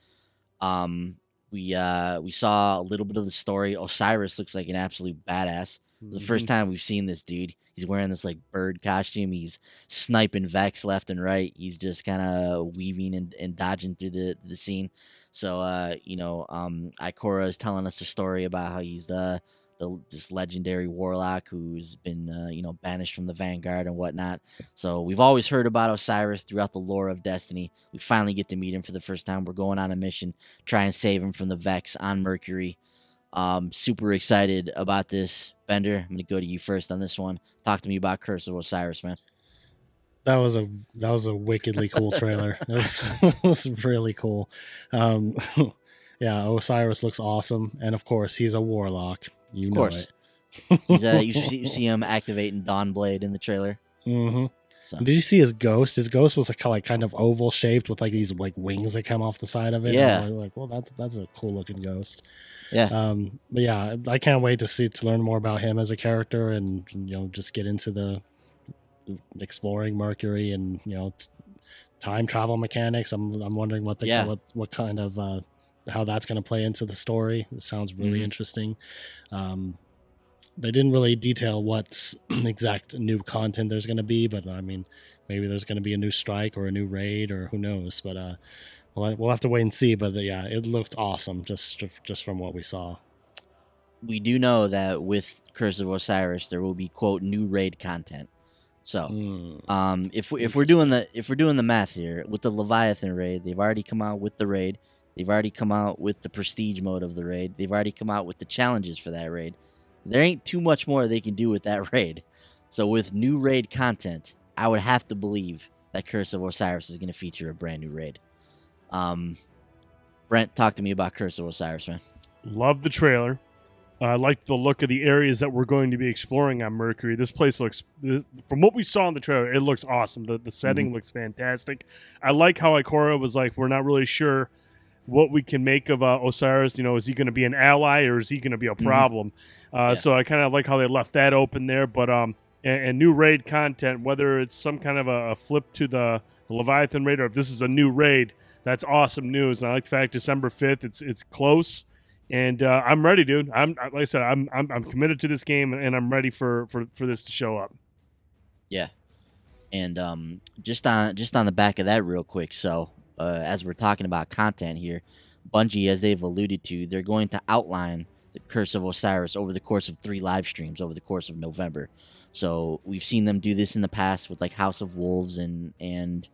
We saw a little bit of the story. Osiris looks like an absolute badass. The first time we've seen this dude. He's wearing this like bird costume. He's sniping Vex left and right. He's just kind of weaving and dodging through the scene. So Ikora is telling us the story about how he's this legendary warlock who's been banished from the Vanguard and whatnot. So we've always heard about Osiris throughout the lore of Destiny. We finally get to meet him for the first time. We're going on a mission, try and save him from the Vex on Mercury. Super excited about this. Bender, I'm gonna go to you first on this one. Talk to me about Curse of Osiris, man. That was a wickedly cool trailer. It was really cool. Yeah, Osiris looks awesome, and of course he's a warlock. You know it. You see him activating Dawnblade in the trailer. Mm-hmm. So. Did you see his ghost? His ghost was like kind of oval shaped with like these like wings that come off the side of it. Yeah. Like, well, that's a cool looking ghost. Yeah. But yeah, I can't wait to learn more about him as a character and just get into the exploring Mercury and time travel mechanics. I'm wondering what kind of how that's going to play into the story. It sounds really interesting. They didn't really detail what exact new content there's going to be, but I mean, maybe there's going to be a new strike or a new raid or who knows. But we'll have to wait and see. But yeah, it looked awesome just from what we saw. We do know that with Curse of Osiris, there will be quote new raid content. So, if we're doing the math here with the Leviathan raid, they've already come out with the raid. They've already come out with the prestige mode of the raid. They've already come out with the challenges for that raid. There ain't too much more they can do with that raid. So with new raid content, I would have to believe that Curse of Osiris is going to feature a brand new raid. Brent, talk to me about Curse of Osiris, man. Love the trailer. I like the look of the areas that we're going to be exploring on Mercury. This place from what we saw in the trailer, it looks awesome. The setting looks fantastic. I like how Ikora was like, we're not really sure what we can make of Osiris. Is he going to be an ally or is he going to be a problem? So I kind of like how they left that open there. But and new raid content, whether it's some kind of a flip to the Leviathan raid or if this is a new raid, that's awesome news. And I like the fact December 5th, it's close, and I'm ready, dude. Like I said, I'm committed to this game, and I'm ready for this to show up. Yeah, and just on the back of that, real quick. So as we're talking about content here, Bungie, as they've alluded to, they're going to outline the Curse of Osiris over the course of 3 live streams over the course of November. So we've seen them do this in the past with like House of Wolves and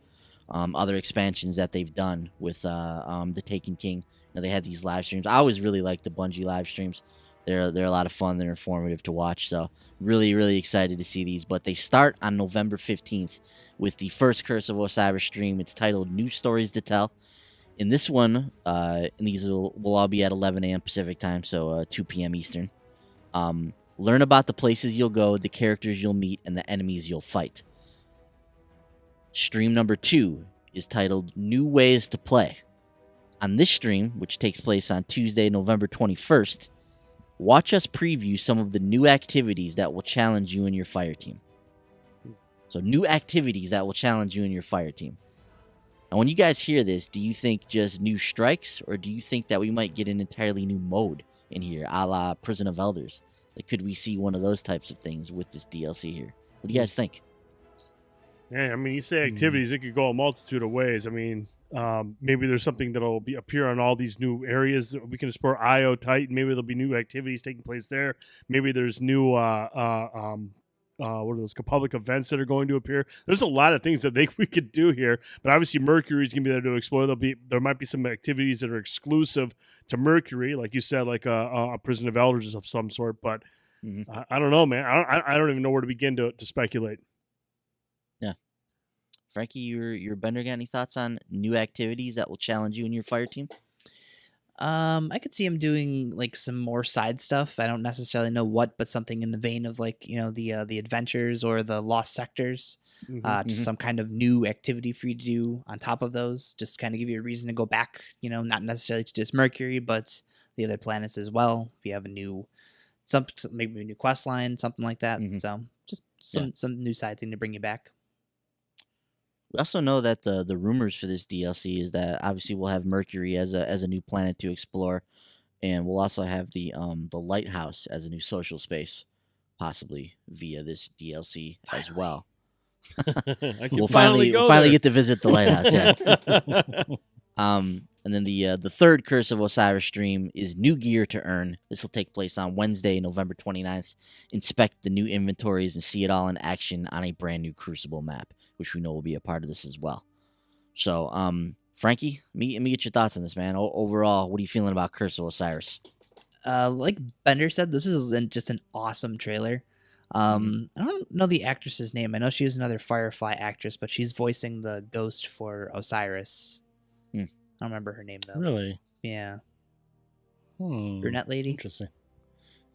other expansions that they've done with the Taken King. They had these live streams. I always really like the Bungie live streams. They're a lot of fun. They're informative to watch. So really, really excited to see these. But they start on November 15th with the first Curse of Osiris stream. It's titled New Stories to Tell. In this one, these will all be at 11 a.m. Pacific time, so 2 p.m. Eastern. Learn about the places you'll go, the characters you'll meet, and the enemies you'll fight. Stream number 2 is titled New Ways to Play. On this stream, which takes place on Tuesday, November 21st, watch us preview some of the new activities that will challenge you and your fire team. So new activities that will challenge you and your fire team. And when you guys hear this, do you think just new strikes, or do you think that we might get an entirely new mode in here, a la Prison of Elders? Like, could we see one of those types of things with this DLC here? What do you guys think? Yeah, I mean, you say activities, it could go a multitude of ways. I mean, maybe there's something that'll appear on all these new areas. We can explore IO Titan. Maybe there'll be new activities taking place there. Maybe there's new what are those public events that are going to appear. There's a lot of things that we could do here, but obviously Mercury's gonna be there to explore. There might be some activities that are exclusive to Mercury, like you said, like a Prison of Elders of some sort. But I don't know, man. I don't even know where to begin to speculate. Yeah, Frankie, your Bender, got any thoughts on new activities that will challenge you and your fire team? I could see him doing like some more side stuff. I don't necessarily know what, but something in the vein of like, the adventures or the lost sectors. Just some kind of new activity for you to do on top of those. Just kind of give you a reason to go back. Not necessarily to just Mercury, but the other planets as well. If you have maybe a new quest line, something like that. So just some new side thing to bring you back. We also know that the rumors for this DLC is that obviously we'll have Mercury as a new planet to explore, and we'll also have the lighthouse as a new social space, possibly via this DLC as well. We'll finally get to visit the lighthouse. Yeah. And then the third Curse of Osiris stream is new gear to earn. This will take place on Wednesday, November 29th. Inspect the new inventories and see it all in action on a brand new Crucible map, which we know will be a part of this as well. So, Frankie, let me get your thoughts on this, man. Overall, what are you feeling about Curse of Osiris? Like Bender said, this is just an awesome trailer. I don't know the actress's name. I know she was another Firefly actress, but she's voicing the ghost for Osiris. I don't remember her name, though. Really? Yeah. Brunette lady? Interesting.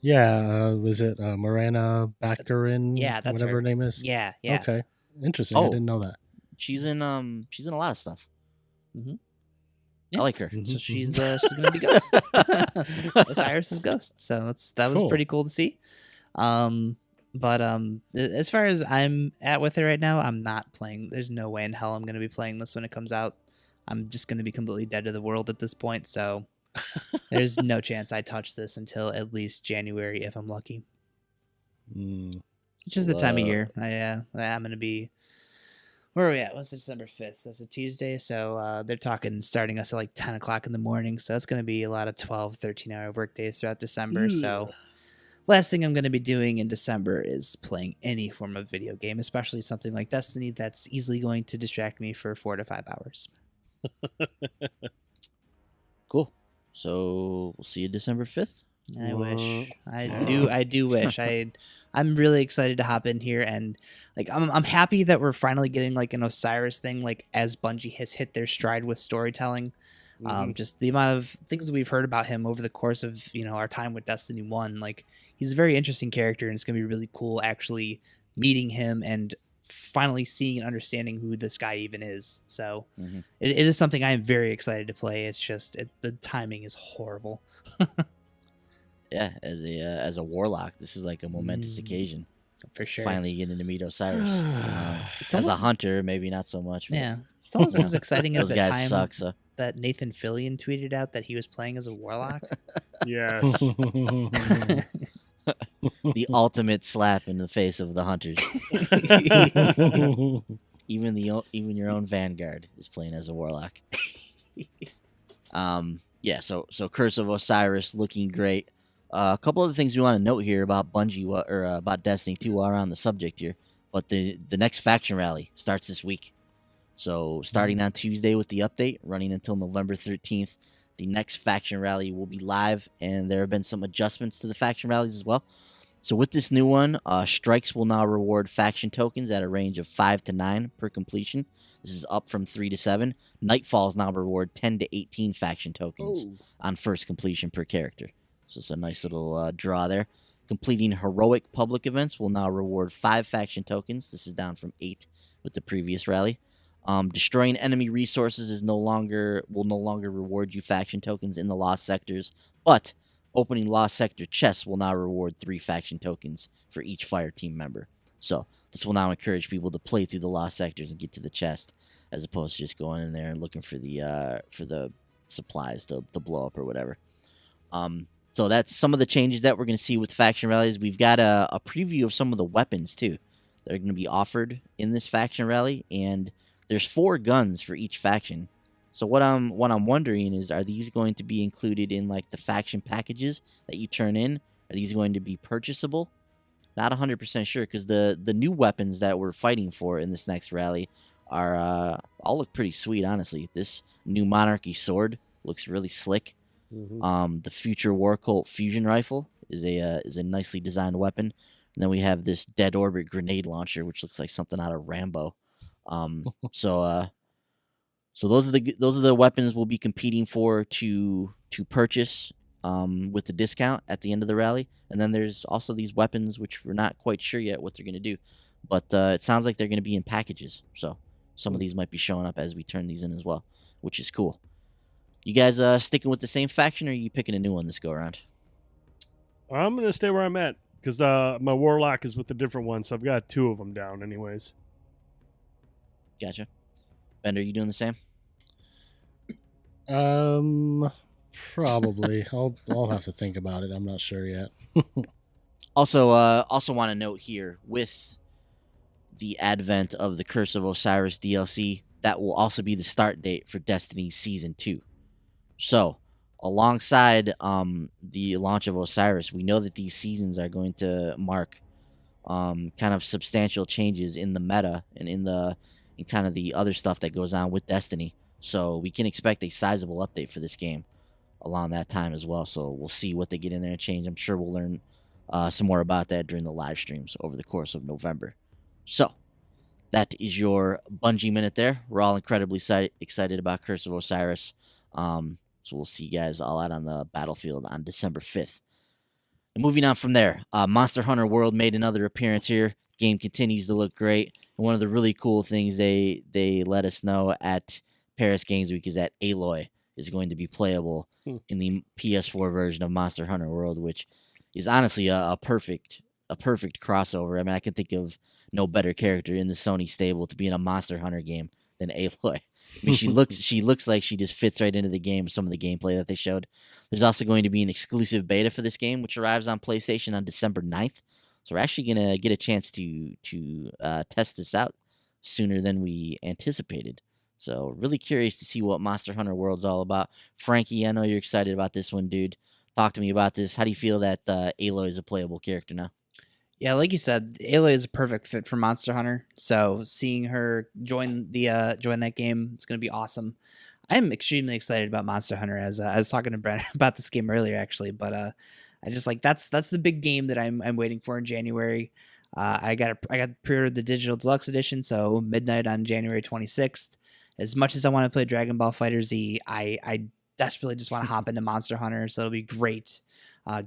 Yeah, was it Morena Baccarin? Yeah, that's whatever her name is. Yeah. Okay, interesting. I didn't know that. She's in a lot of stuff. Yeah. I like her. So she's gonna be Ghost. Osiris's Ghost. So that was pretty cool to see. But as far as I'm at with it right now, I'm not playing. There's no way in hell I'm gonna be playing this when it comes out. I'm just gonna be completely dead to the world at this point. So there's no chance I touch this until at least January if I'm lucky. Which is the time of year. I'm gonna be. Where are we at? What's December 5th? That's a Tuesday. So they're talking starting us at like 10 o'clock in the morning. So it's going to be a lot of 12, 13-hour work days throughout December. So last thing I'm going to be doing in December is playing any form of video game, especially something like Destiny that's easily going to distract me for 4 to 5 hours. Cool. So we'll see you December 5th. I wish. I do wish. I'm really excited to hop in here, and like I'm happy that we're finally getting like an Osiris thing, like as Bungie has hit their stride with storytelling. Just the amount of things that we've heard about him over the course of our time with Destiny 1. Like he's a very interesting character, and it's gonna be really cool actually meeting him and finally seeing and understanding who this guy even is. So it is something I am very excited to play. It's just the timing is horrible. Yeah, as a warlock, this is like a momentous occasion. For sure. Finally getting to meet Osiris. As a hunter, maybe not so much. Yeah. It's almost as exciting as those the guys time suck, that Nathan Fillion tweeted out that he was playing as a warlock. Yes. The ultimate slap in the face of the hunters. Even your own Vanguard is playing as a warlock. Yeah, so Curse of Osiris looking great. A couple other things we want to note here about Bungie or about Destiny 2 while we're on the subject here. But the next faction rally starts this week. So starting on Tuesday with the update, running until November 13th, the next faction rally will be live, and there have been some adjustments to the faction rallies as well. So with this new one, strikes will now reward faction tokens at a range of 5 to 9 per completion. This is up from 3 to 7. Nightfalls now reward 10 to 18 faction tokens on first completion per character. So it's a nice little draw there. Completing heroic public events will now reward 5 faction tokens. This is down from 8 with the previous rally. Destroying enemy resources will no longer reward you faction tokens in the lost sectors, but opening lost sector chests will now reward 3 faction tokens for each fire team member. So this will now encourage people to play through the lost sectors and get to the chest, as opposed to just going in there and looking for the supplies to blow up or whatever. So that's some of the changes that we're going to see with faction rallies. We've got a preview of some of the weapons too that are going to be offered in this faction rally, and there's 4 guns for each faction. So what I'm wondering is, are these going to be included in like the faction packages that you turn in? Are these going to be purchasable? Not 100% sure, because the new weapons that we're fighting for in this next rally are all look pretty sweet, honestly. This new Monarchy sword looks really slick. Mm-hmm. The Future War Cult fusion rifle is a nicely designed weapon. And then we have this Dead Orbit grenade launcher, which looks like something out of Rambo. So those are the weapons we'll be competing for to purchase with the discount at the end of the rally. And then there's also these weapons which we're not quite sure yet what they're going to do, but it sounds like they're going to be in packages. So some of these might be showing up as we turn these in as well, which is cool. You guys sticking with the same faction, or are you picking a new one this go around? I'm going to stay where I'm at because my Warlock is with a different one, so I've got 2 of them down anyways. Gotcha. Bender, you doing the same? Probably. I'll have to think about it. I'm not sure yet. Also want to note here, with the advent of the Curse of Osiris DLC, that will also be the start date for Destiny Season 2. So, alongside the launch of Osiris, we know that these seasons are going to mark kind of substantial changes in the meta and in kind of the other stuff that goes on with Destiny. So we can expect a sizable update for this game along that time as well. So we'll see what they get in there and change. I'm sure we'll learn some more about that during the live streams over the course of November. So that is your Bungie Minute there. We're all incredibly excited about Curse of Osiris. So we'll see you guys all out on the battlefield on December 5th. And moving on from there, Monster Hunter World made another appearance here. Game continues to look great. And one of the really cool things they let us know at Paris Games Week is that Aloy is going to be playable in the PS4 version of Monster Hunter World, which is honestly a perfect crossover. I mean, I can think of no better character in the Sony stable to be in a Monster Hunter game than Aloy. I mean, she looks like she just fits right into the game. Some of the gameplay that they showed. There's also going to be an exclusive beta for this game, which arrives on PlayStation on December 9th. So we're actually gonna get a chance to test this out sooner than we anticipated. So really curious to see what Monster Hunter World's all about. Frankie, I know you're excited about this one, dude. Talk to me about this. How do you feel that Aloy is a playable character now? Yeah, like you said, Aloy is a perfect fit for Monster Hunter. So seeing her join that game, it's going to be awesome. I'm extremely excited about Monster Hunter. As I was talking to Brent about this game earlier, actually, but I just like that's the big game that I'm waiting for in January. I got pre-ordered the digital deluxe edition, so midnight on January 26th. As much as I want to play Dragon Ball FighterZ, I desperately just want to hop into Monster Hunter. So it'll be great.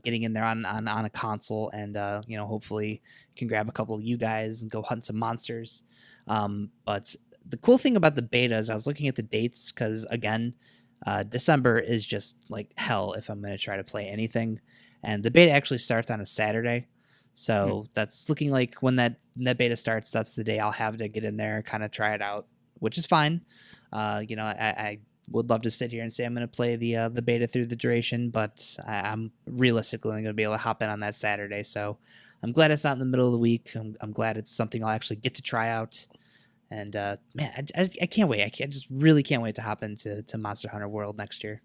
Getting in there on a console, and hopefully can grab a couple of you guys and go hunt some monsters. But the cool thing about the beta is I was looking at the dates, because again, December is just like hell if I'm going to try to play anything, and the beta actually starts on a Saturday. So that's looking like when that beta starts, that's the day I'll have to get in there, kind of try it out, which is fine. I would love to sit here and say I'm going to play the beta through the duration, but I'm realistically only going to be able to hop in on that Saturday. So I'm glad it's not in the middle of the week. I'm glad it's something I'll actually get to try out. And man, I can't wait. I just really can't wait to hop into Monster Hunter World next year.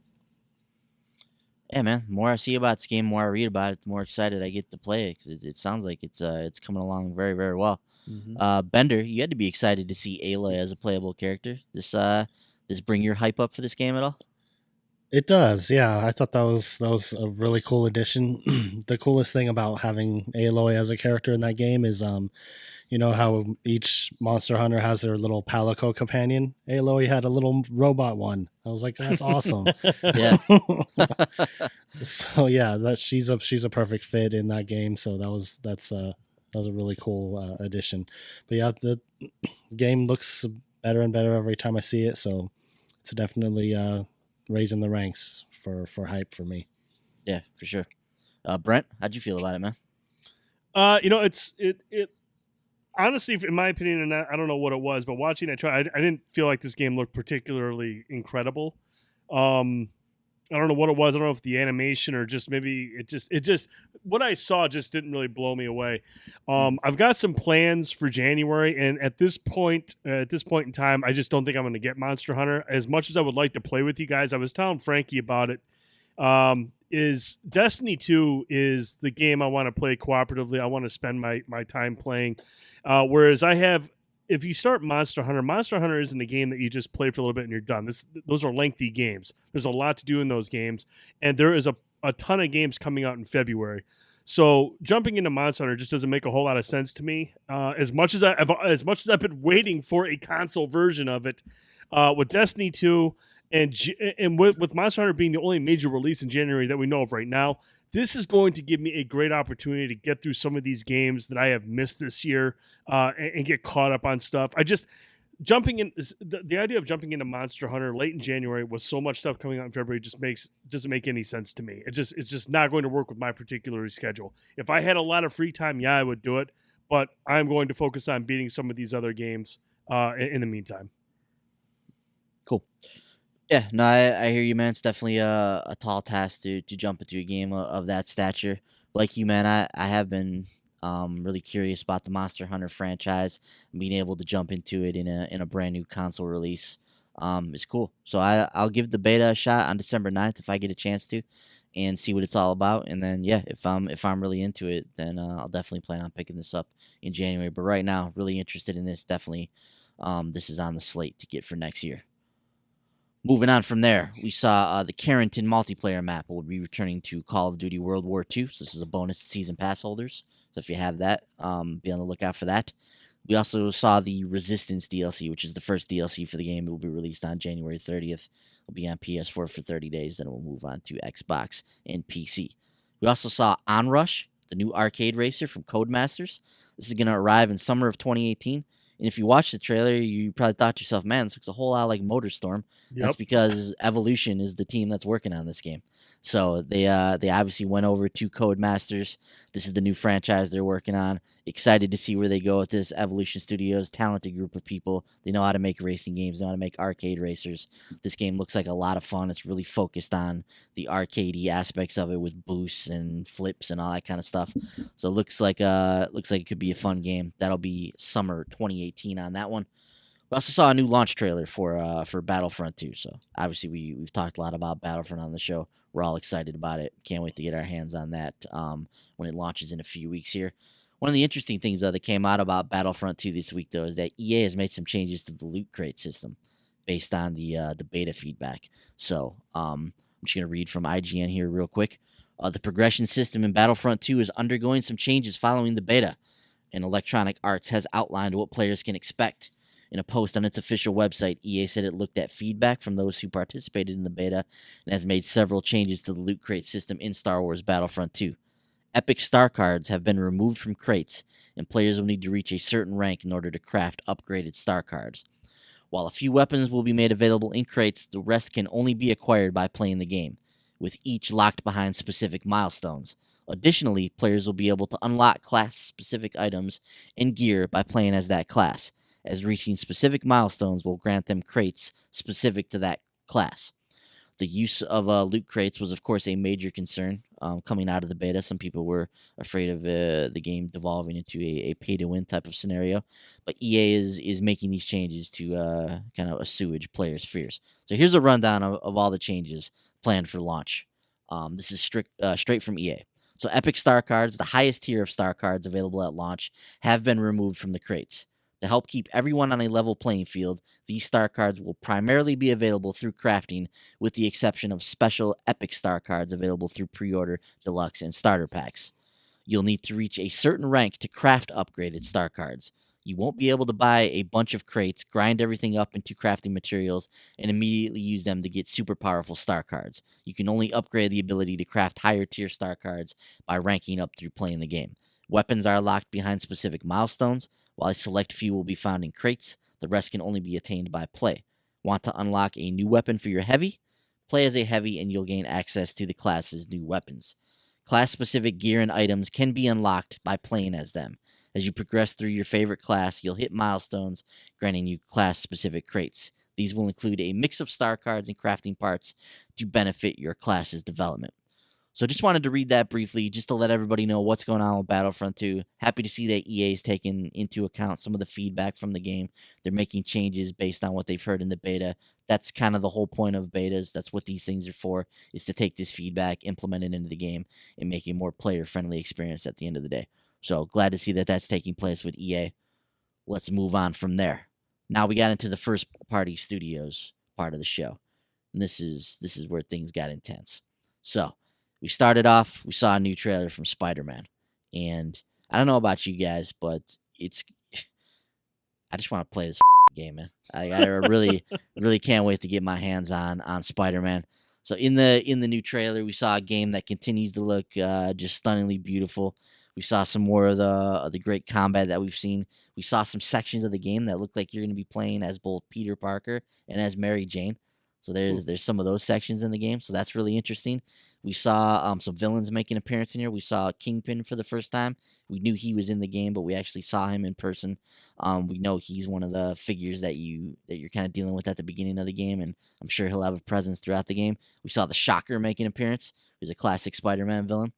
Yeah, man. The more I see about this game, the more I read about it, the more excited I get to play it. 'Cause it sounds like it's coming along very, very well. Mm-hmm. Bender, you had to be excited to see Aloy as a playable character. Does bring your hype up for this game at all? It does, yeah. I thought that was a really cool addition. The coolest thing about having Aloy as a character in that game is you know how each Monster Hunter has their little Palico companion? Aloy had a little robot one. I was like, that's awesome. Yeah. So yeah, she's a perfect fit in that game. So that was a really cool addition. But yeah, the game looks better and better every time I see it. So it's definitely raising the ranks for hype for me. Yeah, for sure. Brent, how'd you feel about it, man? honestly, in my opinion, and I don't know what it was, but watching that try, I didn't feel like this game looked particularly incredible. I don't know what it was. I don't know if the animation or just maybe it just what I saw just didn't really blow me away. I've got some plans for January, and at this point in time, I just don't think I'm going to get Monster Hunter. As much as I would like to play with you guys, I was telling Frankie about it. Is Destiny 2 is the game I want to play cooperatively. I want to spend my time playing. Whereas if you start Monster Hunter isn't a game that you just play for a little bit and you're done. Those are lengthy games. There's a lot to do in those games, and there is a ton of games coming out in February. So jumping into Monster Hunter just doesn't make a whole lot of sense to me. As much as I've been waiting for a console version of it, with Destiny 2 and with Monster Hunter being the only major release in January that we know of right now, this is going to give me a great opportunity to get through some of these games that I have missed this year and get caught up on stuff. The idea of jumping into Monster Hunter late in January with so much stuff coming out in February doesn't make any sense to me. It's just not going to work with my particular schedule. If I had a lot of free time, yeah, I would do it, but I'm going to focus on beating some of these other games in the meantime. Cool. Yeah, no, I hear you, man. It's definitely a tall task to jump into a game of that stature. Like you, man, I have been really curious about the Monster Hunter franchise and being able to jump into it in a brand new console release. Is cool. So I'll give the beta a shot on December 9th if I get a chance to, and see what it's all about. And then yeah, if I'm really into it, then I'll definitely plan on picking this up in January. But right now, really interested in this. Definitely, this is on the slate to get for next year. Moving on from there, we saw the Carrington multiplayer map will be returning to Call of Duty World War II. So this is a bonus to season pass holders. So if you have that, be on the lookout for that. We also saw the Resistance DLC, which is the first DLC for the game. It will be released on January 30th. It'll be on PS4 for 30 days. Then it will move on to Xbox and PC. We also saw Onrush, the new arcade racer from Codemasters. This is going to arrive in summer of 2018. And if you watch the trailer, you probably thought to yourself, man, this looks a whole lot like MotorStorm. Yep. That's because Evolution is the team that's working on this game. So they obviously went over to Codemasters. This is the new franchise they're working on. Excited to see where they go with this. Evolution Studios, talented group of people. They know how to make racing games, know how to make arcade racers. This game looks like a lot of fun. It's really focused on the arcadey aspects of it with boosts and flips and all that kind of stuff. So it looks like it could be a fun game. That'll be summer 2018 on that one. We also saw a new launch trailer for Battlefront 2. So obviously we've talked a lot about Battlefront on the show. We're all excited about it. Can't wait to get our hands on that when it launches in a few weeks here. One of the interesting things that came out about Battlefront 2 this week, though, is that EA has made some changes to the loot crate system based on the beta feedback. So I'm just going to read from IGN here real quick. The progression system in Battlefront 2 is undergoing some changes following the beta, and Electronic Arts has outlined what players can expect. In a post on its official website, EA said it looked at feedback from those who participated in the beta and has made several changes to the loot crate system in Star Wars Battlefront 2. Epic star cards have been removed from crates, and players will need to reach a certain rank in order to craft upgraded star cards. While a few weapons will be made available in crates, the rest can only be acquired by playing the game, with each locked behind specific milestones. Additionally, players will be able to unlock class-specific items and gear by playing as that class, as reaching specific milestones will grant them crates specific to that class. The use of loot crates was, of course, a major concern coming out of the beta. Some people were afraid of the game devolving into a pay-to-win type of scenario. But EA is making these changes to kind of assuage players' fears. So here's a rundown of all the changes planned for launch. This is straight from EA. So Epic Star Cards, the highest tier of Star Cards available at launch, have been removed from the crates. To help keep everyone on a level playing field, these star cards will primarily be available through crafting, with the exception of special epic star cards available through pre-order, deluxe, and starter packs. You'll need to reach a certain rank to craft upgraded star cards. You won't be able to buy a bunch of crates, grind everything up into crafting materials, and immediately use them to get super powerful star cards. You can only upgrade the ability to craft higher tier star cards by ranking up through playing the game. Weapons are locked behind specific milestones. While a select few will be found in crates, the rest can only be attained by play. Want to unlock a new weapon for your heavy? Play as a heavy and you'll gain access to the class's new weapons. Class-specific gear and items can be unlocked by playing as them. As you progress through your favorite class, you'll hit milestones, granting you class-specific crates. These will include a mix of star cards and crafting parts to benefit your class's development. So just wanted to read that briefly, just to let everybody know what's going on with Battlefront 2. Happy to see that EA is taking into account some of the feedback from the game. They're making changes based on what they've heard in the beta. That's kind of the whole point of betas. That's what these things are for, is to take this feedback, implement it into the game, and make a more player-friendly experience at the end of the day. So glad to see that that's taking place with EA. Let's move on from there. Now we got into the first-party studios part of the show. And this is where things got intense. So we started off, we saw a new trailer from Spider-Man. And I don't know about you guys, but I just want to play this game, man. I really, really can't wait to get my hands on Spider-Man. So in the new trailer, we saw a game that continues to look just stunningly beautiful. We saw some more of the great combat that we've seen. We saw some sections of the game that look like you're going to be playing as both Peter Parker and as Mary Jane. So there's some of those sections in the game. So that's really interesting. We saw some villains make an appearance in here. We saw Kingpin for the first time. We knew he was in the game, but we actually saw him in person. We know he's one of the figures that you're kind of dealing with at the beginning of the game, and I'm sure he'll have a presence throughout the game. We saw the Shocker make an appearance. He's a classic Spider-Man villain.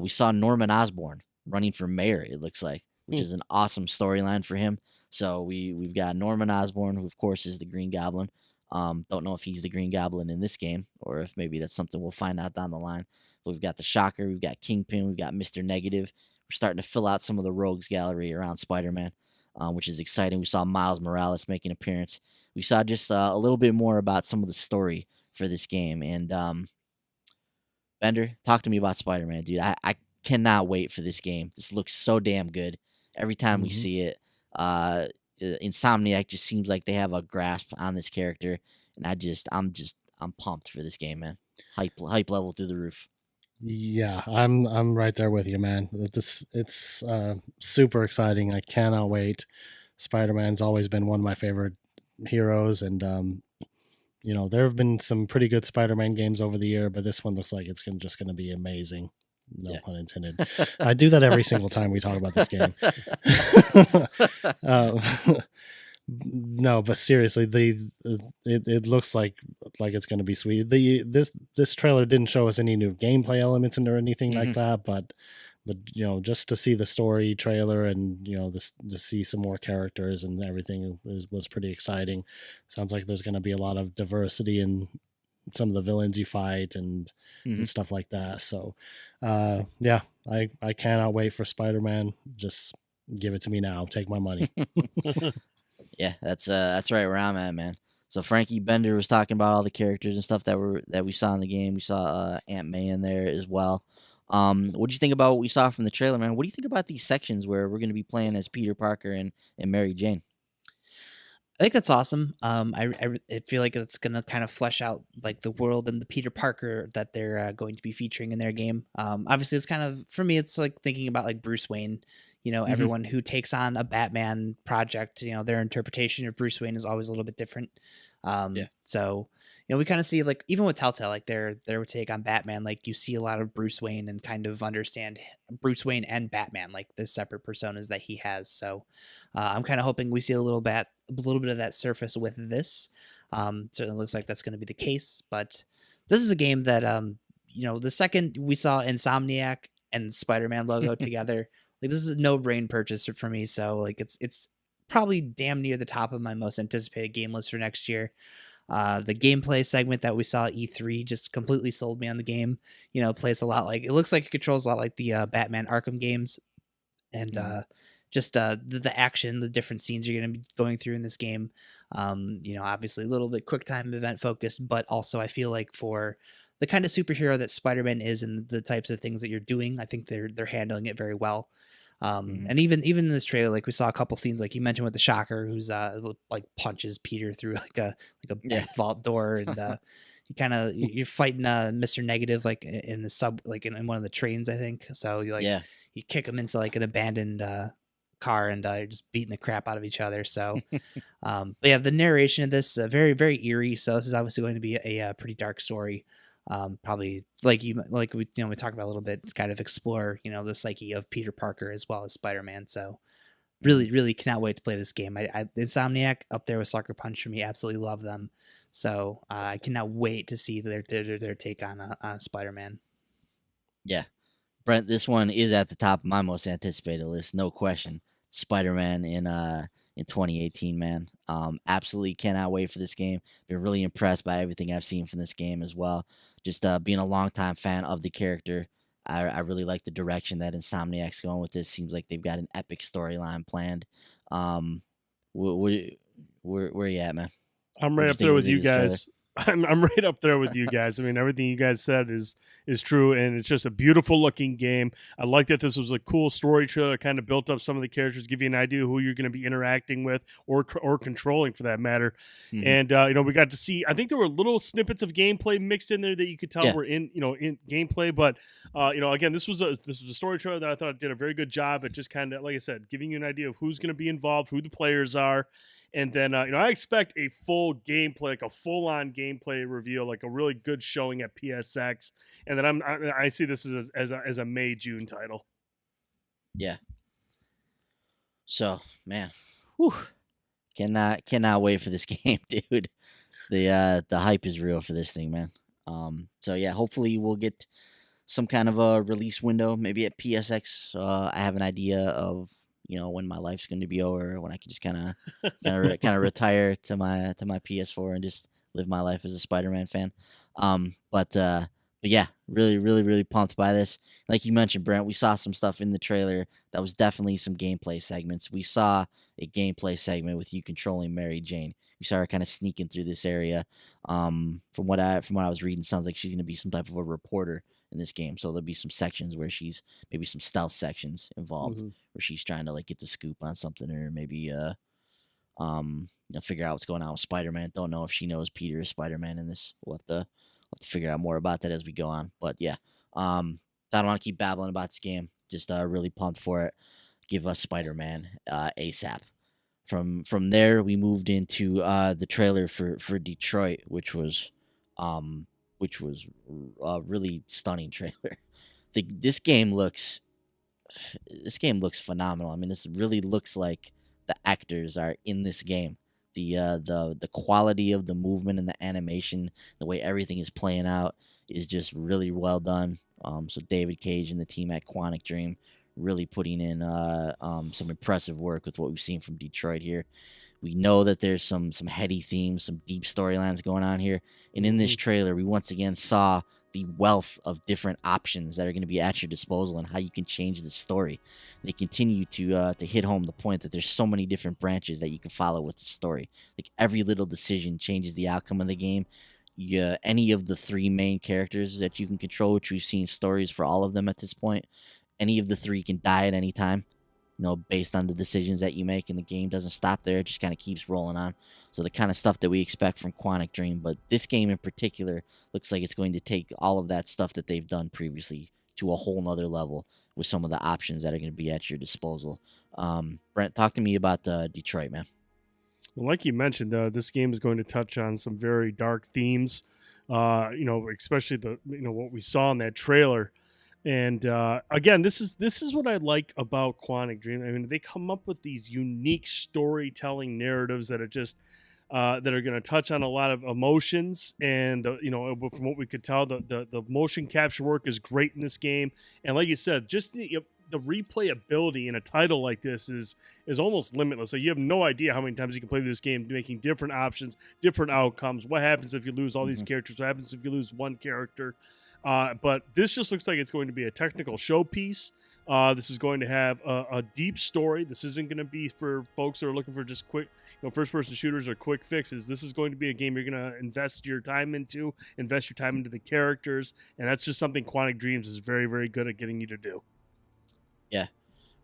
We saw Norman Osborn running for mayor, it looks like, which is an awesome storyline for him. So we've got Norman Osborn, who of course is the Green Goblin. Don't know if he's the Green Goblin in this game, or if maybe that's something we'll find out down the line. But we've got the Shocker, we've got Kingpin, we've got Mr. Negative. We're starting to fill out some of the rogues gallery around Spider-Man, which is exciting. We saw Miles Morales make an appearance. We saw just a little bit more about some of the story for this game. And Bender, talk to me about Spider-Man, dude. I cannot wait for this game. This looks so damn good. Every time we see it, Insomniac just seems like they have a grasp on this character, and I'm pumped for this game, man. Hype level through the roof. Yeah, I'm right there with you, man. It's super exciting. I cannot wait. Spider-Man's always been one of my favorite heroes, and there have been some pretty good Spider-Man games over the year, but this one looks like it's just going to be amazing. No pun intended. I do that every single time we talk about this game. No, but seriously, it looks like it's going to be sweet. This trailer didn't show us any new gameplay elements or anything like that, but just to see the story trailer and to see some more characters and everything was pretty exciting. Sounds like there's going to be a lot of diversity in some of the villains you fight and stuff like that. So yeah, I cannot wait for Spider-Man. Just give it to me now. Take my money. Yeah, that's right where I'm at, man. So Frankie Bender was talking about all the characters and stuff that we saw in the game. We saw Aunt May in there as well. What do you think about what we saw from the trailer, man? What do you think about these sections where we're going to be playing as Peter Parker and Mary Jane? I think that's awesome. I feel like it's going to kind of flesh out like the world and the Peter Parker that they're going to be featuring in their game. Obviously, it's kind of, for me, it's like thinking about like Bruce Wayne. Everyone who takes on a Batman project, their interpretation of Bruce Wayne is always a little bit different. So, we kind of see like even with Telltale, like their take on Batman, like you see a lot of Bruce Wayne and kind of understand Bruce Wayne and Batman, like the separate personas that he has. So I'm kind of hoping we see a little bit of that surface with this. Certainly looks like that's going to be the case, but this is a game that, the second we saw Insomniac and Spider-Man logo together, like this is a no-brain purchase for me. So like it's probably damn near the top of my most anticipated game list for next year. The gameplay segment that we saw at E3 just completely sold me on the game. Plays a lot like, it looks like it controls a lot like the Batman Arkham games, and just the action, the different scenes you're going to be going through in this game. Obviously a little bit quick time event focused, but also I feel like for the kind of superhero that Spider-Man is and the types of things that you're doing, I think they're handling it very well. And even in this trailer, like we saw a couple scenes, like you mentioned with the Shocker, who's like punches Peter through like a back vault door, and you're fighting Mr. Negative like in the sub, like in one of the trains, I think. So you kick him into like an abandoned car, and you're just beating the crap out of each other. So but yeah, the narration of this very, very eerie. So this is obviously going to be a pretty dark story. Probably like we talked about a little bit, kind of explore the psyche of Peter Parker as well as Spider-Man. So really cannot wait to play this game. I Insomniac up there with Sucker Punch for me. Absolutely love them. So I cannot wait to see their take on Spider-Man. Yeah, Brent, this one is at the top of my most anticipated list, no question. Spider-Man in 2018, man. Absolutely cannot wait for this game. Been really impressed by everything I've seen from this game as well. Just being a longtime fan of the character, I really like the direction that Insomniac's going with this. Seems like they've got an epic storyline planned. Where you at, man? I'm What'd right you up think there of with you this trailer? guys. I'm right up there with you guys. I mean, everything you guys said is true, and it's just a beautiful looking game. I like that this was a cool story trailer, kind of built up some of the characters, give you an idea who you're going to be interacting with or controlling, for that matter. Mhm. And we got to see. I think there were little snippets of gameplay mixed in there that you could tell Yeah. were in gameplay. But again, this was a story trailer that I thought did a very good job at just kind of, like I said, giving you an idea of who's going to be involved, who the players are. And then, I expect a full gameplay, like a full-on gameplay reveal, like a really good showing at PSX. And then I see this as a May-June title. Yeah. So, man, whew, cannot wait for this game, dude. The hype is real for this thing, man. So yeah, hopefully we'll get some kind of a release window, maybe at PSX. I have an idea of when my life's going to be over, when I can just kind of retire to my PS4 and just live my life as a Spider-Man fan. But yeah, really pumped by this. Like you mentioned, Brent, we saw some stuff in the trailer that was definitely some gameplay segments. We saw a gameplay segment with you controlling Mary Jane. We saw her kind of sneaking through this area. From what I was reading, sounds like she's going to be some type of a reporter in this game. So there'll be some sections where she's maybe some stealth sections involved where she's trying to like get the scoop on something, or maybe figure out what's going on with Spider-Man. Don't know if she knows Peter is Spider-Man in this. We'll have to figure out more about that as we go on. But yeah, I don't want to keep babbling about this game. Just really pumped for it. Give us Spider-Man ASAP. From there, we moved into the trailer for Detroit, which was a really stunning trailer. This game looks phenomenal. I mean, this really looks like the actors are in this game. The quality of the movement and the animation, the way everything is playing out, is just really well done. So David Cage and the team at Quantic Dream really putting in some impressive work with what we've seen from Detroit here. We know that there's some heady themes, some deep storylines going on here. And in this trailer, we once again saw the wealth of different options that are going to be at your disposal and how you can change the story. They continue to hit home the point that there's so many different branches that you can follow with the story. Like every little decision changes the outcome of the game. Any of the three main characters that you can control, which we've seen stories for all of them at this point, any of the three can die at any time. Based on the decisions that you make, and the game doesn't stop there. It just kind of keeps rolling on. So the kind of stuff that we expect from Quantic Dream, but this game in particular looks like it's going to take all of that stuff that they've done previously to a whole nother level with some of the options that are going to be at your disposal. Brent, talk to me about Detroit, man. Well, like you mentioned, this game is going to touch on some very dark themes, especially what we saw in that trailer. And again, this is what I like about Quantic Dream. I mean, they come up with these unique storytelling narratives that are just that are going to touch on a lot of emotions. And from what we could tell, the motion capture work is great in this game. And like you said, just the replayability in a title like this is almost limitless. So you have no idea how many times you can play this game, making different options, different outcomes. What happens if you lose all these characters? What happens if you lose one character? But this just looks like it's going to be a technical showpiece. This is going to have a deep story. This isn't going to be for folks that are looking for just quick, first-person shooters or quick fixes. This is going to be a game you're going to invest your time into the characters, and that's just something Quantic Dreams is very, very good at getting you to do. Yeah,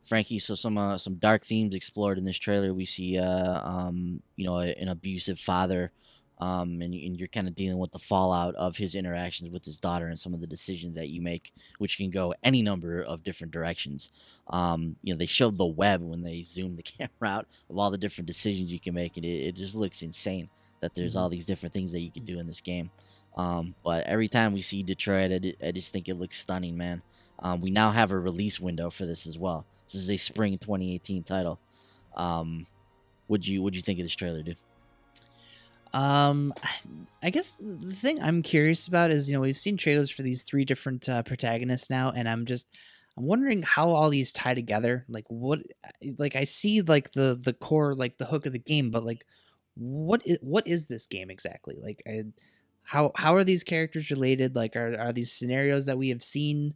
Frankie. So some dark themes explored in this trailer. We see an abusive father. And you're kind of dealing with the fallout of his interactions with his daughter and some of the decisions that you make, which can go any number of different directions. They showed the web when they zoomed the camera out of all the different decisions you can make, and it just looks insane that there's all these different things that you can do in this game. But every time we see Detroit, I just think it looks stunning, man. We now have a release window for this as well. This is a spring 2018 title. What'd you think of this trailer, dude? I guess the thing I'm curious about is, we've seen trailers for these 3 different protagonists now, and I'm wondering how all these tie together. Like like I see like the core, like the hook of the game, but like what is this game exactly? Like how are these characters related? Like are these scenarios that we have seen?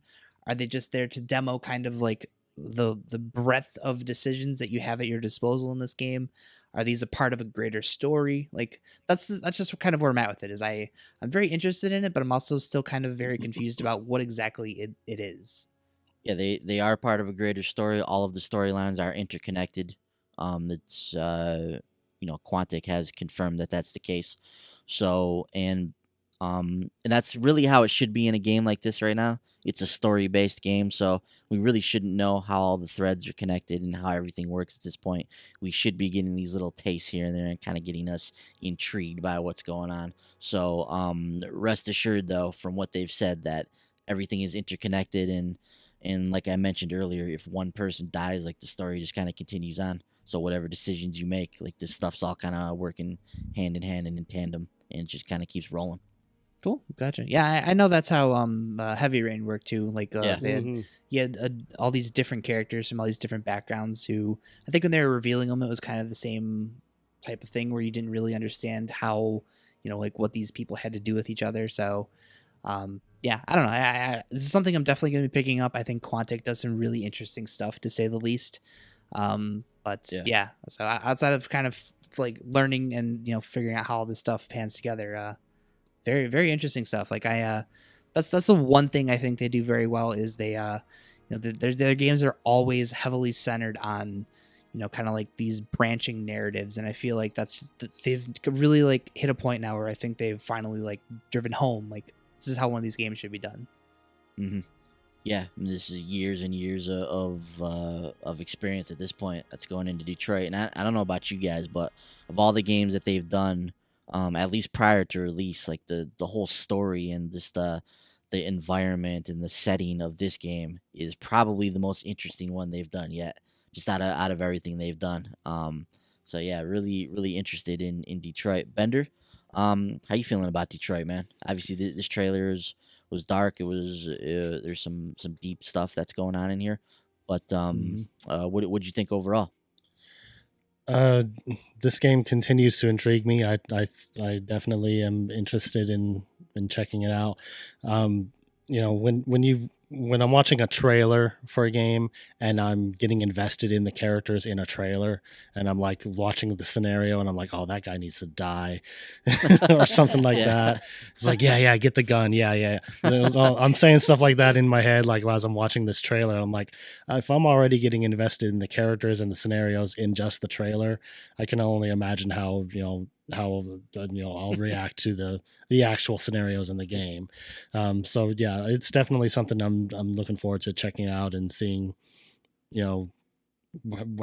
Are they just there to demo kind of like the breadth of decisions that you have at your disposal in this game? Are these a part of a greater story? Like that's just kind of where I'm at with it. Is I'm very interested in it, but I'm also still kind of very confused about what exactly it is. Yeah, they are part of a greater story. All of the storylines are interconnected. It's Quantic has confirmed that that's the case. So and that's really how it should be in a game like this right now. It's a story-based game, so we really shouldn't know how all the threads are connected and how everything works at this point. We should be getting these little tastes here and there and kind of getting us intrigued by what's going on. So rest assured, though, from what they've said, that everything is interconnected, and like I mentioned earlier, if one person dies, like the story just kind of continues on. So whatever decisions you make, like this stuff's all kind of working hand in hand and in tandem, and it just kind of keeps rolling. Cool, gotcha. Yeah, I know that's how Heavy Rain worked too. Like Yeah. you had all these different characters from all these different backgrounds who, I think when they were revealing them, it was kind of the same type of thing where you didn't really understand how, like what these people had to do with each other. So yeah, I don't know. This is something I'm definitely going to be picking up. I think Quantic does some really interesting stuff, to say the least. But yeah, so outside of kind of like learning and figuring out how all this stuff pans together, very, very interesting stuff. Like that's the one thing I think they do very well is they their games are always heavily centered on kind of like these branching narratives, and I feel like that's just, they've really like hit a point now where I think they've finally like driven home like this is how one of these games should be done. Mm-hmm. Yeah, this is years and years of experience at this point that's going into Detroit. And I don't know about you guys, but of all the games that they've done, at least prior to release, like the whole story and just the environment and the setting of this game is probably the most interesting one they've done yet. Just out of everything they've done. So yeah, really really interested in Detroit. Bender, how you feeling about Detroit, man? Obviously, this trailer was dark. It was there's some deep stuff that's going on in here. But what'd you think overall? This game continues to intrigue me. I definitely am interested in checking it out. When I'm watching a trailer for a game and I'm getting invested in the characters in a trailer, and I'm like watching the scenario and I'm like, oh, that guy needs to die or something like that. It's like, yeah, get the gun. Yeah. I'm saying stuff like that in my head, like as I'm watching this trailer. I'm like, if I'm already getting invested in the characters and the scenarios in just the trailer, I can only imagine how I'll react to the actual scenarios in the game. So yeah, it's definitely something I'm looking forward to checking out and seeing,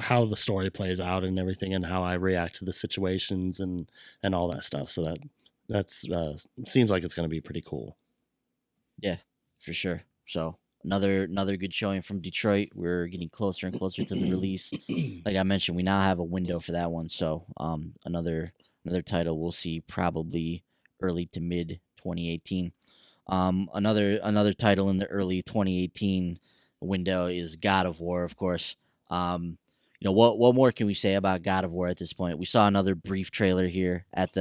how the story plays out and everything, and how I react to the situations and all that stuff. So that's seems like it's going to be pretty cool. Yeah, for sure. So another good showing from Detroit. We're getting closer and closer to the release. Like I mentioned, we now have a window for that one. So another title we'll see probably early to mid 2018. Another title in the early 2018 window is God of War, of course. What more can we say about God of War at this point? We saw another brief trailer here at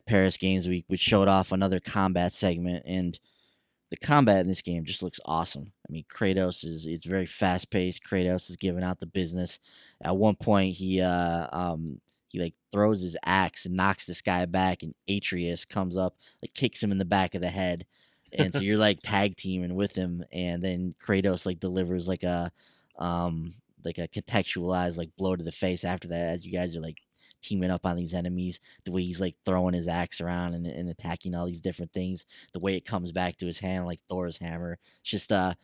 Paris Games Week, which showed off another combat segment, and the combat in this game just looks awesome. I mean, Kratos it's very fast paced. Kratos is giving out the business. At one point, he like throws his axe and knocks this guy back, and Atreus comes up, like kicks him in the back of the head, and so you're like tag teaming with him, and then Kratos like delivers like a contextualized like blow to the face after that, as you guys are like teaming up on these enemies. The way he's like throwing his axe around and attacking all these different things, the way it comes back to his hand like Thor's hammer. It's just the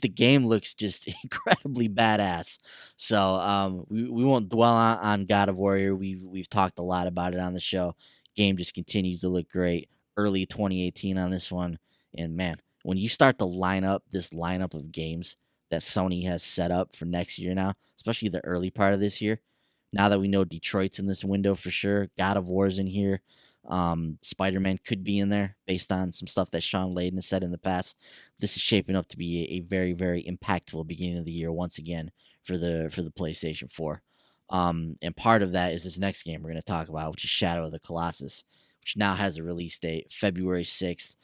game looks just incredibly badass. So we won't dwell on God of War. We've talked a lot about it on the show. Game just continues to look great. early 2018 on this one. And man, when you start to line up this lineup of games that Sony has set up for next year now, especially the early part of this year, now that we know Detroit's in this window for sure, God of War's in here, Spider-Man could be in there based on some stuff that Sean Layden has said in the past. This is shaping up to be a very, very impactful beginning of the year once again for the PlayStation 4. And part of that is this next game we're going to talk about, which is Shadow of the Colossus, which now has a release date, February 6th.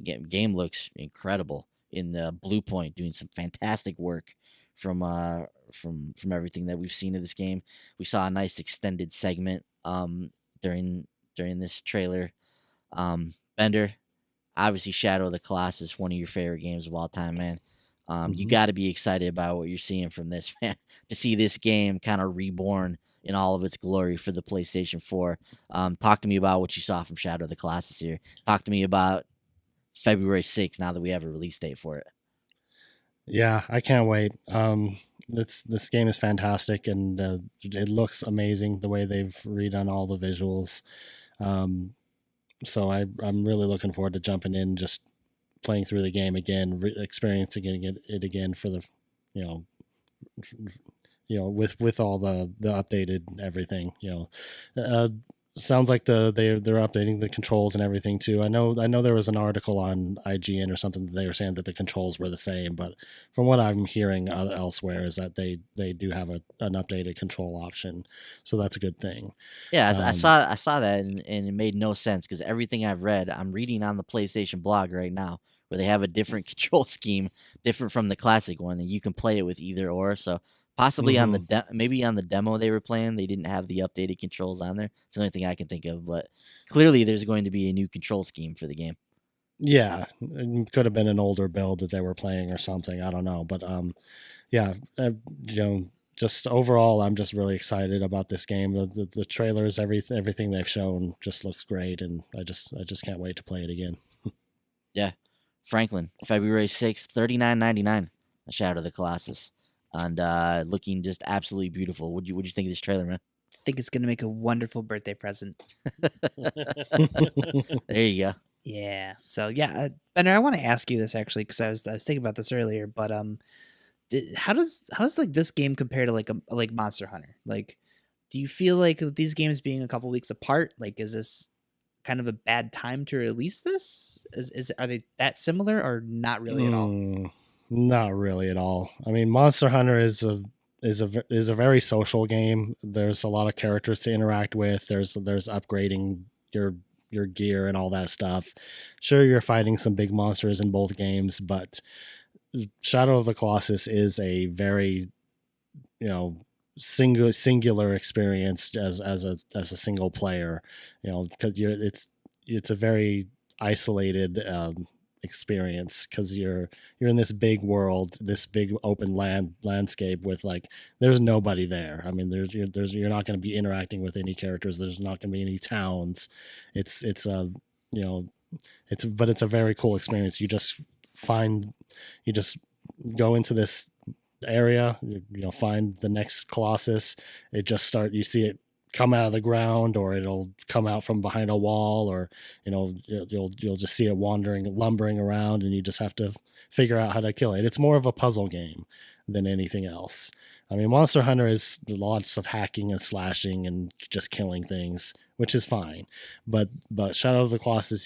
Game looks incredible in the Blue Point, doing some fantastic work from everything that we've seen of this game. We saw a nice extended segment during this trailer. Bender, obviously Shadow of the Colossus, one of your favorite games of all time, man. You got to be excited about what you're seeing from this, man. To see this game kind of reborn in all of its glory for the PlayStation 4. Talk to me about what you saw from Shadow of the Colossus here. Talk to me about February 6th, now that we have a release date for it. Yeah, I can't wait. This game is fantastic, and it looks amazing the way they've redone all the visuals. So I'm really looking forward to jumping in, just playing through the game again, experiencing it again for the, with all the updated everything. Sounds like they're updating the controls and everything too. I know there was an article on IGN or something that they were saying that the controls were the same, but from what I'm hearing elsewhere is that they do have an updated control option, so that's a good thing. Yeah, I saw that and it made no sense because everything I've read, I'm reading on the PlayStation blog right now, where they have a different control scheme, different from the classic one, and you can play it with either or. So possibly on the maybe on the demo they were playing, they didn't have the updated controls on there. It's the only thing I can think of, but clearly there's going to be a new control scheme for the game. Yeah, it could have been an older build that they were playing or something. I don't know, but just overall, I'm just really excited about this game. The trailers, everything they've shown just looks great, and I just can't wait to play it again. Yeah, Franklin, February 6th, $39.99, A Shadow of the Colossus. And looking just absolutely beautiful. What'd you think of this trailer, man? I think it's gonna make a wonderful birthday present. There you go. Yeah. So yeah, Bender, I want to ask you this actually because I was thinking about this earlier. But how does like this game compare to like Monster Hunter? Like, do you feel like with these games being a couple weeks apart, like is this kind of a bad time to release this? Are they that similar or not really at all? Not really at all. I mean, Monster Hunter is a very social game. There's a lot of characters to interact with. There's upgrading your gear and all that stuff. Sure, you're fighting some big monsters in both games, but Shadow of the Colossus is a very singular experience as a single player. Because it's a very isolated experience because you're in this big world, this big open landscape with there's nobody there. I mean, you're not going to be interacting with any characters. There's not going to be any towns. It's a very cool experience. You just go into this area, find the next Colossus. You see it come out of the ground, or it'll come out from behind a wall, or you'll just see it lumbering around, and you just have to figure out how to kill it. It's more of a puzzle game than anything else. I mean, Monster Hunter is lots of hacking and slashing and just killing things, which is fine, but Shadow of the Colossus,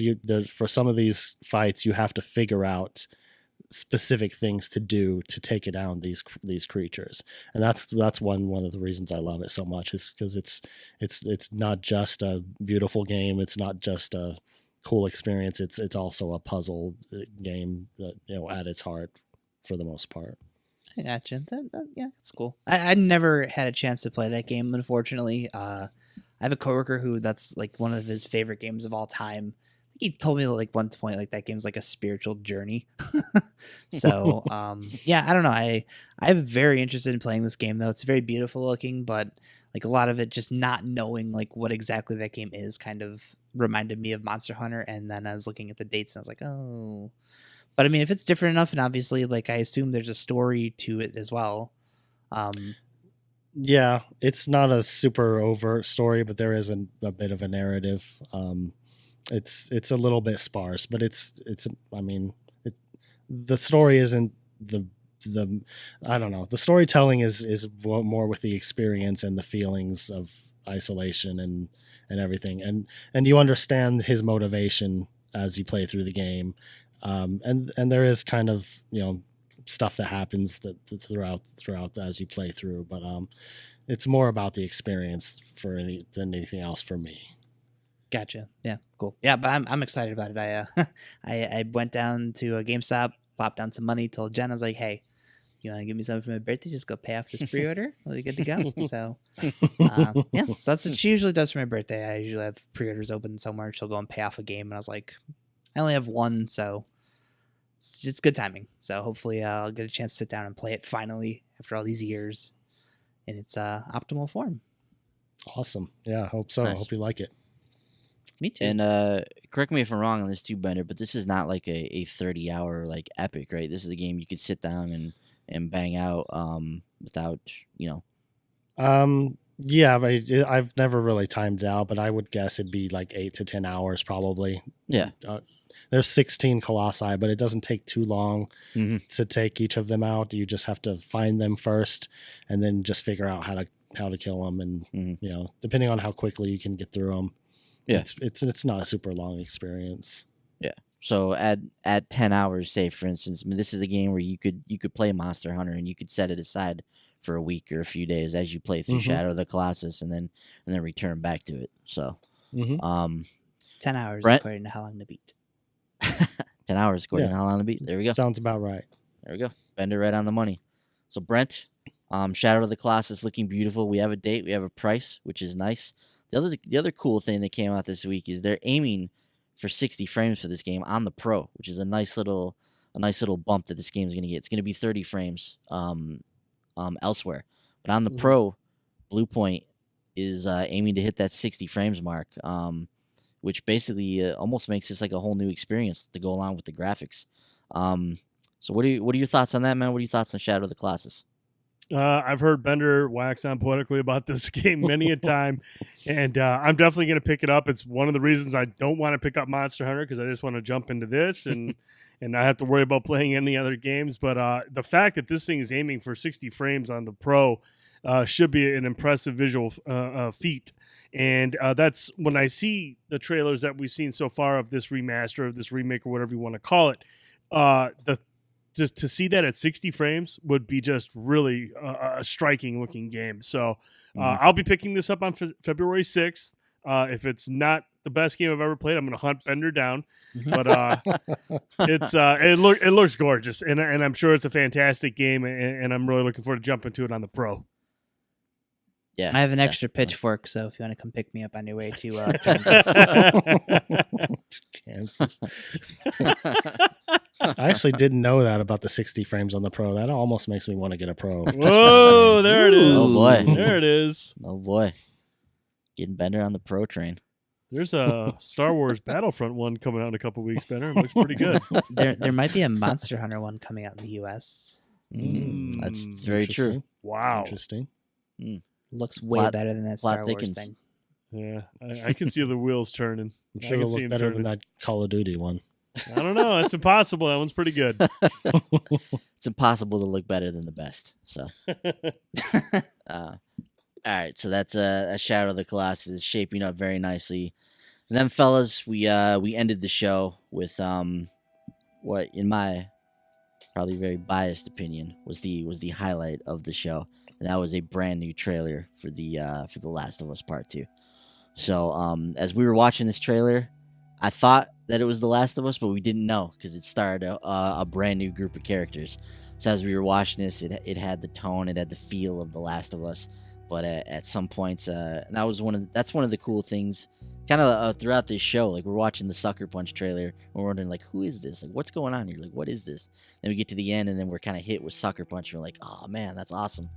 for some of these fights you have to figure out specific things to do to take it down these creatures, and that's one of the reasons I love it so much, is because it's not just a beautiful game, it's not just a cool experience, it's also a puzzle game that at its heart for the most part. I gotcha. Yeah, it's cool. I never had a chance to play that game, unfortunately. I have a coworker who that's like one of his favorite games of all time. He told me like one point like that game's like a spiritual journey. So yeah, I don't know. I'm very interested in playing this game though. It's very beautiful looking, but like a lot of it just not knowing like what exactly that game is kind of reminded me of Monster Hunter. And then I was looking at the dates and I was like, oh. But I mean, if it's different enough, and obviously like I assume there's a story to it as well. Yeah, it's not a super overt story, but there is a bit of a narrative. it's a little bit sparse, but it's I mean, the story isn't the I don't know. The storytelling is more with the experience and the feelings of isolation and everything, and you understand his motivation as you play through the game, and there is kind of, you know, stuff that happens that throughout as you play through, but it's more about the experience than anything else for me. Gotcha. Yeah, cool. Yeah, but I'm excited about it. I went down to a GameStop, plopped down some money, told Jen, I was like, hey, you want to give me something for my birthday? Just go pay off this pre-order. We'll be good to go. So, yeah, so that's what she usually does for my birthday. I usually have pre-orders open somewhere. She'll go and pay off a game. And I was like, I only have one, so it's just good timing. So hopefully I'll get a chance to sit down and play it finally after all these years in its optimal form. Awesome. Yeah, I hope so. Nice. I hope you like it. Me too. And correct me if I'm wrong on this too, Bender, but this is not like a 30-hour like epic, right? This is a game you could sit down and bang out without, you know. Yeah, but I've never really timed it out, but I would guess it'd be like 8 to 10 hours probably. Yeah. There's 16 colossi, but it doesn't take too long to take each of them out. You just have to find them first, and then just figure out how to kill them, and you know, depending on how quickly you can get through them. Yeah, it's not a super long experience. Yeah. So at 10 hours, say for instance, I mean, this is a game where you could play Monster Hunter and you could set it aside for a week or a few days as you play through Shadow of the Colossus, and then return back to it. So 10 hours Brent? according to how long to beat. 10 hours according to how long to beat. There we go. Sounds about right. There we go. Bender right on the money. So Brent, Shadow of the Colossus looking beautiful. We have a date. We have a price, which is nice. The other cool thing that came out this week is they're aiming for 60 frames for this game on the Pro, which is a nice little bump that this game is going to get. It's going to be 30 frames elsewhere, but on the Pro, Bluepoint is aiming to hit that 60 frames mark, which basically almost makes this like a whole new experience to go along with the graphics. So what are your thoughts on that, man? What are your thoughts on Shadow of the Colossus? I've heard Bender wax on poetically about this game many a time, and I'm definitely going to pick it up. It's one of the reasons I don't want to pick up Monster Hunter, because I just want to jump into this and not have to worry about playing any other games. But the fact that this thing is aiming for 60 frames on the Pro should be an impressive visual feat. And that's when I see the trailers that we've seen so far of this remaster, of this remake, or whatever you want to call it, just to see that at 60 frames would be just really a striking looking game. So I'll be picking this up on February 6th. If it's not the best game I've ever played, I'm going to hunt Bender down. But it looks gorgeous, and I'm sure it's a fantastic game, and I'm really looking forward to jumping to it on the Pro. Yeah, I have an extra pitchfork, so if you want to come pick me up on your way to Kansas. I actually didn't know that about the 60 frames on the Pro. That almost makes me want to get a Pro. Whoa, there it is. Oh boy, there it is. Oh boy, getting Bender on the Pro train. There's a Star Wars Battlefront one coming out in a couple weeks, Bender. It looks pretty good. There might be a Monster Hunter one coming out in the U.S. That's very true. Wow. Interesting. Looks way better than that Star Wars thickens. thing. Yeah, I can see the wheels turning. I'm sure it'll look better than that Call of Duty one. I don't know. It's impossible. That one's pretty good. It's impossible to look better than the best. So, all right. So that's Shadow of the Colossus shaping up very nicely. And then, fellas, we ended the show with what, in my probably very biased opinion, was the highlight of the show, and that was a brand new trailer for the Last of Us Part 2. So, as we were watching this trailer, I thought that it was The Last of Us, but we didn't know because it starred a brand new group of characters. So as we were watching this, it had the tone, it had the feel of The Last of Us. But at some points, and that's one of the cool things, kind of throughout this show. Like, we're watching the Sucker Punch trailer, and we're wondering, like, who is this? Like, what's going on here? Like, what is this? Then we get to the end, and then we're kind of hit with Sucker Punch, and we're like, oh man, that's awesome.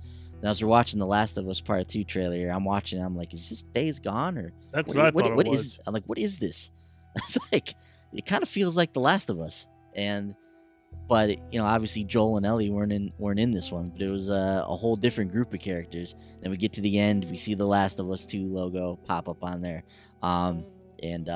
Now, as we're watching The Last of Us Part 2 trailer, I'm watching, I'm like, is this Days Gone, or that's what I thought it was. I'm like, what is this? It's like, it kind of feels like The Last of Us, but obviously Joel and Ellie weren't in this one, but it was a whole different group of characters. Then we get to the end, we see the Last of Us 2 logo pop up on there, and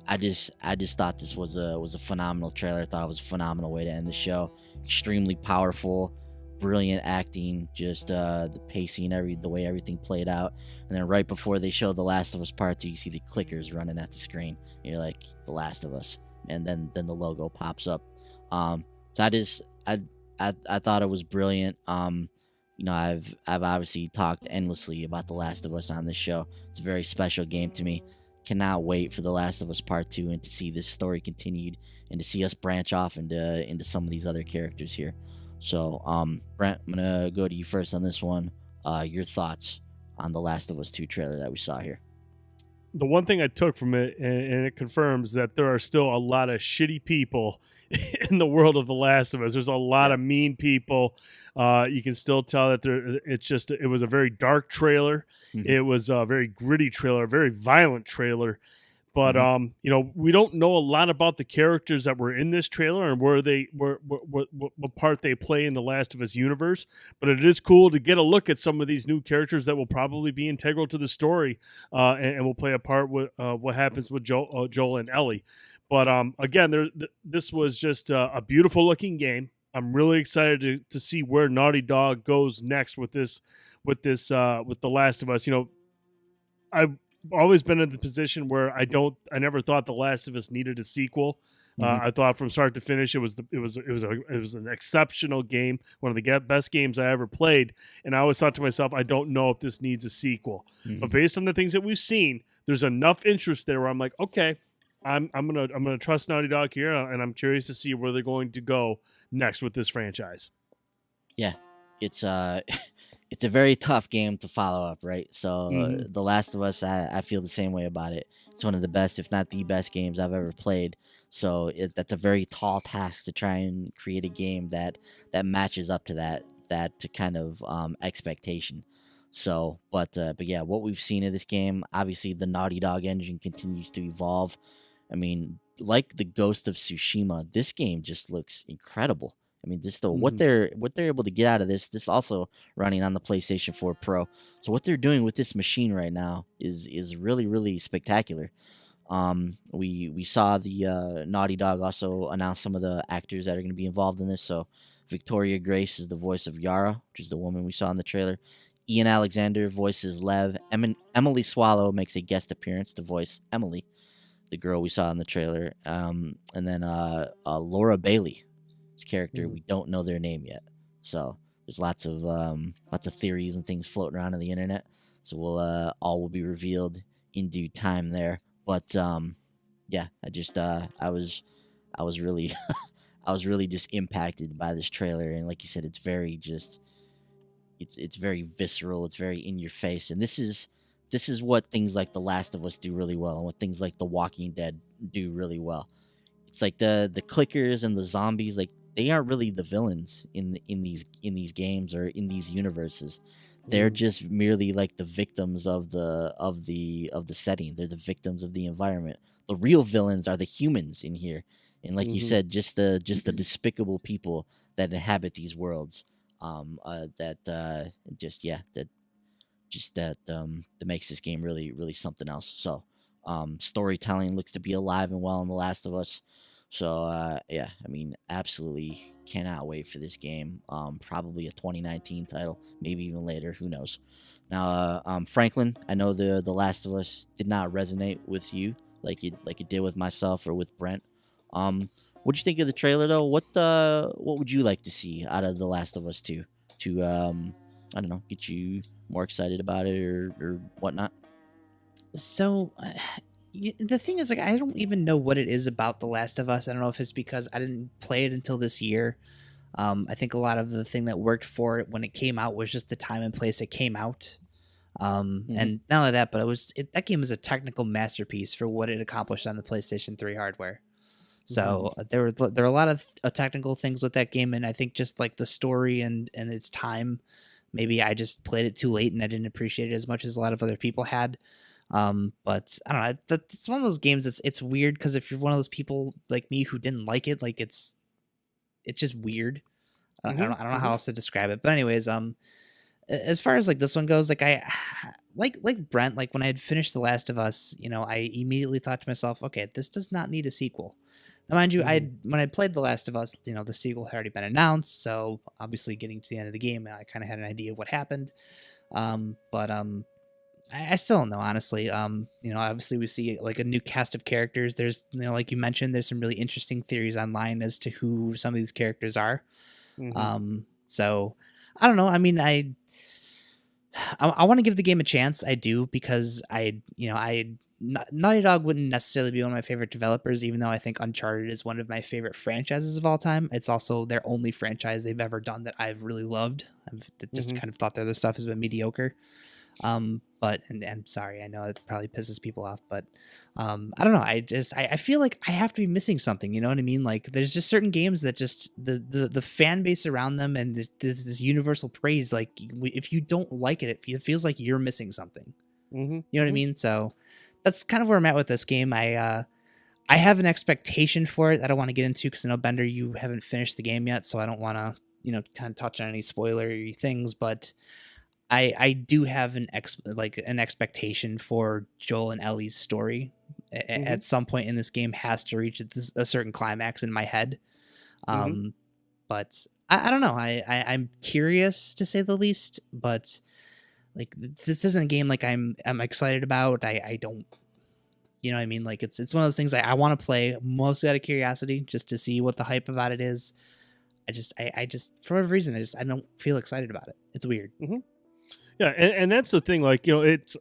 I just thought this was a phenomenal trailer. I thought it was a phenomenal way to end the show. Extremely powerful, brilliant acting, just the pacing, the way everything played out. And then right before they show The Last of Us Part 2, you see the clickers running at the screen. And you're like, The Last of Us, and then the logo pops up. So I thought it was brilliant. I've obviously talked endlessly about The Last of Us on this show. It's a very special game to me. Cannot wait for The Last of Us Part 2 and to see this story continued and to see us branch off into some of these other characters here. So, Brent, I'm gonna go to you first on this one. Your thoughts on The Last of Us 2 trailer that we saw here? The one thing I took from it, and it confirms that there are still a lot of shitty people in the world of The Last of Us. There's a lot of mean people. You can still tell that it was a very dark trailer. Mm-hmm. It was a very gritty trailer, a very violent trailer. But we don't know a lot about the characters that were in this trailer and what part they play in the Last of Us universe. But it is cool to get a look at some of these new characters that will probably be integral to the story and will play a part with what happens with Joel and Ellie. But again, this was just a beautiful looking game. I'm really excited to see where Naughty Dog goes next with The Last of Us. I've always been in the position where I never thought The Last of Us needed a sequel. I thought from start to finish it was an exceptional game, one of the best games I ever played, and I always thought to myself, I don't know if this needs a sequel. But based on the things that we've seen, there's enough interest there where I'm like, okay, I'm gonna trust Naughty Dog here, and I'm curious to see where they're going to go next with this franchise. Yeah, it's it's a very tough game to follow up, right? So The Last of Us, I feel the same way about it. It's one of the best, if not the best games I've ever played. So that's a very tall task to try and create a game that matches up to that kind of expectation. So, but yeah, what we've seen of this game, obviously the Naughty Dog engine continues to evolve. I mean, like the Ghost of Tsushima, this game just looks incredible. I mean, just what they're able to get out of this also running on the PlayStation 4 Pro. So what they're doing with this machine right now is really, really spectacular. We saw the Naughty Dog also announce some of the actors that are going to be involved in this. So Victoria Grace is the voice of Yara, which is the woman we saw in the trailer. Ian Alexander voices Lev. Emily Swallow makes a guest appearance to voice Emily, the girl we saw in the trailer. And then Laura Bailey character, we don't know their name yet, so there's lots of theories and things floating around on the internet, so all will be revealed in due time there. But yeah, I was really I was really just impacted by this trailer, and like you said, it's very it's very visceral, it's very in your face, and this is what things like The Last of Us do really well, and what things like The Walking Dead do really well. It's like the clickers and the zombies, like they aren't really the villains in these games or in these universes. They're just merely like the victims of the setting. They're the victims of the environment. The real villains are the humans in here, and like you said, just the despicable people that inhabit these worlds. That makes this game really, really something else. So, storytelling looks to be alive and well in The Last of Us. So, yeah, I mean, absolutely cannot wait for this game. Probably a 2019 title, maybe even later. Who knows? Now, Franklin, I know the Last of Us did not resonate with you like it did with myself or with Brent. What'd you think of the trailer though? What would you like to see out of The Last of Us 2 to I don't know, get you more excited about it or whatnot? So the thing is, like, I don't even know what it is about The Last of Us. I don't know if it's because I didn't play it until this year. I think a lot of the thing that worked for it when it came out was just the time and place it came out. And not only that, but that game is a technical masterpiece for what it accomplished on the PlayStation 3 hardware. So there were a lot of technical things with that game, and I think just like the story and its time, maybe I just played it too late and I didn't appreciate it as much as a lot of other people had. But I don't know. It's one of those games. It's weird because if you're one of those people like me who didn't like it, like it's just weird. I don't know how else to describe it. But anyways, As far as like this one goes, like I like Brent, like when I had finished The Last of Us, I immediately thought to myself, okay, this does not need a sequel. Now, mind you, when I played The Last of Us, the sequel had already been announced, so obviously getting to the end of the game, I kind of had an idea of what happened. But I still don't know, honestly. Obviously we see like a new cast of characters. There's, like you mentioned, there's some really interesting theories online as to who some of these characters are. So I don't know. I mean, I want to give the game a chance. I do, because Naughty Dog wouldn't necessarily be one of my favorite developers, even though I think Uncharted is one of my favorite franchises of all time. It's also their only franchise they've ever done that I've really loved. I've just kind of thought their other stuff has been mediocre. But I'm sorry, I know it probably pisses people off, but I don't know. I feel like I have to be missing something. You know what I mean? Like there's just certain games that just the fan base around them and this universal praise. Like if you don't like it, it feels like you're missing something. You know what I mean? So that's kind of where I'm at with this game. I have an expectation for it. I don't want to get into, because I know, Bender, you haven't finished the game yet, so I don't want to kind of touch on any spoilery things, but I do have an expectation for Joel and Ellie's story at some point in this game has to reach a certain climax in my head. But I don't know. I'm curious, to say the least, but like this isn't a game like I'm excited about. I don't, you know what I mean? Like it's one of those things I want to play mostly out of curiosity, just to see what the hype about it is. I just for whatever reason, I don't feel excited about it. It's weird. Yeah, and that's the thing. Like, it's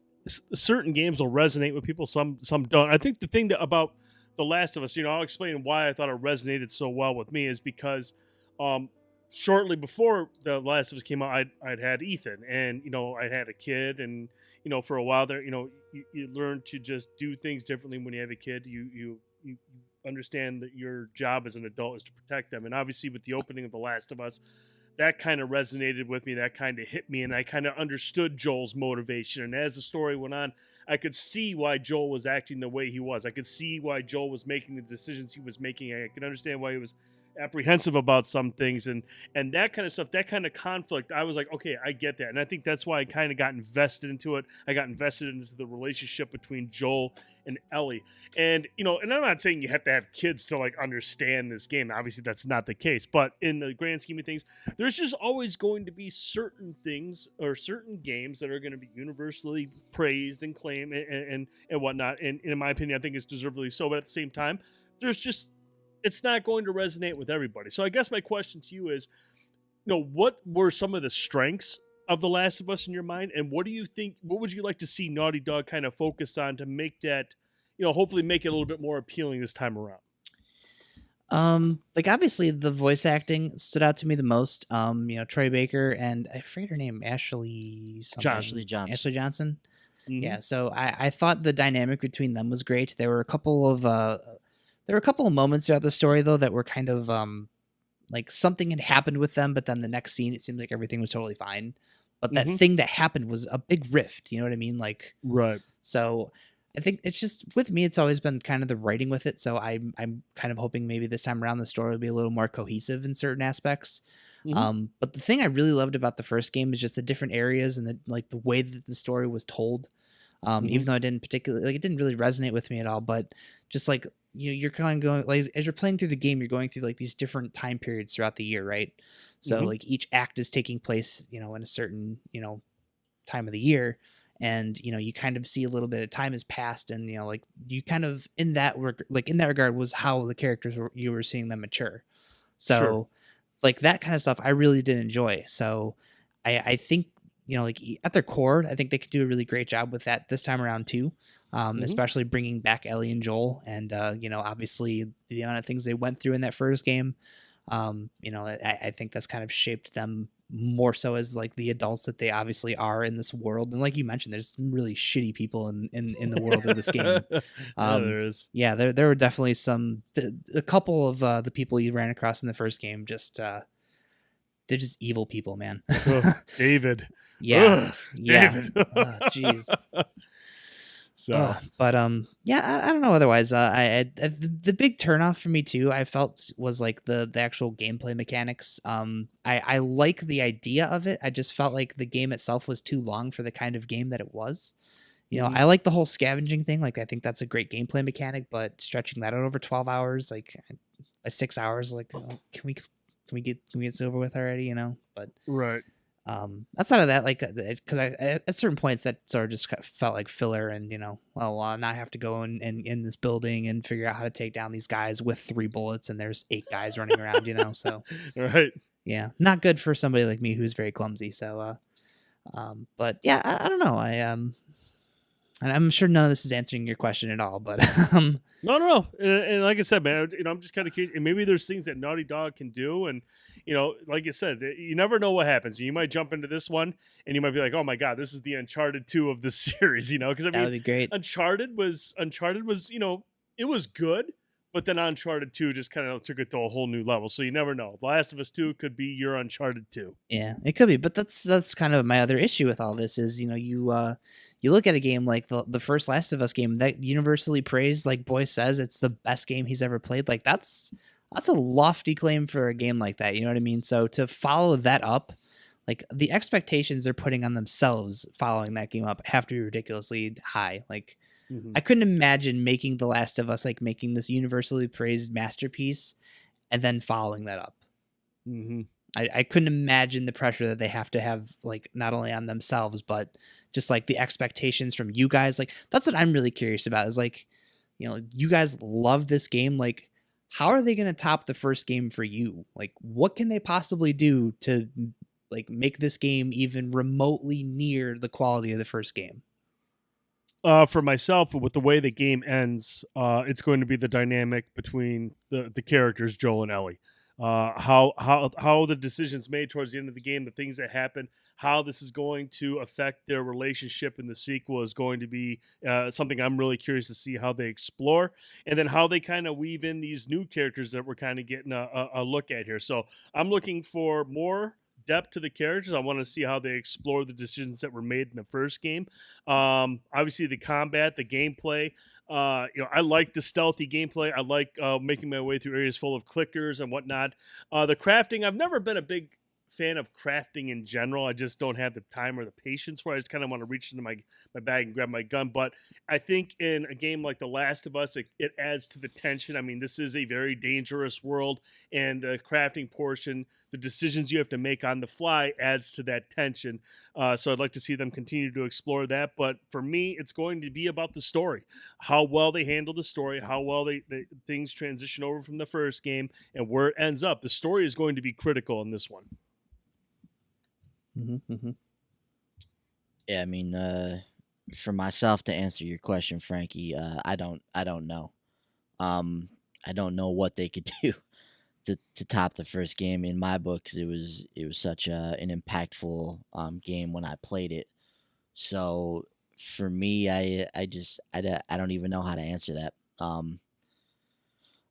certain games will resonate with people, some don't. I think the thing about The Last of Us, I'll explain why I thought it resonated so well with me, is because shortly before The Last of Us came out, I'd had Ethan, and I'd had a kid, and for a while there, you learn to just do things differently when you have a kid. You understand that your job as an adult is to protect them, and obviously with the opening of The Last of Us, that kind of resonated with me. That kind of hit me, and I kind of understood Joel's motivation. And as the story went on, I could see why Joel was acting the way he was. I could see why Joel was making the decisions he was making. I could understand why he was apprehensive about some things, and that kind of stuff, that kind of conflict. I was like, okay, I get that. And I think that's why I kind of got invested into it. I got invested into the relationship between Joel and Ellie. And and I'm not saying you have to have kids to like understand this game. Obviously that's not the case, but in the grand scheme of things, there's just always going to be certain things or certain games that are going to be universally praised and claimed and whatnot, and in my opinion I think it's deservedly so. But at the same time, it's not going to resonate with everybody. So I guess my question to you is, what were some of the strengths of The Last of Us in your mind? And what would you like to see Naughty Dog kind of focus on to make that, hopefully make it a little bit more appealing this time around? Like obviously the voice acting stood out to me the most. Troy Baker and I forget her name, Ashley Johnson. Yeah. So I thought the dynamic between them was great. There were a couple of moments throughout the story though that were kind of like something had happened with them, but then the next scene it seemed like everything was totally fine. But that thing that happened was a big rift. You know what I mean? Like, right. So I think it's just, with me, it's always been kind of the writing with it. So I'm kind of hoping maybe this time around the story will be a little more cohesive in certain aspects. But the thing I really loved about the first game is just the different areas and the way that the story was told. Even though it didn't really resonate with me at all, but just like, you're kind of going, like, as you're playing through the game, you're going through like these different time periods throughout the year, right? So like each act is taking place, in a certain, time of the year. And, you kind of see a little bit of time has passed, and, like you kind of in that regard was how the characters you were seeing them mature. So like that kind of stuff I really did enjoy. So I think, like at their core, I think they could do a really great job with that this time around too. Especially bringing back Ellie and Joel, and obviously the amount of things they went through in that first game. I think that's kind of shaped them more so as like the adults that they obviously are in this world. And like you mentioned, there's some really shitty people in the world of this game. There is. Yeah, there were definitely a couple of the people you ran across in the first game. Just they're just evil people, man. David. Yeah. Ugh, David. Jeez. So, but yeah, I don't know. Otherwise, the big turnoff for me too, I felt was like the actual gameplay mechanics. I like the idea of it. I just felt like the game itself was too long for the kind of game that it was. I like the whole scavenging thing. Like, I think that's a great gameplay mechanic, but stretching that out over 12 hours, like 6 hours, like, can we get this over with already? But right. outside of that, like, because at certain points that sort of just felt like filler, and now I have to go in this building and figure out how to take down these guys with 3 bullets, and there's 8 guys running around, so right. yeah, not good for somebody like me who's very clumsy. So, but yeah, I don't know. And I'm sure none of this is answering your question at all, but No. And like I said, man, I'm just kind of curious. And maybe there's things that Naughty Dog can do. And, like you said, you never know what happens. You might jump into this one and you might be like, oh my God, this is the Uncharted 2 of the series, because that would be great. Uncharted was, it was good, but then Uncharted 2 just kind of took it to a whole new level. So you never know. The Last of Us 2 could be your Uncharted 2. Yeah, it could be. But that's kind of my other issue with all this is, you look at a game like the first Last of Us game that universally praised, like Boy says, it's the best game he's ever played. Like, that's a lofty claim for a game like that. You know what I mean? So to follow that up, like, the expectations they're putting on themselves following that game up have to be ridiculously high. Like, I couldn't imagine making The Last of Us, like, making this universally praised masterpiece and then following that up. I couldn't imagine the pressure that they have to have, like, not only on themselves, but just like the expectations from you guys. Like, that's what I'm really curious about is, like, you guys love this game. Like, how are they going to top the first game for you? Like, what can they possibly do to, like, make this game even remotely near the quality of the first game? For myself, with the way the game ends, it's going to be the dynamic between the characters, Joel and Ellie. How the decisions made towards the end of the game, the things that happen, how this is going to affect their relationship in the sequel is going to be something I'm really curious to see how they explore, and then how they kind of weave in these new characters that we're kind of getting a look at here. So I'm looking for more depth to the characters. I want to see how they explore the decisions that were made in the first game. Obviously, the combat, the gameplay. I like the stealthy gameplay. I like making my way through areas full of clickers and whatnot. The crafting, I've never been a big fan of crafting in general. I just don't have the time or the patience for it. I just kind of want to reach into my bag and grab my gun. But I think in a game like The Last of Us, it adds to the tension. I mean, this is a very dangerous world, and the crafting portion, the decisions you have to make on the fly adds to that tension. So I'd like to see them continue to explore that. But for me, it's going to be about the story, how well they handle the story, how well they things transition over from the first game, and where it ends up. The story is going to be critical in this one. Yeah, I mean, for myself to answer your question, Frankie, I don't know. I don't know what they could do to top the first game in my book, because it was such an impactful game when I played it. So for me, I don't even know how to answer that.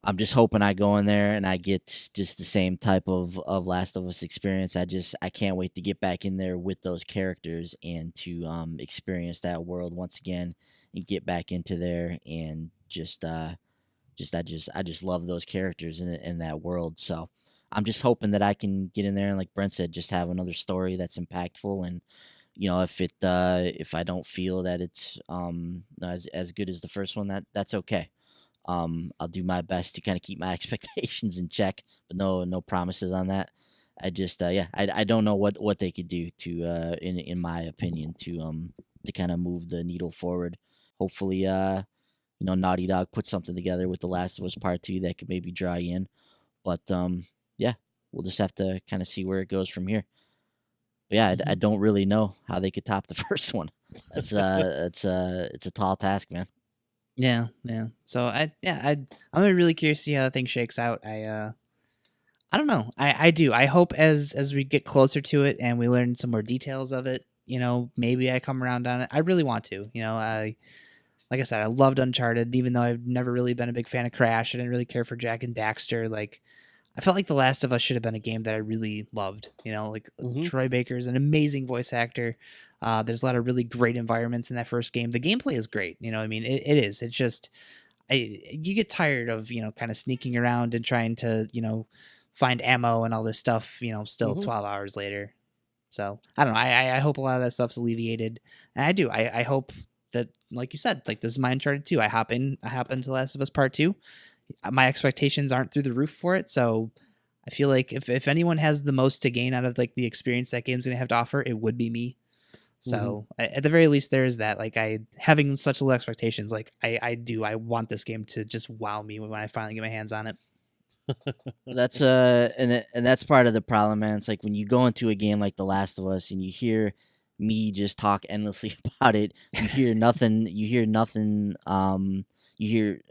I'm just hoping I go in there and I get just the same type of Last of Us experience. I can't wait to get back in there with those characters and to experience that world once again and get back into there and I just love those characters in that world. So I'm just hoping that I can get in there and, like Brent said, just have another story that's impactful. And if I don't feel that it's as good as the first one, that's okay. I'll do my best to kind of keep my expectations in check, but no promises on that. I just I don't know what they could do to in my opinion to kind of move the needle forward. Hopefully Naughty Dog put something together with The Last of Us Part 2 that could maybe draw you in. But yeah, we'll just have to kind of see where it goes from here. But yeah, I don't really know how they could top the first one. It's a tall task, man. Yeah. So I'm really curious to see how that thing shakes out. I don't know. I do. I hope as we get closer to it and we learn some more details of it, maybe I come around on it. I really want to. Like I said, I loved Uncharted, even though I've never really been a big fan of Crash. I didn't really care for Jack and Daxter. Like, I felt like The Last of Us should have been a game that I really loved. You know, like Mhm. Troy Baker's an amazing voice actor. There's a lot of really great environments in that first game. The gameplay is great. You know, I mean, it is. It's just you get tired of, you know, kind of sneaking around and trying to, you know, find ammo and all this stuff, you know, still Mhm. 12 hours later. So I don't know. I hope a lot of that stuff's alleviated. And I do. I hope that, like you said, like this is my Uncharted 2. I hop into Last of Us Part 2. My expectations aren't through the roof for it. So I feel like if anyone has the most to gain out of like the experience that game's gonna have to offer, it would be me. So at the very least, there is that. Like I having such low expectations, like I want this game to just wow me when I finally get my hands on it. That's and that's part of the problem, man. It's like when you go into a game like The Last of Us and you hear me just talk endlessly about it, you hear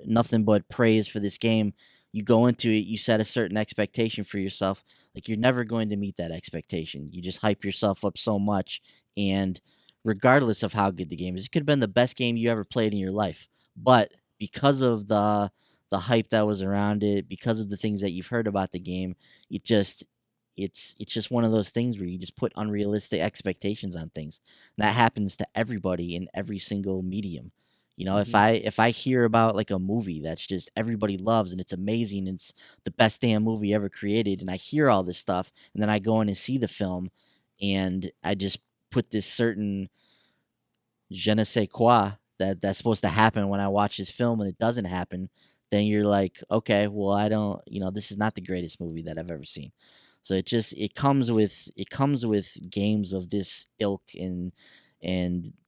nothing but praise for this game. You go into it, you set a certain expectation for yourself. Like you're never going to meet that expectation. You just hype yourself up so much, and regardless of how good the game is, it could have been the best game you ever played in your life. But because of the hype that was around it, because of the things that you've heard about the game, it just it's just one of those things where you just put unrealistic expectations on things. And that happens to everybody in every single medium. You know, Mhm. if I hear about like a movie that's just everybody loves and it's amazing, and it's the best damn movie ever created, and I hear all this stuff, and then I go in and see the film, and I just put this certain je ne sais quoi that's supposed to happen when I watch this film and it doesn't happen, then you're like, okay, well, I don't, this is not the greatest movie that I've ever seen. So it comes with games of this ilk and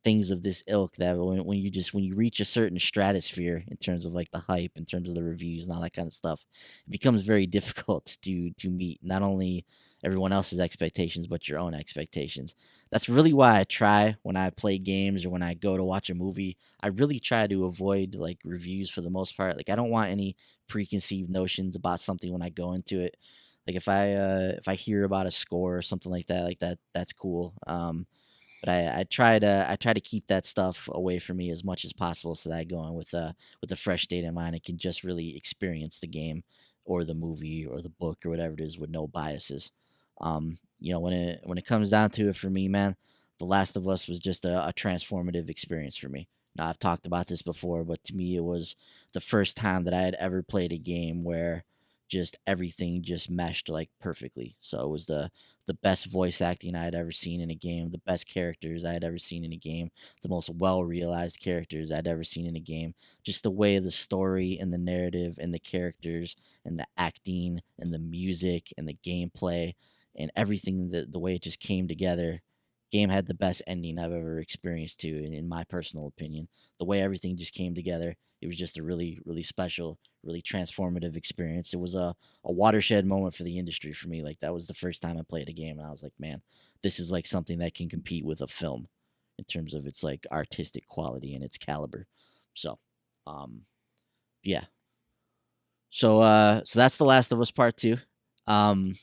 things of this ilk that when you reach a certain stratosphere in terms of like the hype, in terms of the reviews and all that kind of stuff, it becomes very difficult to meet not only everyone else's expectations but your own expectations. That's really why I try when I play games or when I go to watch a movie. I really try to avoid like reviews for the most part. Like I don't want any preconceived notions about something when I go into it. Like if I hear about a score or something like that, that's cool. But I try to keep that stuff away from me as much as possible so that I go in with a fresh state in mind and can just really experience the game or the movie or the book or whatever it is with no biases. When it comes down to it for me, man, The Last of Us was just a transformative experience for me. Now I've talked about this before, but to me it was the first time that I had ever played a game where just everything just meshed like perfectly. So it was the best voice acting I had ever seen in a game, the best characters I had ever seen in a game, the most well realized characters I'd ever seen in a game. Just the way the story and the narrative and the characters and the acting and the music and the gameplay and everything, the way it just came together. Game had the best ending I've ever experienced too, in my personal opinion. The way everything just came together, it was just a really, really special, really transformative experience. It was a watershed moment for the industry for me. Like that was the first time I played a game and I was like, man, this is like something that can compete with a film in terms of its like artistic quality and its caliber. So, um, yeah. So that's The Last of Us Part 2. Um,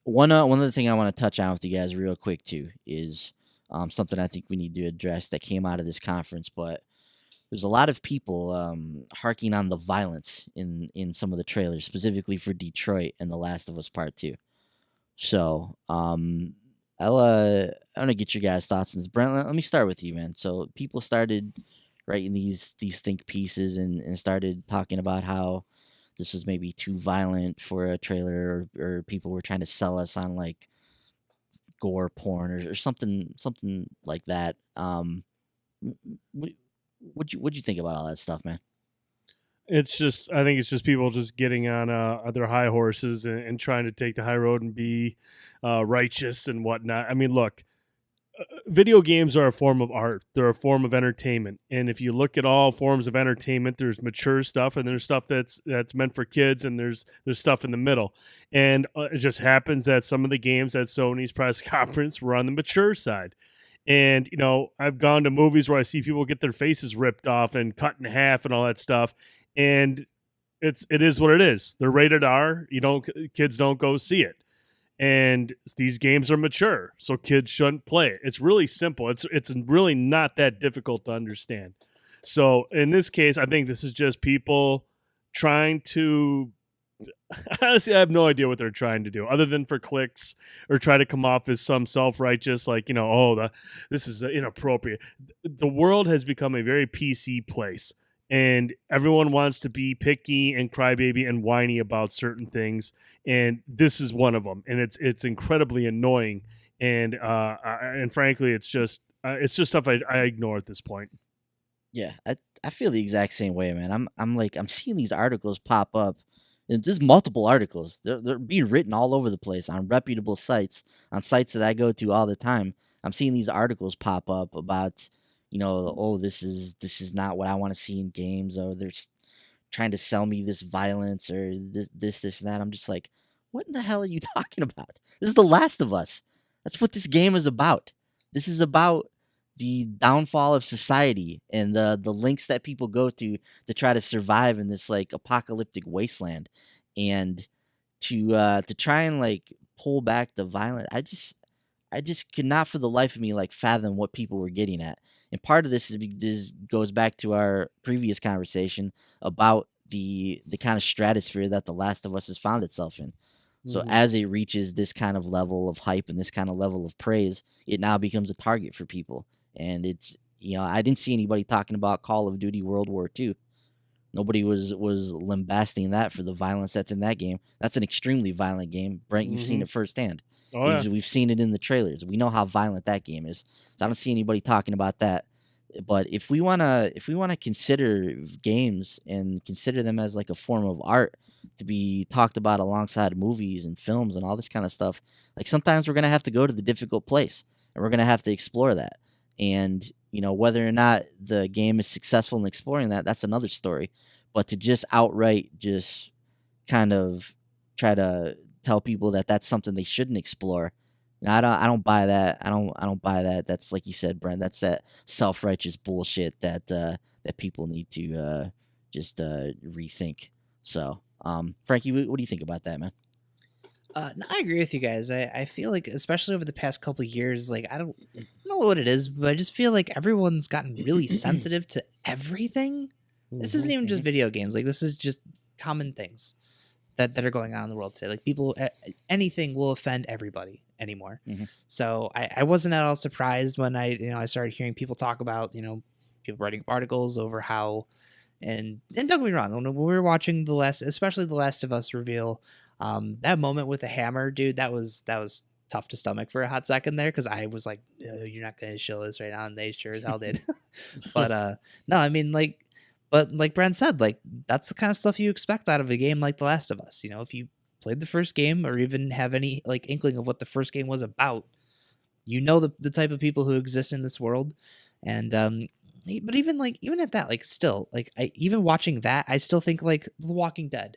one other thing I want to touch on with you guys real quick too is something I think we need to address that came out of this conference, but there's a lot of people harking on the violence in some of the trailers, specifically for Detroit and The Last of Us Part 2. So I want to get your guys' thoughts on this. Brent, let me start with you, man. So people started writing these think pieces and started talking about how this was maybe too violent for a trailer, or people were trying to sell us on like gore porn or something like that. What what'd you think about all that stuff, man? I think it's just people just getting on their high horses and trying to take the high road and be righteous and whatnot. I mean, look, video games are a form of art. They're a form of entertainment. And if you look at all forms of entertainment, there's mature stuff and there's stuff that's meant for kids, and there's stuff in the middle. And it just happens that some of the games at Sony's press conference were on the mature side. And I've gone to movies where I see people get their faces ripped off and cut in half and all that stuff. And it is what it is. They're rated R. Kids don't go see it. And these games are mature, so kids shouldn't play it. It's really simple. It's really not that difficult to understand. So in this case, I think this is just people trying to Honestly, I have no idea what they're trying to do, other than for clicks or try to come off as some self-righteous, like, this is inappropriate. The world has become a very PC place, and everyone wants to be picky and crybaby and whiny about certain things, and this is one of them. And it's incredibly annoying, and frankly, it's just stuff I ignore at this point. Yeah, I feel the exact same way, man. I'm seeing these articles pop up. And just multiple articles. They're being written all over the place on reputable sites, on sites that I go to all the time. I'm seeing these articles pop up about, oh, this is not what I want to see in games, or they're trying to sell me this violence or this and that. I'm just like, what in the hell are you talking about? This is The Last of Us. That's what this game is about. This is about the downfall of society and the lengths that people go to try to survive in this like apocalyptic wasteland, and to try and like pull back the violence. I just could not for the life of me like fathom what people were getting at. And part of this goes back to our previous conversation about the kind of stratosphere that The Last of Us has found itself in. So as it reaches this kind of level of hype and this kind of level of praise, it now becomes a target for people. And it's, I didn't see anybody talking about Call of Duty World War II. Nobody was lambasting that for the violence that's in that game. That's an extremely violent game. Brent, you've seen it firsthand. Oh, yeah. We've seen it in the trailers. We know how violent that game is. So I don't see anybody talking about that. But if we wanna consider games and consider them as like a form of art to be talked about alongside movies and films and all this kind of stuff, like sometimes we're gonna have to go to the difficult place and we're gonna have to explore that. And whether or not the game is successful in exploring that, that's another story. But to just outright just kind of try to tell people that that's something they shouldn't explore, I don't buy that. I don't buy that. That's like you said, Brent. That's that self-righteous bullshit that people need to just rethink. So, Frankie, what do you think about that, man? No, I agree with you guys. I feel like, especially over the past couple of years, like I don't know what it is, but I just feel like everyone's gotten really sensitive to everything. This isn't even just video games. Like this is just common things that are going on in the world today. Like people, anything will offend everybody anymore. So I wasn't at all surprised when I started hearing people talk about people writing articles over how, and don't get me wrong, when we were watching especially the Last of Us reveal. That moment with the hammer, dude, that was tough to stomach for a hot second there, because I was like, no, you're not going to show this right now, and they sure as hell did. But no, I mean, but like Brent said, like that's the kind of stuff you expect out of a game like The Last of Us. If you played the first game or even have any like inkling of what the first game was about, the type of people who exist in this world. And but even at that, like still, like even watching that, I still think like The Walking Dead.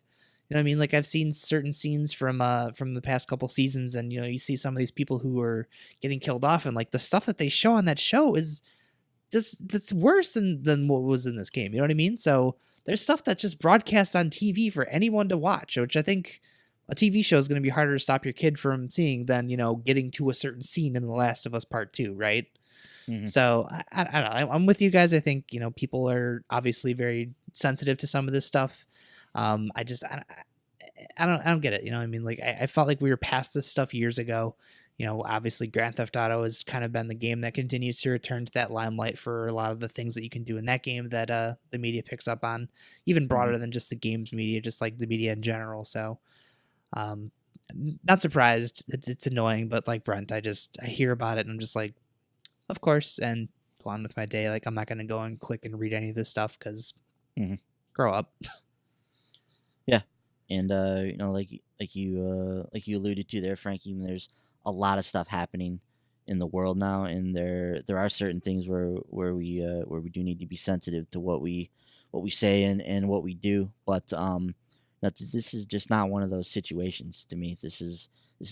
You know what I mean? Like I've seen certain scenes from the past couple seasons, and you see some of these people who are getting killed off, and like the stuff that they show on that show is that's worse than what was in this game. You know what I mean? So there's stuff that's just broadcast on TV for anyone to watch, which I think a TV show is going to be harder to stop your kid from seeing than getting to a certain scene in The Last of Us Part 2, right? So I don't know. I'm with you guys. I think people are obviously very sensitive to some of this stuff. I don't get it. I mean, like I felt like we were past this stuff years ago. Obviously Grand Theft Auto has kind of been the game that continues to return to that limelight for a lot of the things that you can do in that game that the media picks up on, even broader than just the games media, just like the media in general. So not surprised. It's annoying, but like Brent, I hear about it and I'm just like, of course, and go on with my day. Like I'm not going to go and click and read any of this stuff because grow up. Yeah. And like you alluded to there, Frankie, there's a lot of stuff happening in the world now, and there are certain things where we do need to be sensitive to what we say and what we do. But this is just not one of those situations to me. This is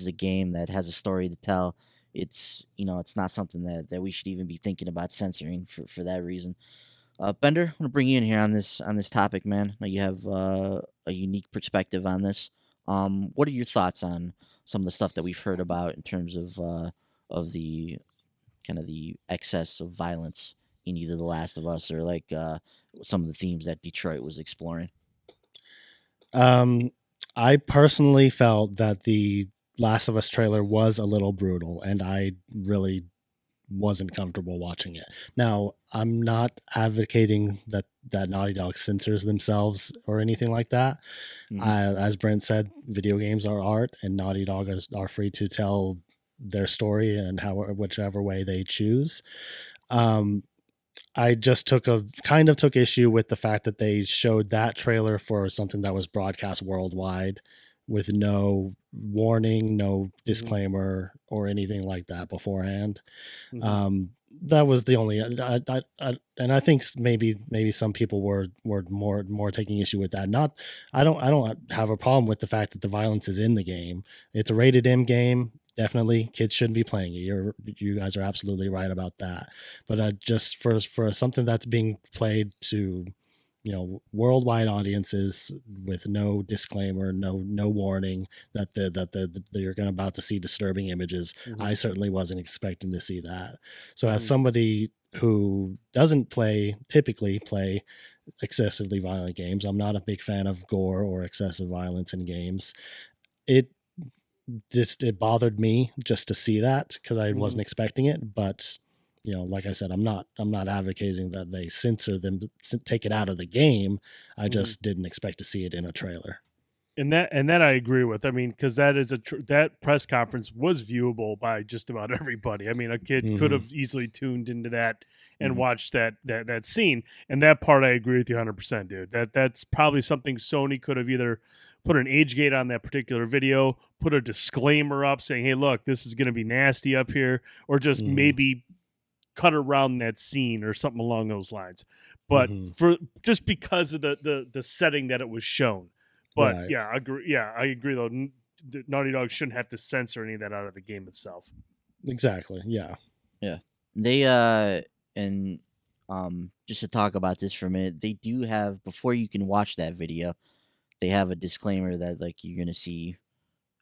a game that has a story to tell. It's it's not something that we should even be thinking about censoring for that reason. Bender, I want to bring you in here on this topic, man. Now you have a unique perspective on this. What are your thoughts on some of the stuff that we've heard about in terms of the kind of the excess of violence in either The Last of Us or like some of the themes that Detroit was exploring? I personally felt that the Last of Us trailer was a little brutal, and I really wasn't comfortable watching it. Now, I'm not advocating that Naughty Dog censors themselves or anything like that. As Brent said, video games are art, and Naughty Dog are free to tell their story and whichever way they choose. I just took issue with the fact that they showed that trailer for something that was broadcast worldwide with no warning, no disclaimer or anything like that beforehand. That was the only, and I think maybe some people were more taking issue with that. I don't have a problem with the fact that the violence is in the game. It's a rated M game. Definitely, kids shouldn't be playing it. You guys are absolutely right about that. But just for something that's being played to, worldwide audiences with no disclaimer, no warning that you're about to see disturbing images, I certainly wasn't expecting to see that. So as somebody who doesn't typically play excessively violent games, I'm not a big fan of gore or excessive violence in games. It bothered me just to see that because I wasn't expecting it. But like I said, I'm not advocating that they censor them, take it out of the game. I just didn't expect to see it in a trailer. And that I agree with. I mean, because that is that press conference was viewable by just about everybody. I mean, a kid could have easily tuned into that and watched that scene. And that part, I agree with you 100%, dude. That's probably something Sony could have either put an age gate on that particular video, put a disclaimer up saying, "Hey, look, this is going to be nasty up here," or just maybe cut around that scene or something along those lines. But for just because of the setting that it was shown. But right. yeah, I agree. Yeah, I agree though. Naughty Dog shouldn't have to censor any of that out of the game itself. Exactly. Yeah. Yeah. They and just to talk about this for a minute, they do have, before you can watch that video, they have a disclaimer that like you're gonna see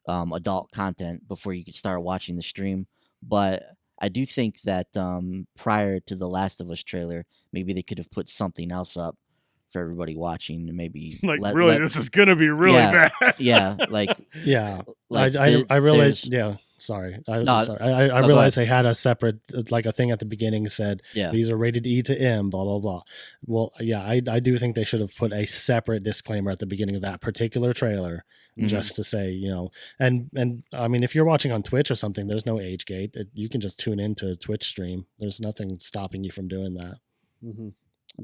adult content before you can start watching the stream. But I do think that prior to the Last of Us trailer, maybe they could have put something else up for everybody watching, and maybe like this is gonna be really bad. Yeah, like yeah. like I realized. Yeah. Sorry. I realized they had a separate, like a thing at the beginning said, these are rated E to M, blah, blah, blah. Well, yeah, I do think they should have put a separate disclaimer at the beginning of that particular trailer just to say, and I mean, if you're watching on Twitch or something, there's no age gate. You can just tune into Twitch stream. There's nothing stopping you from doing that.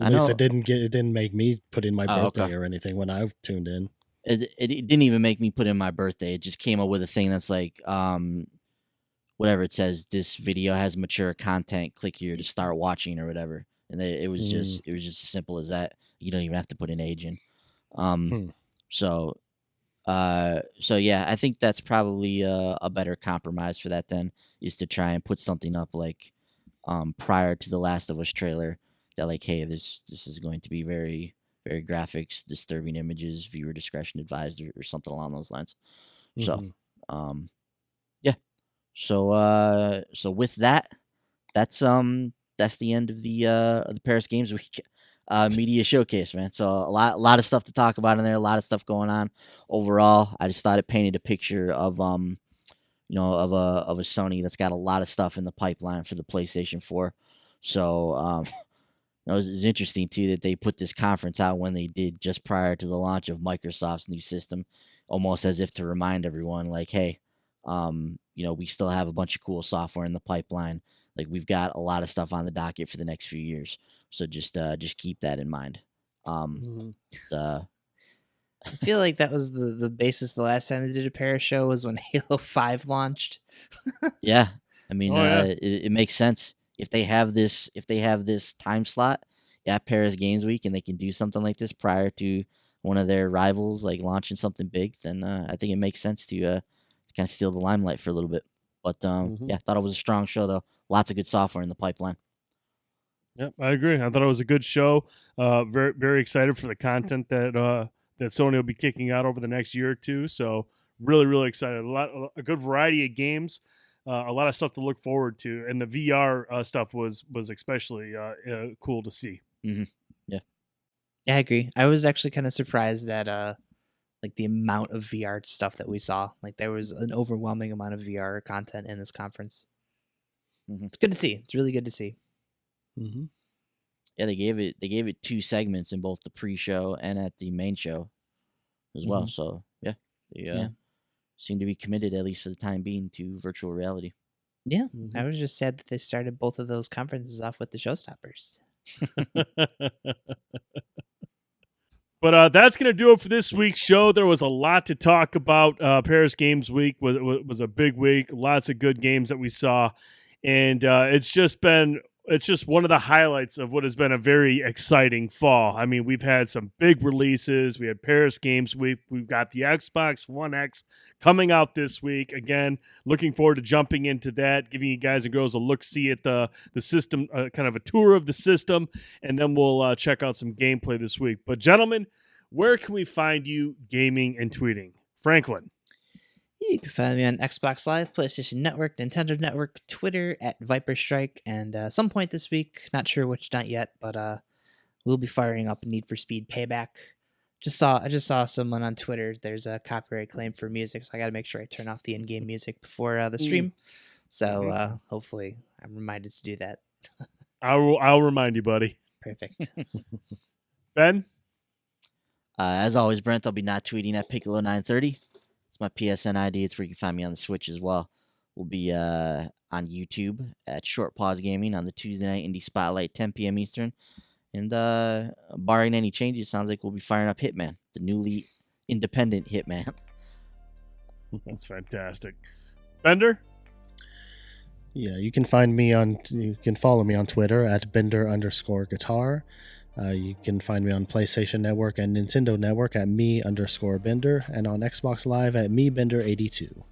At least it didn't make me put in my birthday or anything when I tuned in. It didn't even make me put in my birthday. It just came up with a thing that's like, whatever it says, this video has mature content. Click here to start watching or whatever. And it was just as simple as that. You don't even have to put an age in. So yeah, I think that's probably a better compromise for that then, is to try and put something up like prior to the Last of Us trailer that like, hey, this is going to be very, very graphics, disturbing images, viewer discretion advised, or something along those lines. So yeah. So with that, that's the end of the Paris Games Week media showcase, man. So a lot of stuff to talk about in there, a lot of stuff going on. Overall, I just thought it painted a picture of of a Sony that's got a lot of stuff in the pipeline for the PlayStation 4. So it was interesting too that they put this conference out when they did, just prior to the launch of Microsoft's new system, almost as if to remind everyone, like, hey, we still have a bunch of cool software in the pipeline. Like, we've got a lot of stuff on the docket for the next few years. So just keep that in mind. I feel like that was the basis the last time they did a Paris show was when Halo 5 launched. Yeah. I mean, it makes sense. If they have this time slot at Paris Games Week and they can do something like this prior to one of their rivals like launching something big, then I think it makes sense to kind of steal the limelight for a little bit. But yeah, I thought it was a strong show though. Lots of good software in the pipeline. Yep, I agree. I thought it was a good show. Very, very excited for the content that Sony will be kicking out over the next year or two. So really, really excited. A good variety of games. A lot of stuff to look forward to, and the VR stuff was especially cool to see. Yeah, I agree. I was actually kind of surprised that like the amount of VR stuff that we saw. Like there was an overwhelming amount of VR content in this conference. It's good to see. It's really good to see. Yeah, they gave it 2 segments in both the pre-show and at the main show as well. So yeah, they seem to be committed, at least for the time being, to virtual reality. Yeah, I was just sad that they started both of those conferences off with the showstoppers. But that's going to do it for this week's show. There was a lot to talk about. Paris Games Week was a big week. Lots of good games that we saw. And it's just one of the highlights of what has been a very exciting fall. I mean, we've had some big releases. We had Paris Games Week. We've got the Xbox One X coming out this week. Again, looking forward to jumping into that, giving you guys and girls a look-see at the system, kind of a tour of the system, and then we'll check out some gameplay this week. But gentlemen, where can we find you gaming and tweeting? Franklin. You can find me on Xbox Live, PlayStation Network, Nintendo Network, Twitter at Viper Strike, and some point this week, not sure which, not yet, but we'll be firing up Need for Speed Payback. I just saw someone on Twitter. There's a copyright claim for music, so I got to make sure I turn off the in-game music before the stream. So hopefully, I'm reminded to do that. I'll remind you, buddy. Perfect. Ben. As always, Brent, I'll be not tweeting at Piccolo930. It's my PSN ID. It's where you can find me on the Switch as well. We'll be on YouTube at Short Pause Gaming on the Tuesday night Indie Spotlight, 10 p.m. Eastern. And barring any changes, sounds like we'll be firing up Hitman, the newly independent Hitman. That's fantastic. Bender? Yeah, you can follow me on Twitter at Bender_guitar. You can find me on PlayStation Network and Nintendo Network at me_Bender, and on Xbox Live at meBender82.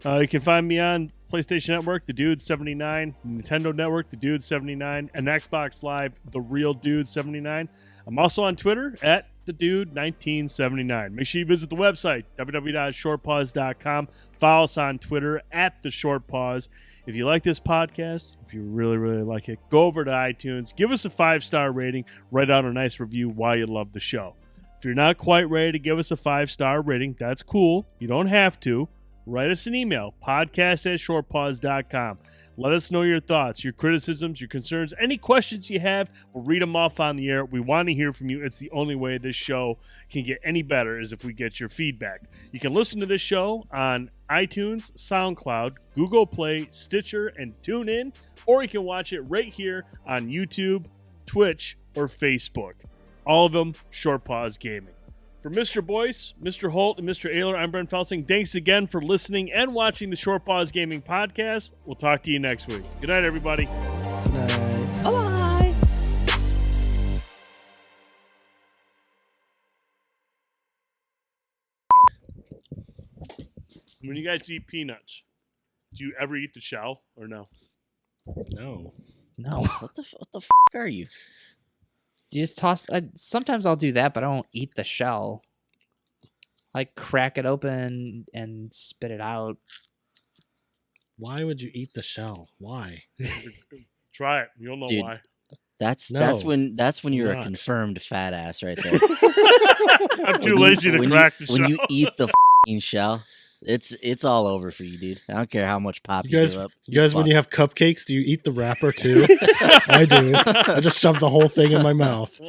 You can find me on PlayStation Network, The Dude79, Nintendo Network, The Dude79, and Xbox Live, The Real Dude79. I'm also on Twitter at The Dude1979. Make sure you visit the website, www.shortpause.com. Follow us on Twitter at The Short Pause. If you like this podcast, if you really, really like it, go over to iTunes, give us a 5-star rating, write out a nice review why you love the show. If you're not quite ready to give us a 5-star rating, that's cool. You don't have to. Write us an email, podcast@shortpause.com. Let us know your thoughts, your criticisms, your concerns, any questions you have. We'll read them off on the air. We want to hear from you. It's the only way this show can get any better is if we get your feedback. You can listen to this show on iTunes, SoundCloud, Google Play, Stitcher, and TuneIn, or you can watch it right here on YouTube, Twitch, or Facebook. All of them, Short Pause Gaming. For Mr. Boyce, Mr. Holt, and Mr. Ayler, I'm Brent Felsing. Thanks again for listening and watching the Short Pause Gaming Podcast. We'll talk to you next week. Good night, everybody. Good night. Bye-bye. When you guys eat peanuts, do you ever eat the shell or no? No. No. What the f*** are you? You just toss. Sometimes I'll do that, but I don't eat the shell. I crack it open and spit it out. Why would you eat the shell? Why? Try it. You'll know Dude, why. That's No, when you're not. a confirmed fat ass right there. I'm too lazy to crack the shell. When you eat the shell, it's all over for you, dude. I don't care how much pop you guys, give up. you guys, when you have cupcakes, do you eat the wrapper too? I do. I just shove the whole thing in my mouth.